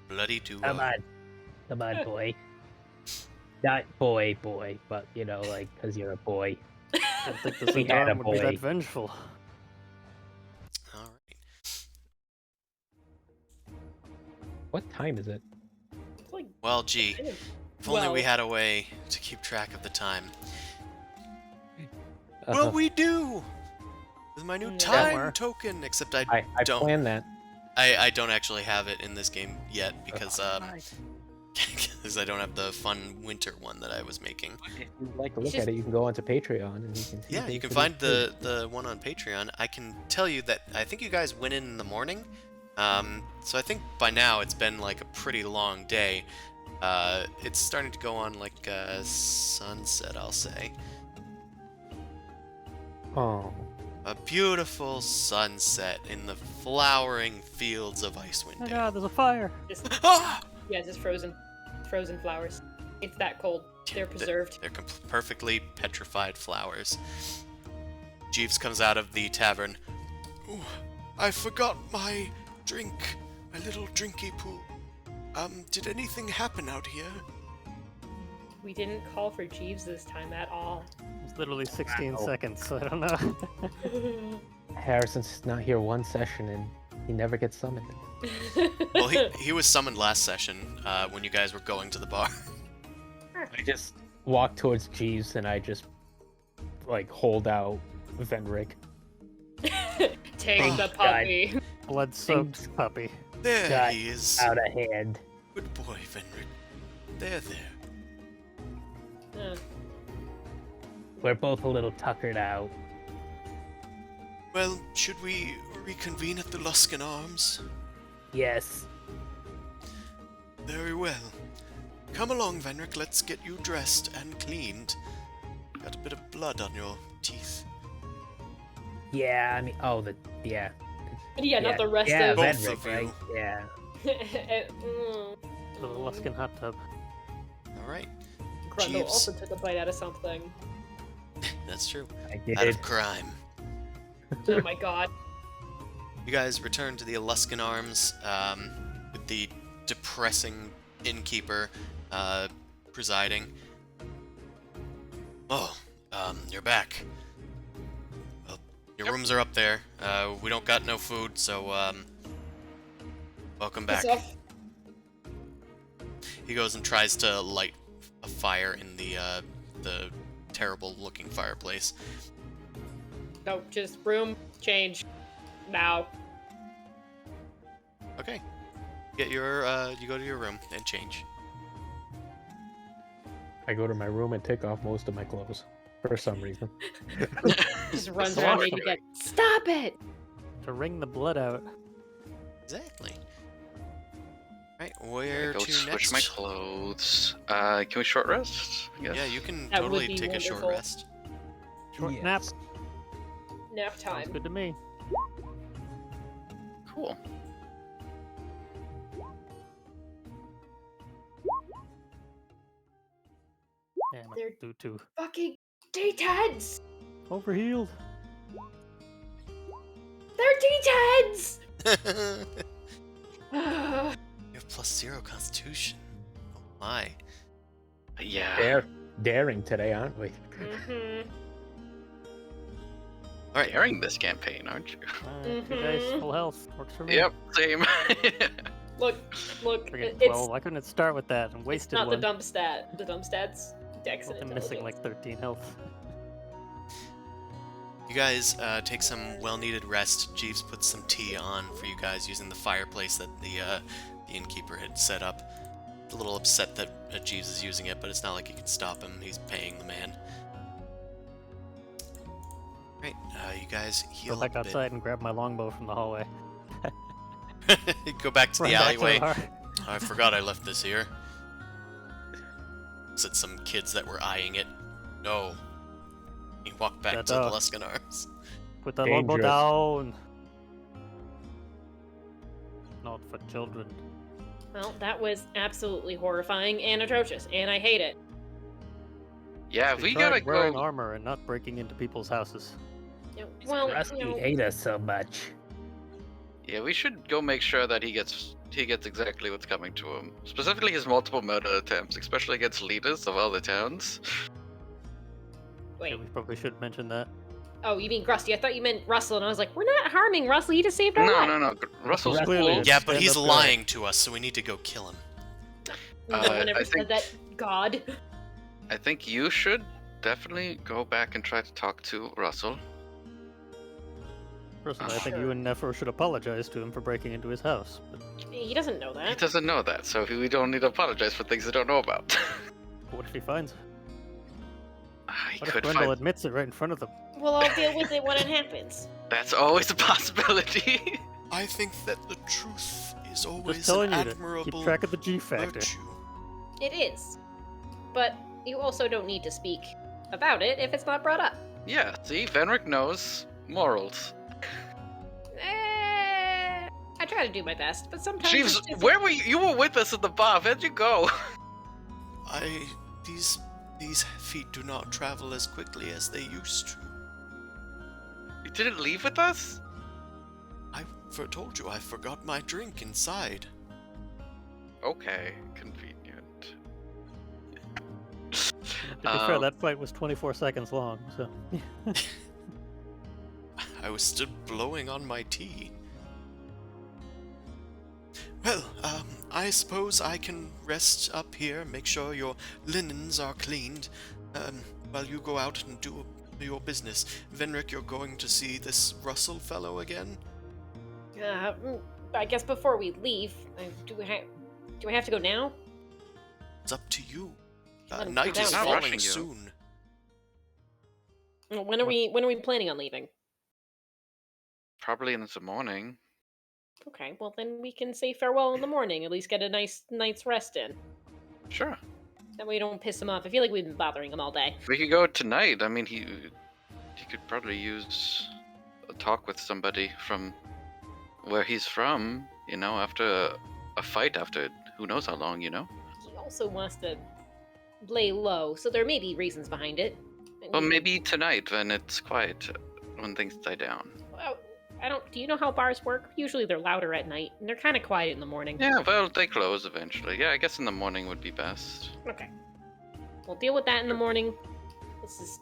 Bloody duo. Come on, boy. Not boy, but you know, like, cause you're a boy. I don't think this We had a Zandar would be that boy. vengeful. All right. What time is it? It's like, Well, gee, kind of- if only we well, had a way to keep track of the time. Uh, What we do with my new Yeah. time Somewhere. token? Except I I don't. planned that. I don't actually have it in this game yet because Right. because I don't have the fun winter one that I was making. If you'd like to It's look just- at it, you can go onto Patreon and you can see Yeah, you things can that find we did. the one on Patreon. I can tell you that I think you guys went in the morning. So I think by now it's been like a pretty long day. It's starting to go on like sunset, I'll say. Oh, A beautiful sunset in the flowering fields of Icewind Oh Dale. god, there's a fire. just, Ah! yeah, just frozen flowers. It's that cold. They're preserved. They're perfectly petrified flowers. Jeeves comes out of the tavern. Ooh, I forgot my drink, my little drinky pool. Did anything happen out here? We didn't call for Jeeves this time at all. It's literally 16 Wow. seconds, so I don't know. Harrison's not here one session and he never gets summoned. Well, he was summoned last session when you guys were going to the bar. I just walk towards Jeeves and I just like hold out Venric. Take Oh, the God. puppy. Blood-soaked puppy. There Got he is. Out of hand. Good boy, Venric. There. Uh, We're both a little tuckered out. Well, should we reconvene at the Luskan Arms? Yes. Very well. Come along, Venric. Let's get you dressed and cleaned. Got a bit of blood on your teeth. Yeah, I mean, yeah. yeah, not the rest yeah, of. Both Venric, of you. right? Yeah. The Luskan hot tub. All right. Grundle Jeeves. also took a bite out of something. That's true. I did. Out of crime. Oh my god. You guys return to the Aluskan Arms with the depressing innkeeper presiding. Oh, you're back. Well, your rooms are up there. We don't got no food, so welcome back. So, He goes and tries to light a fire in the terrible-looking fireplace. no, just room change. Now. Okay. Get your you go to your room and change. I go to my room and take off most of my clothes for some reason. Just runs the around washroom. making it. Stop it! To wring the blood out. Exactly. Right. Alright, Yeah, where go to switch next? my clothes. Can we short rest? I guess. Yeah, you can That would totally be take a short wonderful. rest. Short nap. Yes. Nap Sounds time. good to me. Cool. Damn They're- it. Do too. Fucking D10s! Overhealed. They're D10s! You have +0 constitution. Oh my. Yeah. Daring today, aren't we? Mm-hmm. Alright, Airing this campaign, aren't you? 2 dice, full health. Works for me. Yep, same. Look, Friggin' it's 12. Why couldn't it start with that and it's wasted not one? the dump stat. The dump stats, Dex and I'm missing intelligence. like 13 health. you guys take some well-needed rest. Jeeves put some tea on for you guys using the fireplace that the innkeeper had set up. A little upset that Jeeves is using it, but it's not like you can stop him. He's paying the man. Right, you guys heal Go back up a outside and grab my longbow from the hallway. bit. Go back to Run the back to alleyway. the I forgot I left this here. Said some kids that were eyeing it. No. He walked back Shut to the up. Luskan Arms. Put the longbow Dangerous. down. Not for children. Well, that was absolutely horrifying and atrocious, and I hate it. Yeah, we tried gotta wearing go. armor and not breaking into people's houses. Well, Rusty hate us so much. Yeah, we should go make sure that he gets exactly what's coming to him. Specifically his multiple murder attempts, especially against leaders of other towns. wait. Yeah, we probably should mention that. Oh, you mean Rusty? I thought you meant Russell, and I was like, we're not harming Russell. He just saved our No, life. no, no. Russell's Russell cool. is- Yeah, but he's stand-up guy. lying to us, so we need to go kill him. No Uh, one ever I said think- that. God. I think you should definitely go back and try to talk to Russell. Personally, I think Sure. you and Nefer should apologize to him for breaking into his house. But He doesn't know He that. doesn't know that, so we don't need to apologize for things he don't know about. what if he finds it? He What if could Grendel find. admits it right in front of them? Well, I'll deal with it when it happens. That's always a possibility. I think that the truth is Just always telling an you to admirable keep track of the G factor. virtue. It is. But you also don't need to speak about it if it's not brought up. Yeah, see, Venric knows morals. I try to do my best, but sometimes Jeeves, it's just- where were you? You were with us at the bar. Where'd you go? These feet do not travel as quickly as they used to. You didn't leave with us? Told you I forgot my drink inside. Okay, convenient. To be fair, Um, that fight was 24 seconds long, so. I was still blowing on my tea. Well, I suppose I can rest up here, make sure your linens are cleaned, while you go out and do your business. Venric, you're going to see this Russell fellow again? I guess before we leave, do I have to go now? It's up to you. Let him Night come is down. Not rushing falling you. soon. When are we planning on leaving? Probably in the morning. Okay, well then we can say farewell in the morning. At least get a nice night's rest in. Sure. That way we don't piss him off. I feel like we've been bothering him all day. We could go tonight. I mean, he could probably use a talk with somebody from where he's from, you know, after a fight, after who knows how long, you know? He also wants to lay low, so there may be reasons behind it. Well, maybe tonight when it's quiet, when things die down. Well, I don't. Do you know how bars work? Usually they're louder at night, and they're kind of quiet in the morning. Yeah, well, they close eventually. Yeah, I guess in the morning would be best. Okay. We'll deal with that in the morning. This is.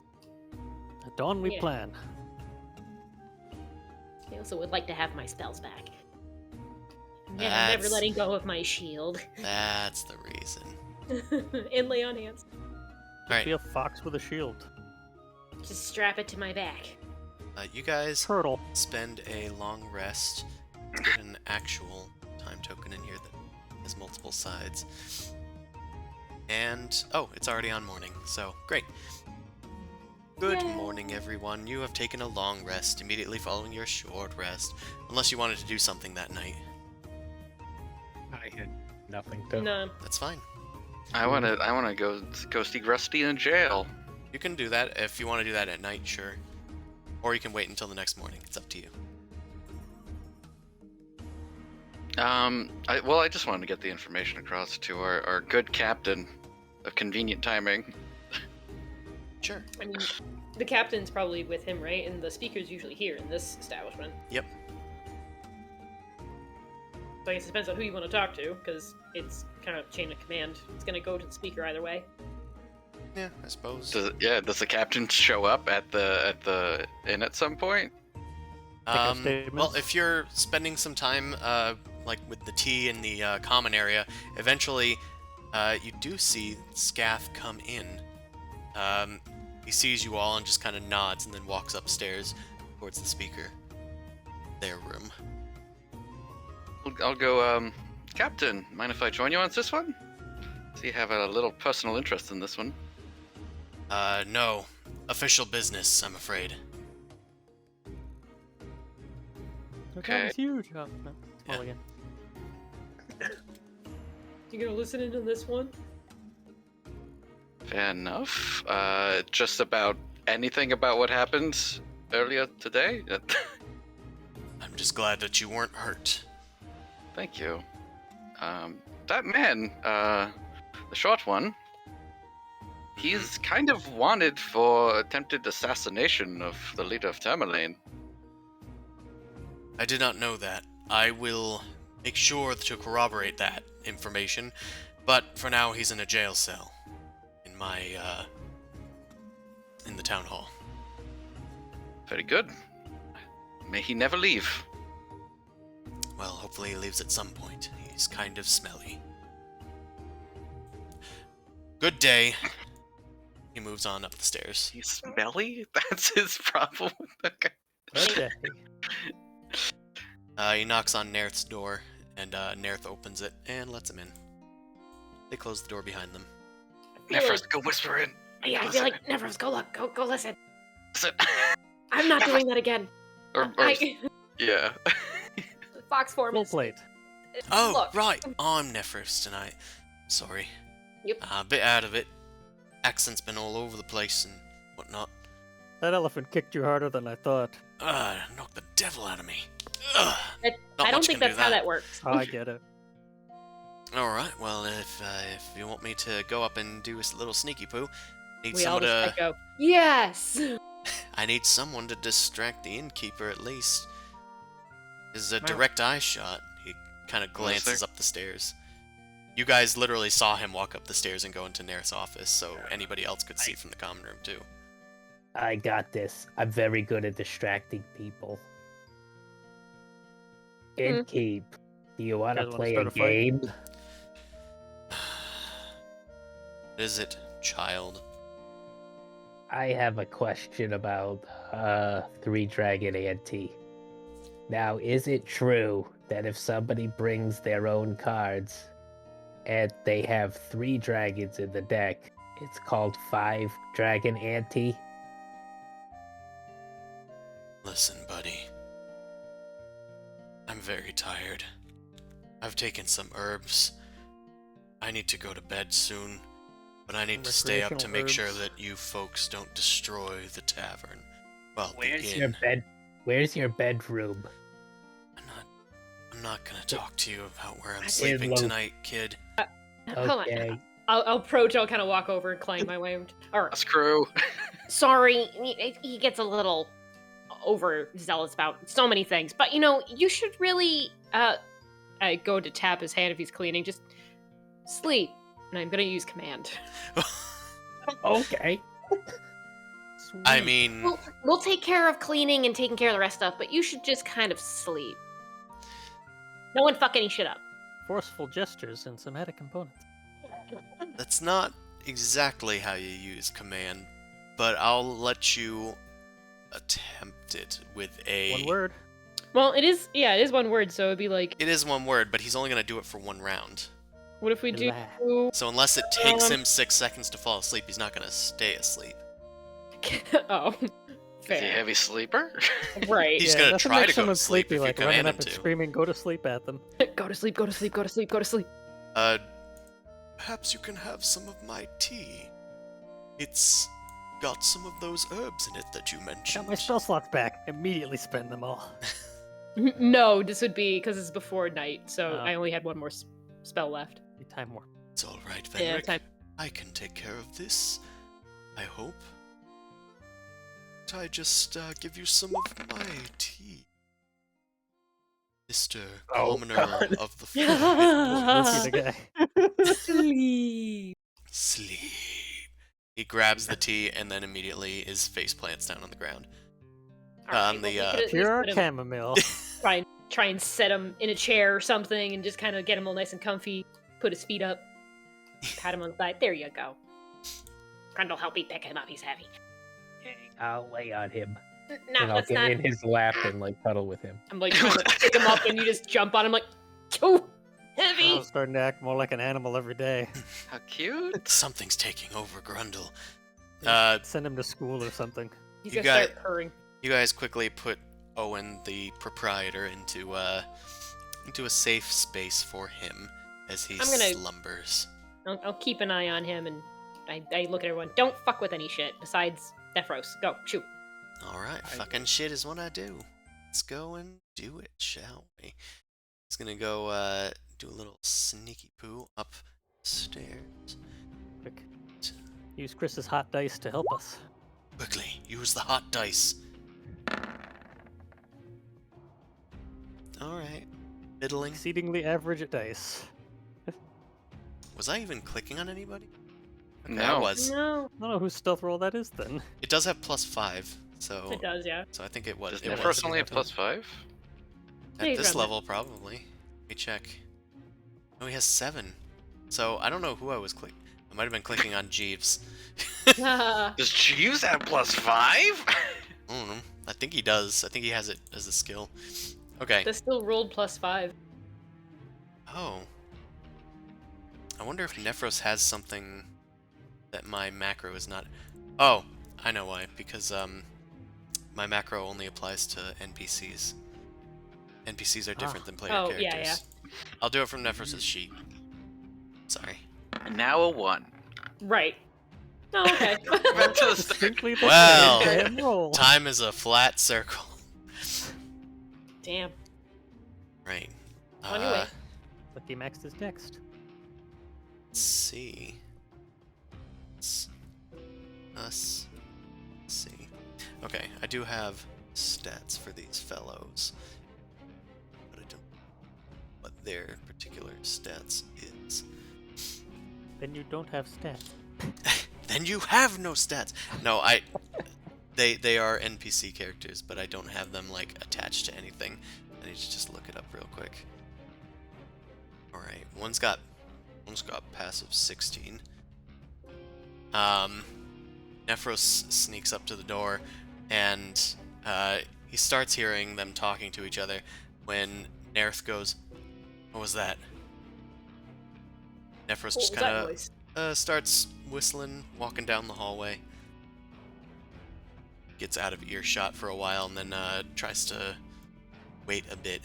At dawn, we Yeah. plan. I also would like to have my spells back. I'm never That's- letting go of my shield. That's the reason. And lay on hands. Alright, Be a fox with a shield. Just strap it to my back. you guys Turtle. spend a long rest. Let's get an actual time token in here that has multiple sides. And, oh, it's already on morning, so great. Good Yay. morning, everyone. You have taken a long rest immediately following your short rest, unless you wanted to do something that night. I had Nothing to. No. That's fine. I wanna go see Rusty in jail. You can do that if you want to do that at night, sure. Or you can wait until the next morning. It's up to you. I just wanted to get the information across to our good captain of convenient timing. Sure. I mean, the captain's probably with him, right? And the speaker's usually here in this establishment. Yep. So I guess it depends on who you want to talk to, because it's kind of chain of command. It's going to go to the speaker either way. Yeah, I suppose. Does the captain show up at the inn at some point? Well, statements? if you're spending some time, like with the tea in the common area, eventually, you do see Scath come in. He sees you all and just kind of nods and then walks upstairs towards the speaker. Their room. I'll go, Captain, mind if I join you on this one? So you have a little personal interest in this one. No. Official business, I'm afraid. The Okay. town's huge. Oh, no. Small Yeah. again. You gonna listen in on this one? Fair enough. Just about anything about what happened earlier today? I'm just glad that you weren't hurt. Thank you. That man, the short one, he's kind of wanted for attempted assassination of the leader of Tourmaline. I did not know that. I will make sure to corroborate that information, but for now he's in a jail cell. In the town hall. Very good. May he never leave. Well, hopefully he leaves at some point. He's kind of smelly. Good day. He moves on up the stairs. He's smelly? That's his problem with the guy. Okay. He knocks on Nerth's door, and Nerth opens it and lets him in. They close the door behind them. Nephros, go whisper in. Yeah, I feel like Nephros, go look, go listen. Listen. I'm not doing that again. Yeah. Fox form Full is. plate. Oh, Look. right. I'm Nephros tonight. Sorry. Yep. A bit out of it. Accent's been all over the place and whatnot. That elephant kicked you harder than I thought. Knocked the devil out of me. Ugh. I Not don't much think can do that's how that works. Oh, I get it. All right. Well, if you want me to go up and do a little sneaky poo, need We all someone to. just go, yes! I need someone to distract the innkeeper at least. This is a Well- direct eye shot. He kind of Well, is glances up the stairs. You guys literally saw him walk up the stairs and go into Nair's office, so anybody else could see from the common room too. I got this. I'm very good at distracting people. Innkeep, do you want to Guys wanna play start a a fight? game? What is it, child? I have a question about Three Dragon Ante. Now, is it true that if somebody brings their own cards and they have 3 dragons in the deck, it's called 5 Dragon Ante? Listen, buddy. I'm very tired. I've taken some herbs. I need to go to bed soon, but I need to stay up to Recreational make sure herbs. that you folks don't destroy the tavern. Well, Where's the your inn. bed? Where's your bedroom? I'm not gonna talk to you about where I'm That's sleeping low. tonight, kid. Hold on. Okay. I'll approach, I'll kind of walk over and climb my way. Or, Us crew. sorry, he gets a little overzealous about so many things, but you should really, I go to tap his hand if he's cleaning, just sleep. And I'm gonna use command. Okay. I Sweet. mean, We'll take care of cleaning and taking care of the rest stuff, but you should just kind of sleep. No one fuck any shit up. Forceful gestures and somatic components. that's not exactly how you use command, but I'll let you attempt it with a. One word. Well, it is one word, so it'd be like, It is one word, but he's only gonna do it for 1 round. what if we do... Relax. So unless it takes Um, him 6 seconds to fall asleep, he's not gonna stay asleep. Oh, Is he a fair. heavy sleeper? Right. He's gonna nothing try makes to go to someone sleep sleepy if you like running command up him and to. screaming, "Go to sleep" at them. Go to sleep, go to sleep, go to sleep, go to sleep. Uh, perhaps you can have some of my tea. It's got some of those herbs in it that you I mentioned. got my spell slots back. Immediately spend them all. No, this would be because it's before night, so Oh. I only had one more spell left. Need time more. It's all right, Yeah, Venric. time. I can take care of this. I hope. I just give you some of my tea, Mr. Oh, Commoner God. of the Rookie Forest. the guy. Sleep. Sleep. He grabs the tea and then immediately his face plants down on the ground. Alright, On well, the, we could at least Pure put him- chamomile. try and set him in a chair or something and just kind of get him all nice and comfy, put his feet up, pat him on the side. There you go. Grundle, help me pick him up. He's heavy. I'll lay on him. No, and I'll let's get not. in his lap and like cuddle with him. I'm like trying to pick him up and you just jump on him like, oh, heavy. I'm starting to act more like an animal every day. How cute. Something's taking over Grundle. Send him to school or something. He's you gonna got- start purring. You guys quickly put Owen, the proprietor, into a safe space for him as he I'm gonna- slumbers. I'll keep an eye on him and I look at everyone. Don't fuck with any shit besides Nephros. Go, shoot. Alright, fucking shit is what I do. Let's go and do it, shall we? He's gonna go do a little sneaky poo upstairs. Quick. Use Chris's hot dice to help us. Quickly, use the hot dice. Alright. Middling. Exceedingly average at dice. Was I even clicking on anybody? Okay, No. I was. No. I don't know whose stealth roll that is then. It does have +5, so It does, yeah. so I think it was. Does It Nephros was. only have +5? Yeah, At he's this around there. level, probably. Let me check. Oh, he has 7. So I don't know who I was clicking. I might have been clicking on Jeeves. Does Jeeves have +5? I don't know. I think he does. I think he has it as a skill. Okay. That's still rolled +5. Oh. I wonder if Nephros has something that my macro is not. Oh, I know why. Because my macro only applies to NPCs. NPCs are different than player Oh, characters. yeah, I'll do it from Nephros's sheet. Sorry. And now a 1. Right. Oh, okay. Back to the start. Distinctly the Well, same roll. Time is a flat circle. Damn. Right. Well, anyway. Lucky Max is next. Let's see. It's us. Let's see. Okay, I do have stats for these fellows, but I don't know what their particular stats is. Then you don't have stats. Then you have no stats. No, they are NPC characters, but I don't have them like attached to anything. I need to just look it up real quick. All right, one's got passive 16. Nephros sneaks up to the door, and he starts hearing them talking to each other when Nerth goes, "What was that?" Nephros What just was that kind voice? of starts whistling, walking down the hallway. Gets out of earshot for a while, and then tries to wait a bit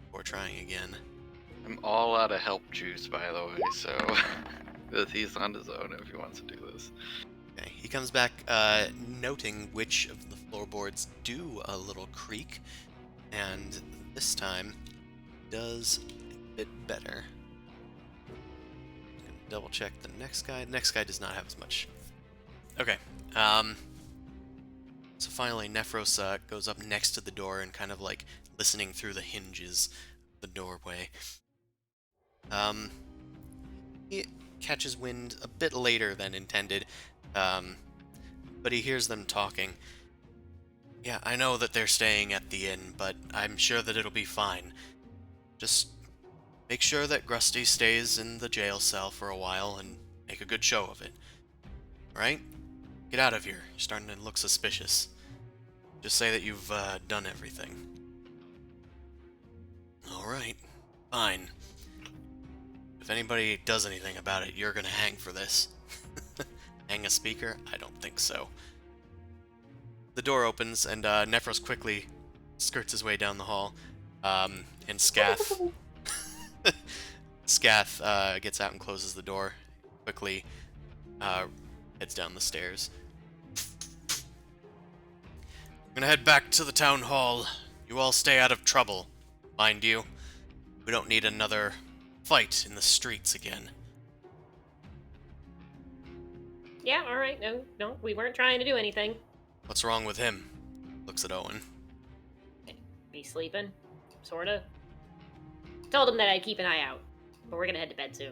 before trying again. I'm all out of help juice, by the way, so he's on his own if he wants to do this. Okay, he comes back, noting which of the floorboards do a little creak, and this time does a bit better. I'm gonna double check the next guy. The next guy does not have as much. Okay, so finally Nephros goes up next to the door and kind of like listening through the hinges of the doorway. He catches wind a bit later than intended, but he hears them talking. "Yeah, I know that they're staying at the inn, but I'm sure that it'll be fine. Just make sure that Grusty stays in the jail cell for a while and make a good show of it. Right? Get out of here. You're starting to look suspicious. Just say that you've done everything." Alright, fine. If anybody does anything about it, you're gonna hang for this. Hang a speaker? I don't think so. The door opens, and Nephros quickly skirts his way down the hall. And Scath Scath gets out and closes the door. Quickly heads down the stairs. I'm gonna head back to the town hall. You all stay out of trouble, mind you. We don't need another fight in the streets again. Yeah, alright, no, we weren't trying to do anything. What's wrong with him? Looks at Owen. Be sleeping, sorta. Told him that I'd keep an eye out, but we're gonna head to bed soon.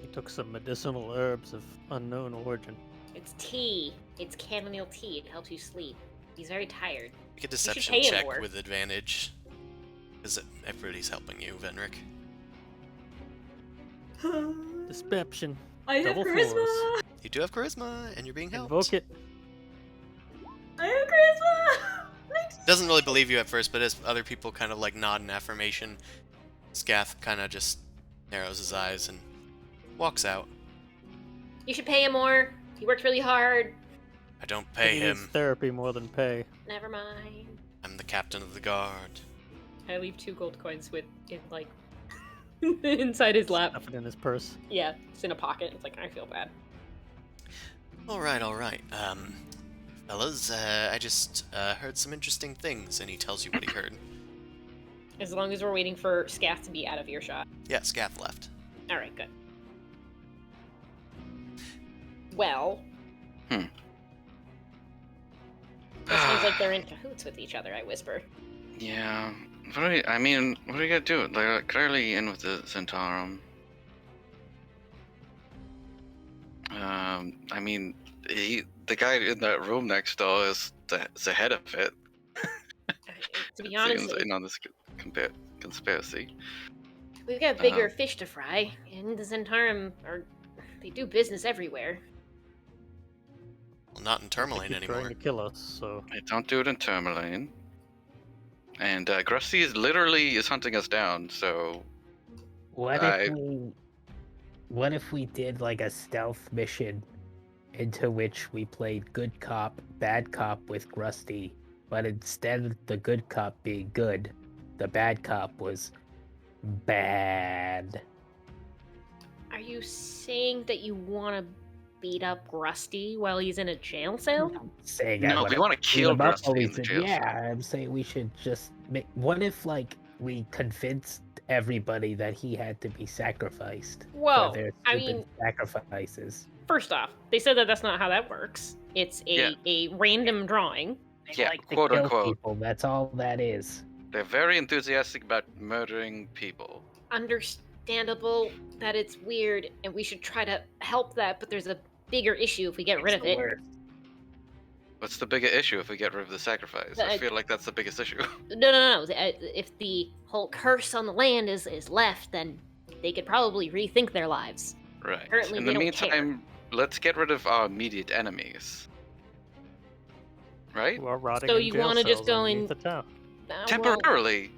He took some medicinal herbs of unknown origin. It's tea. It's chamomile tea. It helps you sleep. He's very tired. Make a pay deception him check more. with advantage. Because everybody's helping you, Venric. Deception. I have Double charisma! fours. You do have charisma, and you're being helped. Invoke it. I have charisma! Doesn't really believe you at first, but as other people kind of like nod in affirmation, Scath kind of just narrows his eyes and walks out. You should pay him more. He worked really hard. I don't But pay he needs him. therapy more than pay. Never mind. I'm the captain of the guard. I leave 2 gold coins inside his lap. Stuff it in his purse. Yeah, it's in a pocket. It's like, I feel bad. All right. Fellas, I just heard some interesting things, and he tells you what he heard. As long as we're waiting for Scath to be out of earshot. Yeah, Scath left. Alright, good. Well. It seems like they're in cahoots with each other, I whisper. Yeah. What are you gonna do? They're clearly in with the Centaurum. The guy in that room next door is the head of it. To be honest, Seems in on this conspiracy. we've got bigger fish to fry, and the Zentarum they do business everywhere. Well, not in Tourmaline Keep anymore. trying to kill us, so I don't do it in Tourmaline. And Grusty is hunting us down, so What if we did like a stealth mission into which we played good cop, bad cop with Grusty, but instead of the good cop being good, the bad cop was bad. Are you saying that you want to beat up Rusty while he's in a jail cell? I'm saying no, we want to kill Grusty in the jail. Yeah, I'm saying we should just make. What if like we convinced everybody that he had to be sacrificed Whoa, for their I stupid mean- sacrifices? First off, they said that that's not how that works. It's a random drawing. They Yeah, like to quote kill unquote. people. That's all that is. They're very enthusiastic about murdering people. Understandable that it's weird, and we should try to help that, but there's a bigger issue if we get rid of It's the it. worst. What's the bigger issue if we get rid of the sacrifice? I Uh, feel like that's the biggest issue. No. If the whole curse on the land is left, then they could probably rethink their lives. Right. Apparently In they the don't care. meantime, let's get rid of our immediate enemies. Right? who are rotting So in you jail wanna just cells go underneath in- the town. Well, Temporarily.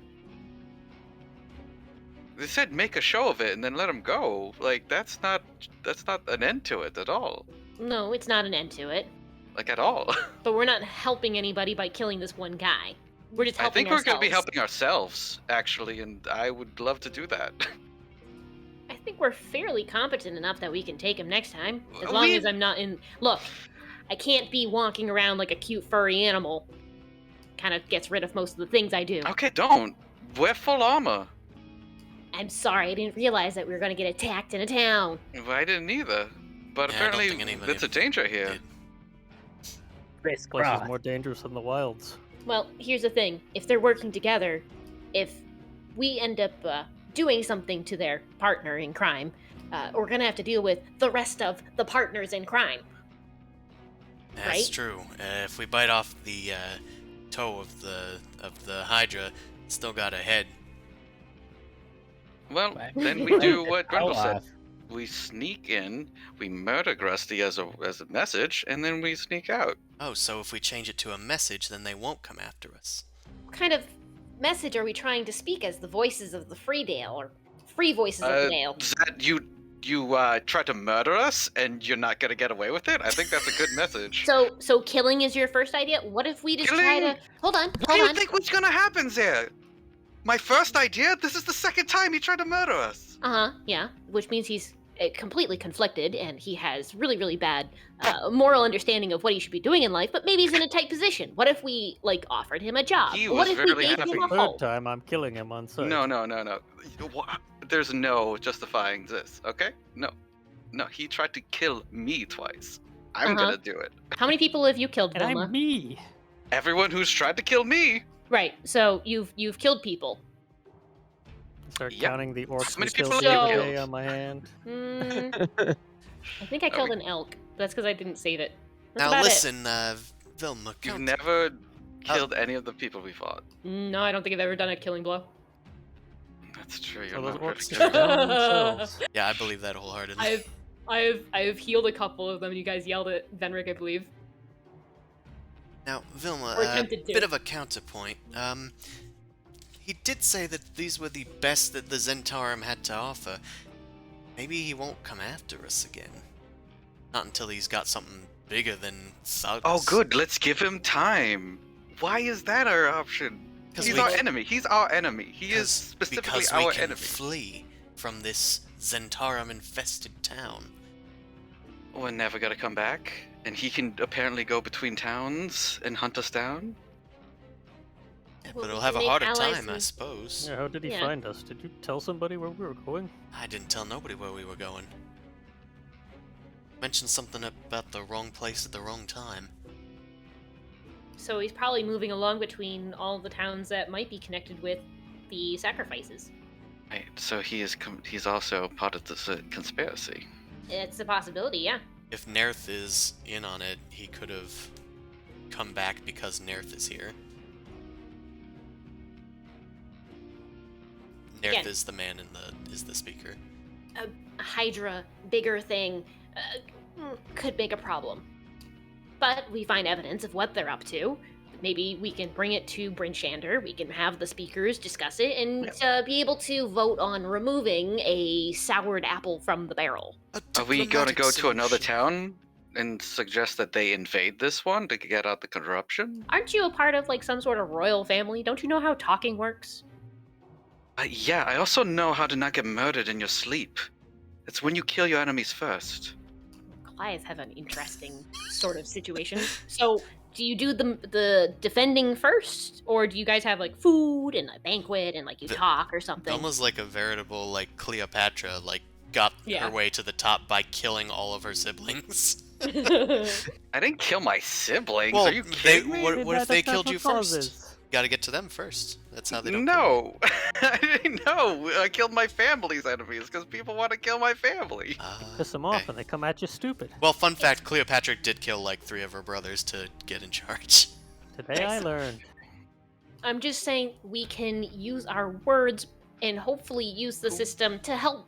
They said make a show of it and then let them go. Like that's not an end to it at all. no, it's not an end to it. Like at all. But we're not helping anybody by killing this one guy. We're just I helping think we're going to be ourselves. helping ourselves actually, and I would love to do that. I think we're fairly competent enough that we can take him next time. As We- long as I'm not in. Look, I can't be walking around like a cute furry animal. Kind of gets rid of most of the things I do. Okay, don't. Wear full armor. I'm sorry, I didn't realize that we were going to get attacked in a town. Well, I didn't either. But Yeah, I don't apparently, think anybody that's a danger here. did. Chris Place Cross. is more dangerous than the wilds. Well, here's the thing. If they're working together, if we end up doing something to their partner in crime, we're going to have to deal with the rest of the partners in crime. That's Right? true. If we bite off the toe of the Hydra, it's still got a head. Well, Right. then we do what Hell Grendel said. off. We sneak in, we murder Grusty as a message, and then we sneak out. Oh, so if we change it to a message, then they won't come after us. What kind of message are we trying to speak as the voices of the Freedale, or free voices of the Dale? Is that you try to murder us and you're not gonna get away with it? I think that's a good message. So killing is your first idea? What if we just try to... Killing? Hold on, What do hold you on. think was gonna happen there? My first idea? This is the second time he tried to murder us. Yeah. Which means he's completely conflicted and he has really, really bad moral understanding of what he should be doing in life, but maybe he's in a tight position. What if we, like, offered him a job? He What was if we very gave happy. him a Third home? time I'm killing him on sight. No. There's no justifying this, okay? No. He tried to kill me twice. I'm gonna do it. How many people have you killed, And Vilma? I'm me. Everyone who's tried to kill me. Right, so you've killed people. Start Yep. counting the orcs How many who killed people the have other you day killed? on my hand. I think I Are killed we- an elk. But that's because I didn't save it. That's Now about listen, Vilma, You've count- never killed any of the people we fought. it. No, I don't think I've ever done a killing blow. That's true. You're So those not orcs perfect. can drown themselves. Yeah, I believe that wholeheartedly. I've healed a couple of them. And you guys yelled at Venric, I believe. Now, Vilma, Or a attempted to. bit of a counterpoint. He did say that these were the best that the Zentarum had to offer. Maybe he won't come after us again. Not until he's got something bigger than thugs. Oh, good. Let's give him time. Why is that our option? 'Cause He's we our can- enemy. He's our enemy. He is 'Cause- specifically because our we can enemy. flee from this Zentarum-infested town. We're never gonna come back, and he can apparently go between towns and hunt us down. Yeah, Well, but we he'll have a can make harder allies time, I and- suppose. Yeah, how did he Yeah. find us? Did you tell somebody where we were going? I didn't tell nobody where we were going. Mentioned something about the wrong place at the wrong time. So he's probably moving along between all the towns that might be connected with the sacrifices. Right. So he's also part of this conspiracy. It's a possibility, yeah. If Nerth is in on it, he could have come back because Nerth is here. Nerth Yeah. is the man is the speaker. A Hydra, bigger thing, could make a problem. But we find evidence of what they're up to. Maybe we can bring it to Bryn Shander, we can have the speakers discuss it, and be able to vote on removing a soured apple from the barrel. Are we gonna diplomatic go to another solution. town and suggest that they invade this one to get out the corruption? Aren't you a part of, like, some sort of royal family? Don't you know how talking works? Yeah, I also know how to not get murdered in your sleep. It's when you kill your enemies first. Goliath have an interesting sort of situation. So, do you do the defending first, or do you guys have like food and a banquet and like you The- talk or something? Almost like a veritable like Cleopatra, like got Yeah. her way to the top by killing all of her siblings. I didn't kill my siblings. Well, Are you kidding me? what if they That's killed what you cause first? is. Got to get to them first. That's how they don't. No, I didn't know. I killed my family's enemies because people want to kill my family. Piss them off and they come at you stupid. Well, fun fact: Cleopatra did kill like 3 of her brothers to get in charge. Today I Nice. learned. I'm just saying we can use our words and hopefully use the system to help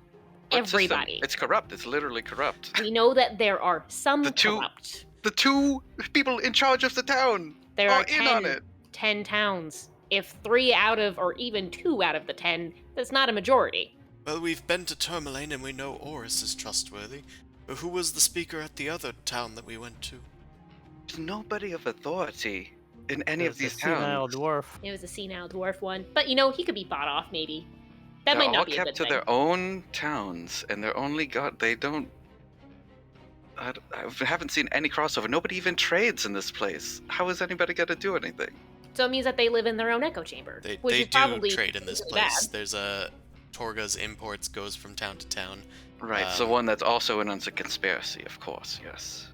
What system? everybody. It's corrupt. It's literally corrupt. We know that there are some The two- corrupt. The 2 people in charge of the town There are are in on it. 10 towns. If 3 out of, or even 2 out of the 10, that's not a majority. Well, we've been to Tourmaline and we know Oris is trustworthy. But who was the speaker at the other town that we went to? There's nobody of authority in any of There's these a senile towns. dwarf. It was a senile dwarf one, but you know, he could be bought off maybe. That They're might all not be a kept good to thing. their own towns, and they're only got. They don't. I haven't seen any crossover. Nobody even trades in this place. How is anybody gonna do anything? So it means that they live in their own echo chamber, They which is do probably trade in this really place. bad. There's a Torga's imports goes from town to town. Right. So Um, one that's also in on the conspiracy, of course. Yes.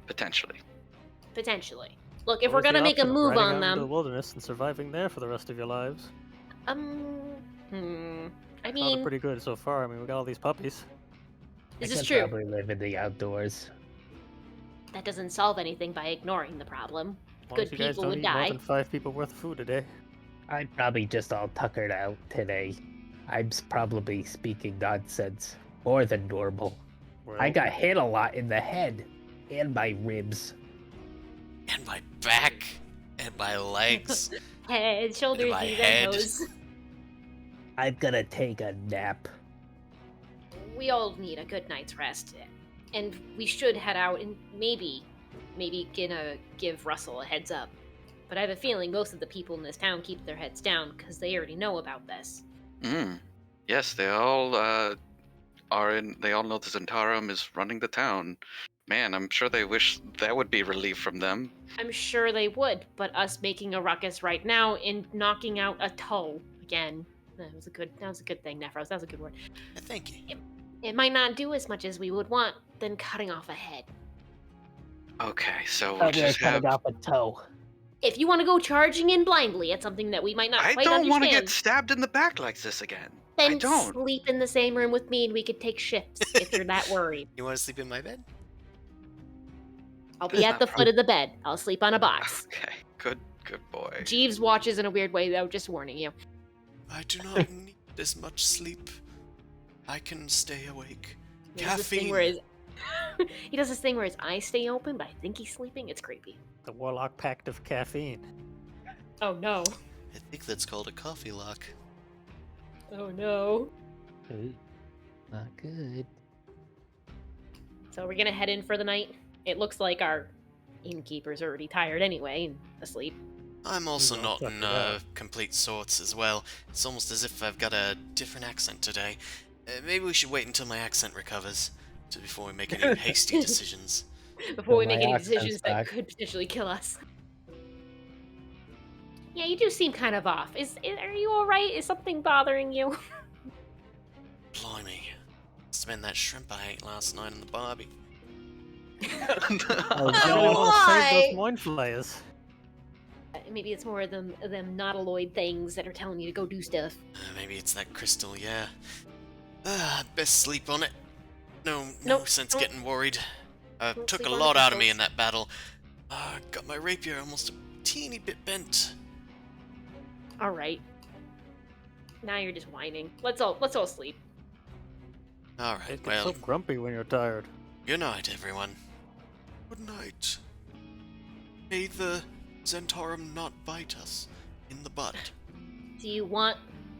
Potentially. Potentially. Look, if What we're was the gonna make a option of move riding on out into the them, wilderness and surviving there for the rest of your lives. I Sounded mean, pretty good so far. I mean, we got all these puppies. this I is can true. probably live in the outdoors. That doesn't solve anything by ignoring the problem. As long Good as you guys people don't would eat more die. than 5 people worth of food a day. I'm probably just all tuckered out today. I'm probably speaking nonsense. More than normal. I Well, got hit a lot in the head. And my ribs. And my back. And my legs. Head, shoulders, my knees, head. and toes. I'm gonna take a nap. We all need a good night's rest, and we should head out and maybe give Russell a heads up. But I have a feeling most of the people in this town keep their heads down because they already know about this. Yes, they all are in. They all know the Zentarum is running the town. Man, I'm sure they wish that would be relief from them. I'm sure they would, but us making a ruckus right now and knocking out a toe again. That was a good thing, Nephros. That was a good word. Thank you. It might not do as much as we would want than cutting off a head. Okay, so we'll Thought we were just have. cutting off a toe. If you want to go charging in blindly at something that we might not I quite don't want to understand, get stabbed in the back like this again. then I don't. sleep in the same room with me and we could take shifts if you're that worried. You want to sleep in my bed? I'll That's be at not the prob- foot of the bed. I'll sleep on a box. Okay, good boy. Jeeves watches in a weird way, though, just warning you. I do not need as much sleep. I can stay awake. He does this thing Caffeine. where his he does this thing where his eyes stay open, but I think he's sleeping. It's creepy. The Warlock Pact of Caffeine. Oh no. I think that's called a coffee lock. Oh no. Ooh, not good. So we're gonna head in for the night. It looks like our innkeeper's already tired anyway and asleep. I'm also No, not fuck in that. complete sorts as well. It's almost as if I've got a different accent today. Maybe we should wait until my accent recovers before we make any hasty decisions. Before we my make any accent's decisions that back. could potentially kill us. Yeah, you do seem kind of off. Are you alright? Is something bothering you? Blimey. Must have been that shrimp I ate last night in the barbie. Oh, Why? save those moin flayers. Maybe it's more of them nautiloid things that are telling you to go do stuff. Maybe it's that crystal, yeah. Best sleep on it. No Nope, sense nope. getting worried. Don't Took a sleep on lot the out of me crystals. in that battle. Got my rapier almost a teeny bit bent. Alright. Now you're just whining. Let's all sleep. Alright, It gets well, so grumpy when you're tired. good night, everyone. Good night. May the Zentarum not bite us in the butt. Do you want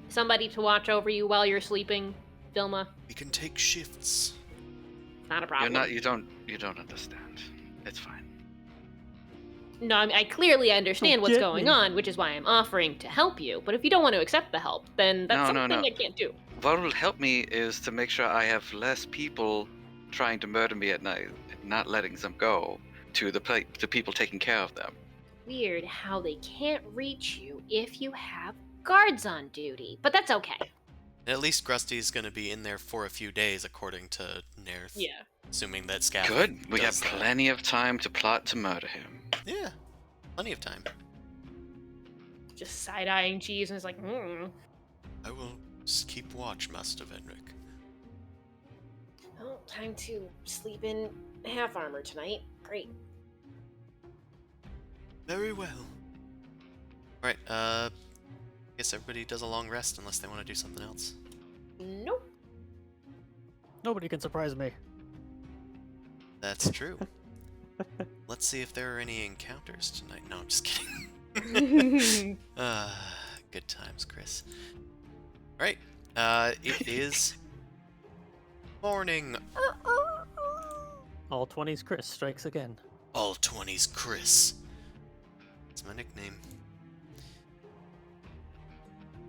somebody to watch over you while you're sleeping, Vilma? We can take shifts. Not a problem. You don't understand. It's fine. No, I clearly understand what's get going me. on, which is why I'm offering to help you. But if you don't want to accept the help, then that's No, something no. I can't do. What will help me is to make sure I have less people trying to murder me at night, and not letting them go to the people taking care of them. Weird how they can't reach you if you have guards on duty. But that's okay. At least Grusty's gonna be in there for a few days, according to Nerth. Yeah. Assuming that Scaff Good. We have does that. plenty of time to plot to murder him. Yeah, plenty of time. Just side-eyeing Jeeves and is like, I will just keep watch, Master Vendrick. Well, time to sleep in half armor tonight. Great. Very well. Alright, guess everybody does a long rest unless they want to do something else. Nope. Nobody can surprise me. That's true. Let's see if there are any encounters tonight. No, I'm just kidding. Good times, Chris. Alright, it is morning. All 20s Chris strikes again. All 20s Chris. That's my nickname.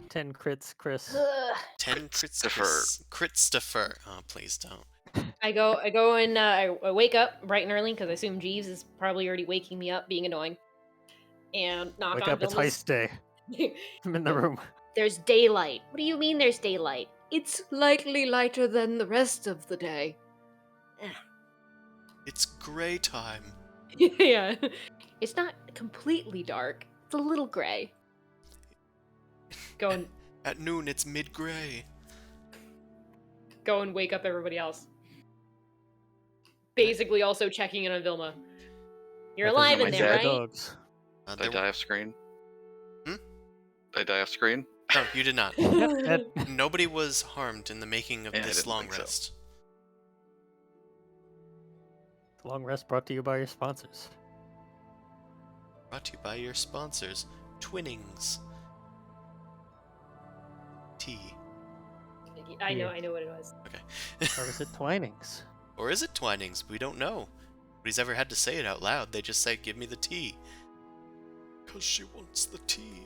10 crits Chris. 10 crits Christopher. Chris. Christopher. Oh, please don't. I go and I wake up bright and early because I assume Jeeves is probably already waking me up, being annoying. And knock Wake on up, it's Vilma's- heist day. I'm in the room. There's daylight. What do you mean there's daylight? It's slightly lighter than the rest of the day. It's gray time. Yeah. It's not completely dark. It's a little gray. Go At noon, it's mid-gray. and wake up everybody else. Basically also checking in on Vilma. You're That alive is in my there, dad. right? Dogs. Uh, Did I there- die off screen? Hmm? Did I die off screen? No, you did not. Yep, Ed. Nobody was harmed in the making of Yeah, I this didn't long think so. rest. Long rest brought to you by your sponsors. Brought to you by your sponsors, Twinnings. Tea. I know what it was. Or is it Twinings? Or is it Twinings? We don't know. Nobody's ever had to say it out loud. They just say, give me the tea. because she wants the tea.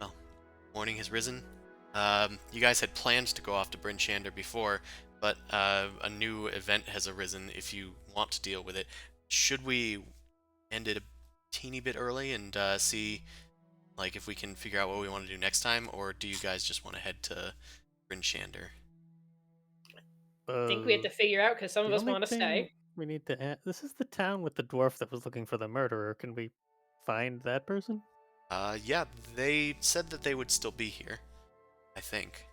Well, morning has risen. You guys had planned to go off to Bryn Shander before, but a new event has arisen if you want to deal with it. Should we end it a teeny bit early and see like if we can figure out what we want to do next time, or do you guys just want to head to Bryn Shander? I think we have to figure out because some of The us only want to thing stay. we need to add. This is the town with the dwarf that was looking for the murderer. Can we find that person? Yeah, they said that they would still be here, I think.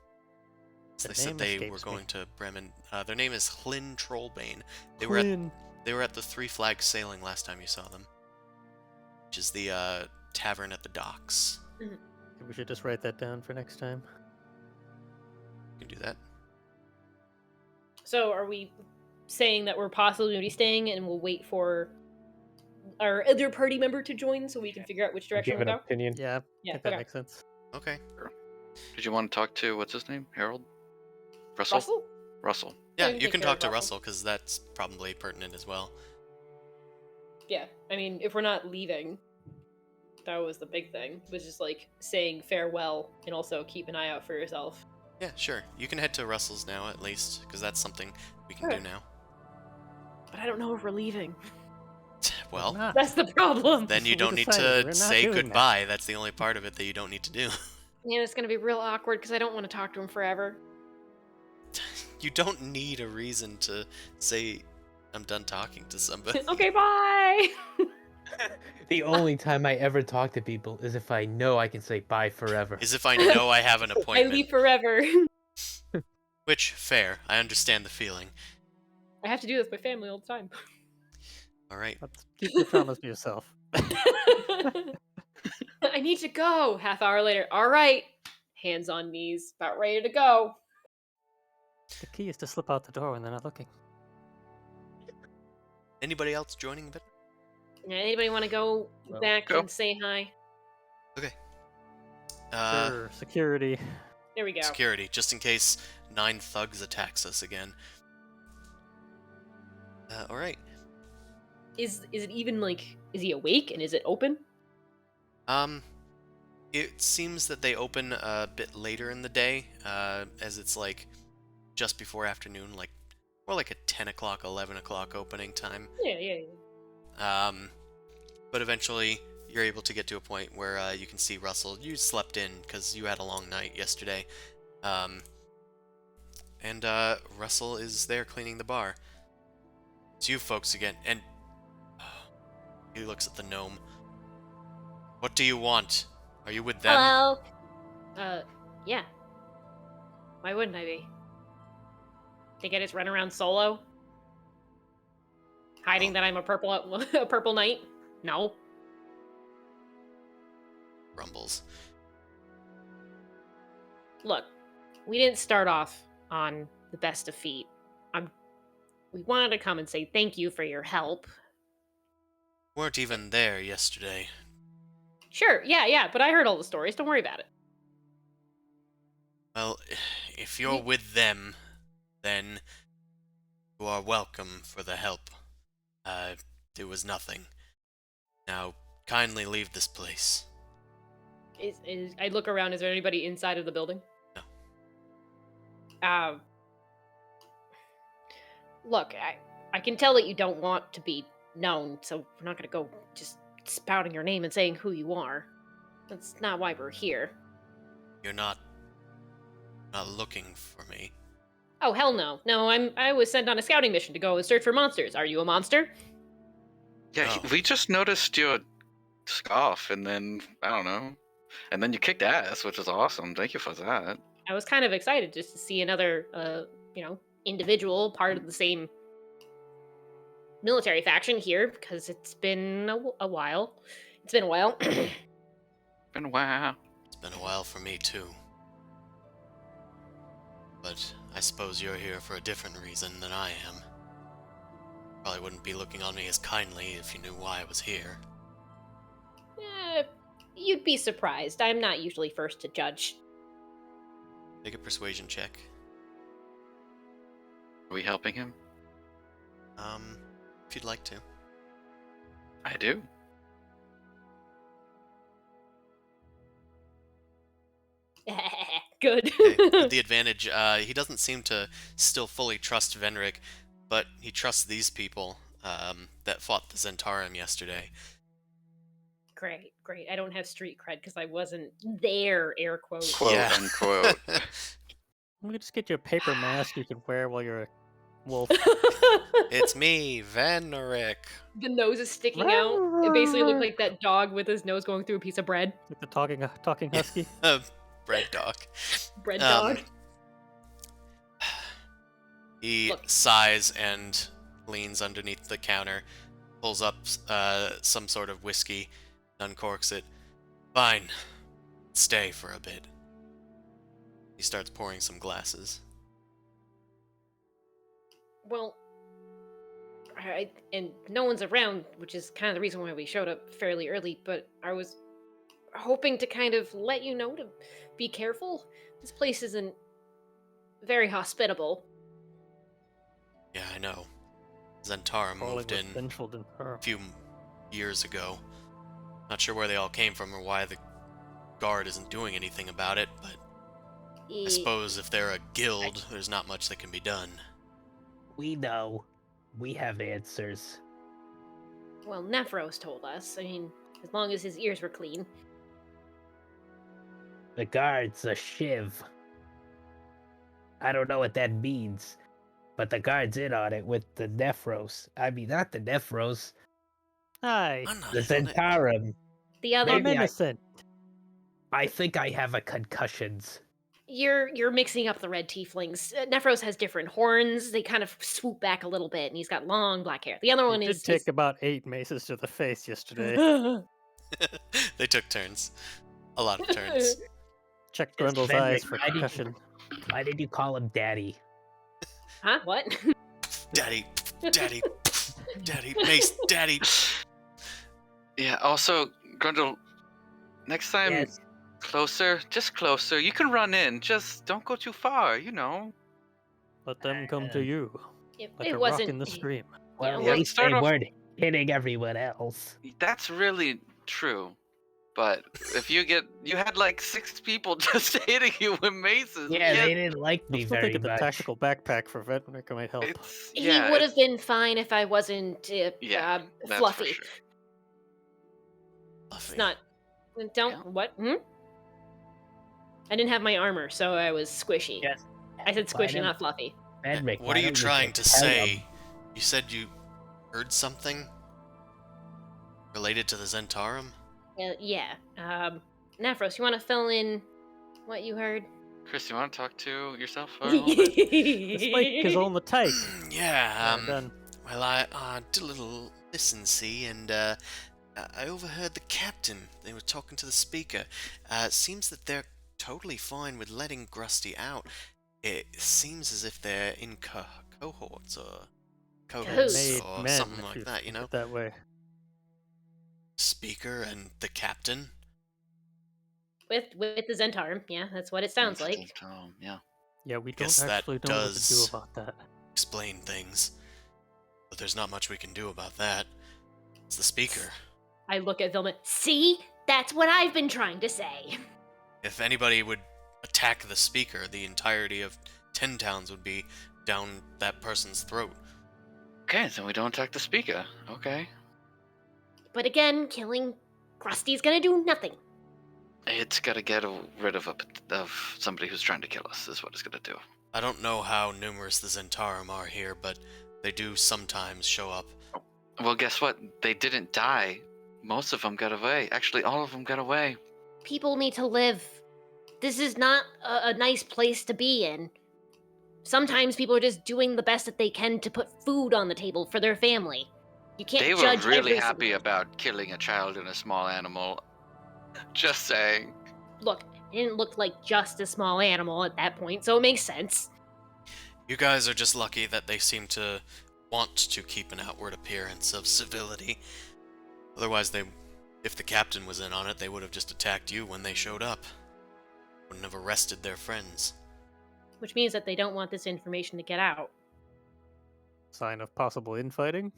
So The they said name they were escapes me. going to Bremen. Their name is Hlyn Trollbane. They were at the Three Flags Sailing last time you saw them, which is the tavern at the docks. Maybe we should just write that down for next time. You can do that. So are we saying that we're possibly going to be staying and we'll wait for our other party member to join so we can figure out which direction Give we'll an go? opinion. Yeah, I Yeah, think that okay. makes sense. Okay. Did you want to talk to what's his name? Harold? Russell? Russell? Russell. Yeah, I can you take can care talk of to Russell. Russell because that's probably pertinent as well. Yeah, I mean, if we're not leaving, that was the big thing. Was just like saying farewell and also keep an eye out for yourself. Yeah, sure. You can head to Russell's now at least because that's something we can do Okay. now. But I don't know if we're leaving. Well, Not. That's the problem. then you We don't need decided we're to not say doing that. goodbye. That's the only part of it that you don't need to do. Yeah, it's gonna be real awkward because I don't want to talk to him forever. You don't need a reason to say I'm done talking to somebody. Okay, bye. The only time I ever talk to people is if I know I can say bye forever. Is if I know I have an I appointment. leave forever. Which, fair. I understand the feeling. I have to do this with my family all the time. Alright. Let's keep your traumas to yourself. I need to go. Half hour later. All right. Hands on knees. About ready to go. The key is to slip out the door when they're not looking. Anybody else joining? Anybody want to go Well, back go. and say hi? Sure, security. There we go. Security, just in case 9 thugs attacks us again. Alright. Is it even like? Is he awake and is it open? It seems that they open a bit later in the day, as it's like just before afternoon, like more like a 10 o'clock, 11 o'clock opening time. Yeah. But eventually you're able to get to a point where you can see Russell. You slept in because you had a long night yesterday. And Russell is there cleaning the bar. It's you folks again, and he looks at the gnome. What do you want? Are you with them? Hello. Yeah. Why wouldn't I be? Think I just run around solo, hiding Oh. that I'm a purple knight? No. Rumbles. Look, we didn't start off on the best of feet. We wanted to come and say thank you for your help. Weren't even there yesterday. Sure, yeah, but I heard all the stories. Don't worry about it. Well, if you're with them, then you are welcome for the help. It was nothing. Now, kindly leave this place. I look around. Is there anybody inside of the building? No. Look, I can tell that you don't want to be known, so we're not gonna go just spouting your name and saying who you are. That's not why we're here. You're not looking for me. Oh hell no! No, I was sent on a scouting mission to go and search for monsters. Are you a monster? Yeah, Oh. we just noticed your scarf, and then, I don't know. And then you kicked ass, which is awesome. Thank you for that. I was kind of excited just to see another, individual part of the same military faction here because it's been a while. It's been a while. Been a while. It's been a while for me, too. But I suppose you're here for a different reason than I am. Probably wouldn't be looking on me as kindly if you knew why I was here. You'd be surprised. I'm not usually first to judge. Make a persuasion check. Are we helping him? If you'd like to. I do. Good. Okay, with the advantage, he doesn't seem to still fully trust Venric, but he trusts these people that fought the Zentarum yesterday. Great, great. I don't have street cred because I wasn't there, air quotes. Quote Yeah. unquote. We could just get you a paper mask you can wear while you're a wolf. It's me, Venric. The nose is sticking out. It basically looked like that dog with his nose going through a piece of bread. Like the talking husky. Bread dog. Bread Um, dog. He Look. sighs and leans underneath the counter, pulls up some sort of whiskey, uncorks it. Fine. Stay for a bit. He starts pouring some glasses. Well, and no one's around, which is kind of the reason why we showed up fairly early, but I was hoping to kind of let you know to be careful. This place isn't very hospitable. Yeah, I know. Zentarum Crawling moved with in vengeful than her. a few years ago. Not sure where they all came from or why the guard isn't doing anything about it, but I suppose if they're a guild, there's not much that can be done. We know. We have answers. Well, Nephros told us. I mean, as long as his ears were clean. The guard's a shiv. I don't know what that means, but the guard's in on it with the Nephros. I mean, not the Nephros, Hi, I'm not the in on it. Zentarum. The other, I'm Maybe innocent. I think I have a concussions. you're mixing up the red tieflings. Nephros has different horns. They kind of swoop back a little bit, and he's got long black hair. The other one He is did take about 8 maces to the face yesterday. They took turns. A lot of turns. Check Yes, Grundle's Venric, eyes for why did you- concussion. Why did you call him Daddy? Huh? What? Daddy, daddy, daddy, Mace, daddy. Yeah, also, Grundle, next time, Yes. closer, just closer. You can run in, just don't go too far, you know. Let them come to you, It, like it a wasn't. rock in the stream. Well, Yeah, at well, least start they off- weren't hitting everyone else. That's really true. But if you had like 6 people just hitting you with maces. Yeah, you they get- didn't like I'm me still very thinking the much. tactical backpack for Vetnik might help. It's, He yeah, would it's- have been fine if I wasn't Yeah, that's fluffy. for sure. It's not. Don't Yeah. what? Hmm? I didn't have my armor, so I was squishy. Yes. I said Why squishy, don't- not fluffy. Venric, What why are you don't trying just to tell say? him? You said you heard something related to the Zentarum? Yeah. Nephros, you want to fill in what you heard? Chris, you want to talk to yourself for a little bit? This mic is on the tape. Yeah, Done. well, I did a little listen, see, and I overheard the captain. They were talking to the speaker. It seems that they're totally fine with letting Grusty out. It seems as if they're in cohorts or cohorts Made or men, something if like you that, you think know? it that way. Speaker and the captain. With the Zentarum, yeah, that's what it sounds like. Yeah. Yeah, we Guess don't that actually know what to do does- about that. Explain things. But there's not much we can do about that. It's the speaker. I look at Vilma. See, that's what I've been trying to say. If anybody would attack the speaker, the entirety of 10 towns would be down that person's throat. Okay, so we don't attack the speaker. Okay. But again, killing Krusty's gonna do nothing. It's got to get rid of somebody who's trying to kill us, is what it's going to do. I don't know how numerous the Zentarum are here, but they do sometimes show up. Well, guess what? They didn't die. Most of them got away. Actually, all of them got away. People need to live. This is not a nice place to be in. Sometimes people are just doing the best that they can to put food on the table for their family. You can't They were judge really every happy single- about killing a child and a small animal. Just saying. Look, it didn't look like just a small animal at that point, so it makes sense. You guys are just lucky that they seem to want to keep an outward appearance of civility. Otherwise, if the captain was in on it, they would have just attacked you when they showed up. Wouldn't have arrested their friends. Which means that they don't want this information to get out. Sign of possible infighting.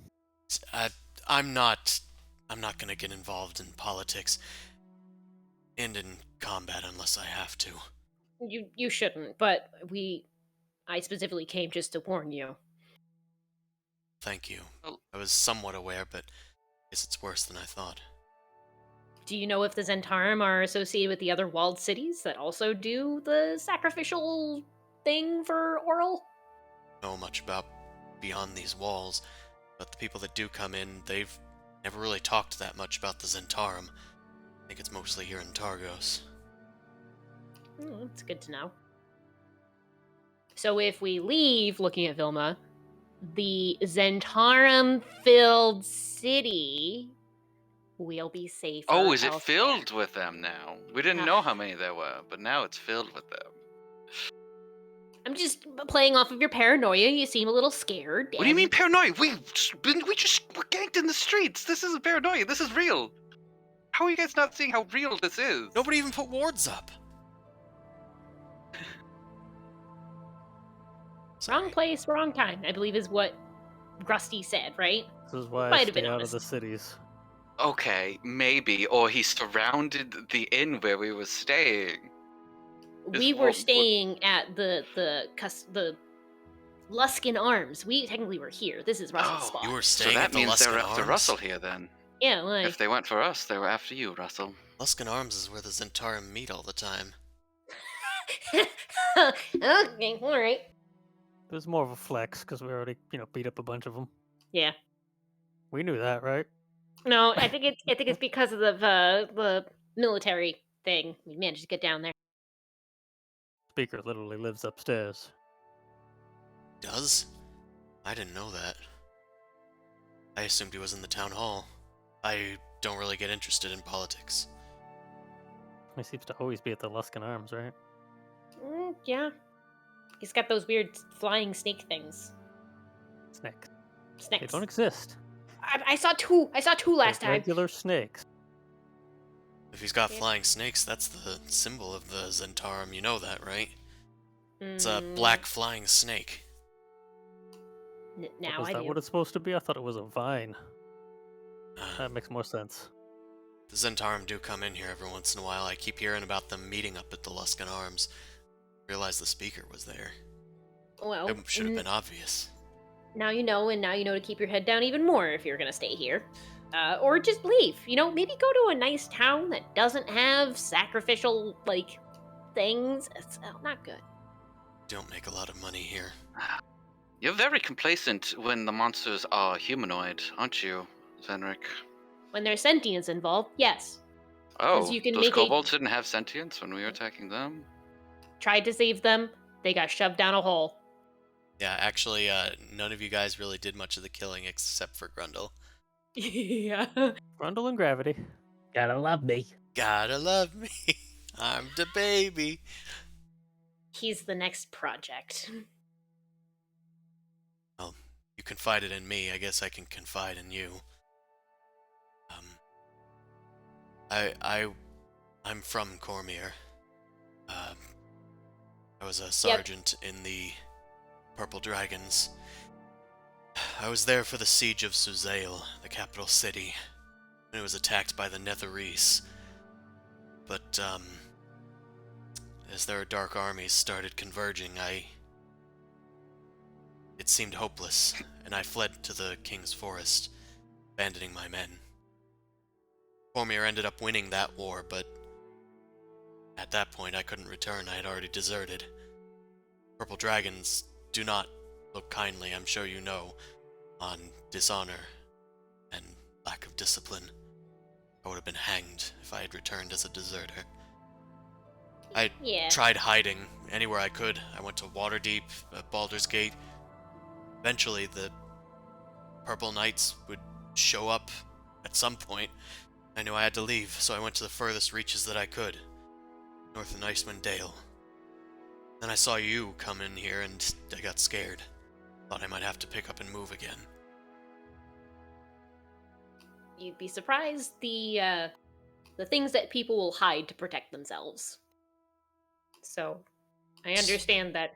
I'm not gonna get involved in politics and in combat unless I have to. You shouldn't, but I specifically came just to warn you. Thank you. Well- I was somewhat aware, but I guess it's worse than I thought. Do you know if the Zentarum are associated with the other walled cities that also do the sacrificial thing for Oral? Know much about beyond these walls, but the people that do come in, they've never really talked that much about the Zentarum. I think it's mostly here in Targos. That's good to know. So if we leave looking at Vilma, the Zentarum-filled city will be safer. Oh, is it elsewhere. filled with them now? We didn't Ah. know how many there were, but now it's filled with them. I'm just playing off of your paranoia. You seem a little scared. What do you mean and- paranoia? We're ganked in the streets. This isn't paranoia. This is real. How are you guys not seeing how real this is? Nobody even put wards up. Wrong place, wrong time, I believe is what Rusty said, right? This is why I Might have stay been out of the honest. cities. Okay, maybe. Or he surrounded the inn where we were staying. We Is were what- staying at the Luskin Arms. We technically were here. This is Russell's Oh, spot. You were So staying that at the means they Luskin were after Arms? Russell here then. Yeah, like If they went for us, they were after you, Russell. Luskin Arms is where the Zentarum meet all the time. okay, all right. It was more of a flex because we already, beat up a bunch of them. Yeah. We knew that, right? No, I think it's because of the military thing. We managed to get down there. Speaker literally lives upstairs. Does? I didn't know that. I assumed he was in the town hall. I don't really get interested in politics. He seems to always be at the Luskin Arms, right? Yeah. He's got those weird flying snake things. Snakes. They Snakes. don't exist. I saw two. I saw two last They're time. regular snakes. If he's got Yeah. flying snakes, that's the symbol of the Zentarum. You know that, right? It's a Mm, black flying snake. Now Was I that do. what it's supposed to be? I thought it was a vine. Uh, That makes more sense. the Zentarum do come in here every once in a while. I keep hearing about them meeting up at the Luskin Arms. Realized the speaker was there. Well, It should have been obvious. now you know, and now you know to keep your head down even more if you're gonna stay here. Or just leave. Maybe go to a nice town that doesn't have sacrificial, things. It's not good. Don't make a lot of money here. You're very complacent when the monsters are humanoid, aren't you, Zenrik? When there's sentience involved, yes. Oh, you can those make a- kobolds didn't have sentience when we were attacking them? Tried to save them, they got shoved down a hole. Yeah, actually, none of you guys really did much of the killing except for Grundle. Yeah. Grundle and Gravity. Gotta love me. Gotta love me. I'm the baby. He's the next project. Well, you confided in me. I guess I can confide in you. I'm from Cormier. I was a sergeant in the Purple Dragons. I was there for the siege of Suzail, the capital city, when it was attacked by the Netherese. But, as their dark armies started converging, it seemed hopeless, and I fled to the King's Forest, abandoning my men. Cormier ended up winning that war, but at that point I couldn't return. I had already deserted. Purple Dragons do not look kindly, I'm sure you know, on dishonor and lack of discipline. I would have been hanged if I had returned as a deserter. I Yeah. tried hiding anywhere I could. I went to Waterdeep, Baldur's Gate. Eventually, the Purple Knights would show up at some point. I knew I had to leave, so I went to the furthest reaches that I could, north of Icewind Dale. Then I saw you come in here, and I got scared. Thought I might have to pick up and move again. You'd be surprised the things that people will hide to protect themselves. So, I understand that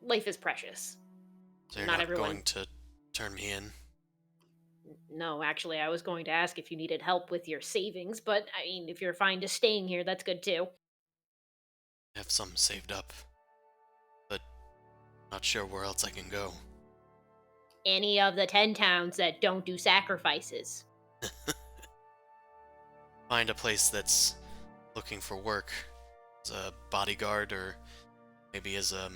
life is precious. So you're Not not everyone- going to turn me in? No, actually, I was going to ask if you needed help with your savings, but I mean, if you're fine just staying here, that's good too. have some saved up, but not sure where else I can go. Any of the 10 towns that don't do sacrifices. Find a place that's looking for work as a bodyguard, or maybe as a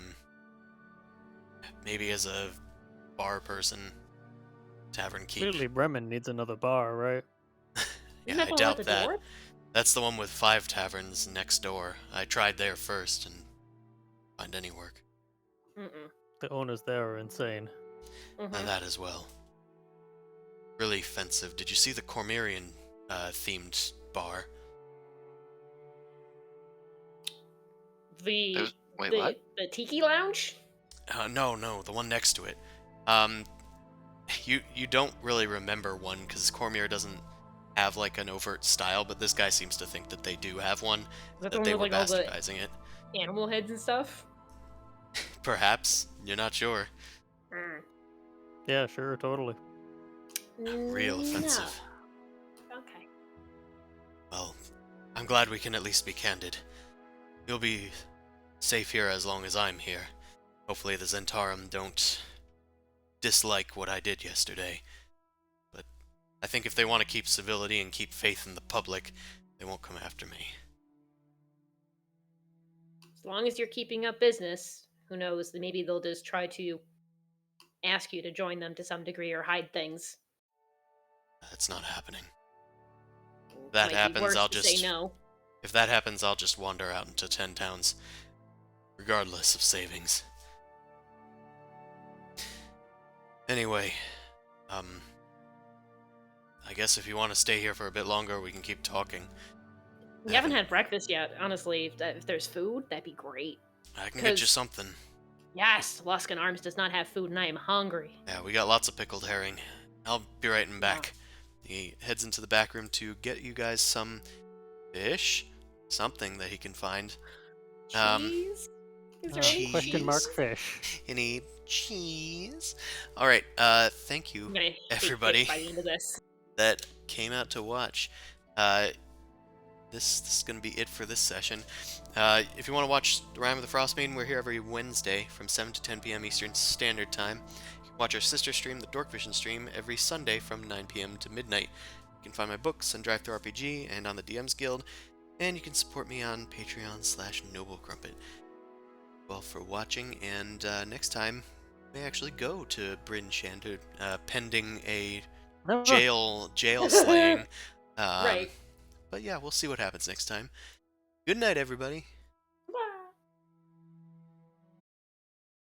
bar person, tavern keep. Clearly, Bremen needs another bar, right? Yeah, Isn't that I the one doubt with the that. door? That's the one with 5 taverns next door. I tried there first and find any work. Mm-mm. The owners there are insane. Mhm. That as well. Really offensive. Did you see the Cormyrian themed bar? The There's wait, the what? the tiki lounge? No, the one next to it. You don't really remember one because Cormyr doesn't have like an overt style, but this guy seems to think that they do have one. Is that the That one they with were like all the bastardizing it. animal heads and stuff? Perhaps you're not sure. Mm. Yeah, sure, totally. Real offensive. No. Okay. Well, I'm glad we can at least be candid. You'll be safe here as long as I'm here. Hopefully the Zentarum don't dislike what I did yesterday. But I think if they want to keep civility and keep faith in the public, they won't come after me. As long as you're keeping up business, who knows? Maybe they'll just try to ask you to join them to some degree or hide things. That's not happening. If that Might be happens, worse I'll to just... say no. If that happens, I'll just wander out into 10 towns, regardless of savings. Anyway, I guess if you want to stay here for a bit longer, we can keep talking. We haven't had breakfast yet. Honestly, if there's food, that'd be great. I can get you 'Cause- something. Yes, Luskan Arms does not have food, and I am hungry. Yeah, we got lots of pickled herring. I'll be right in back. He heads into the back room to get you guys some fish, something that he can find. Cheese? Is there any Question mark cheese? fish. You need cheese. All right. Thank I'm you, gonna hate everybody fish by the end of this. that came out to watch. This is gonna be it for this session. If you want to watch the Rime of the Frostmaiden, we're here every Wednesday from 7 to 10 p.m. Eastern Standard Time. You can watch our sister stream, the Dork Vision stream, every Sunday from 9 p.m. to midnight. You can find my books on DriveThruRPG and on the DMs Guild, and you can support me on Patreon/NobleCrumpet. Well, for watching, and next time we may actually go to Bryn Shandu, pending a jail slaying. Right. But yeah, we'll see what happens next time. Good night, everybody.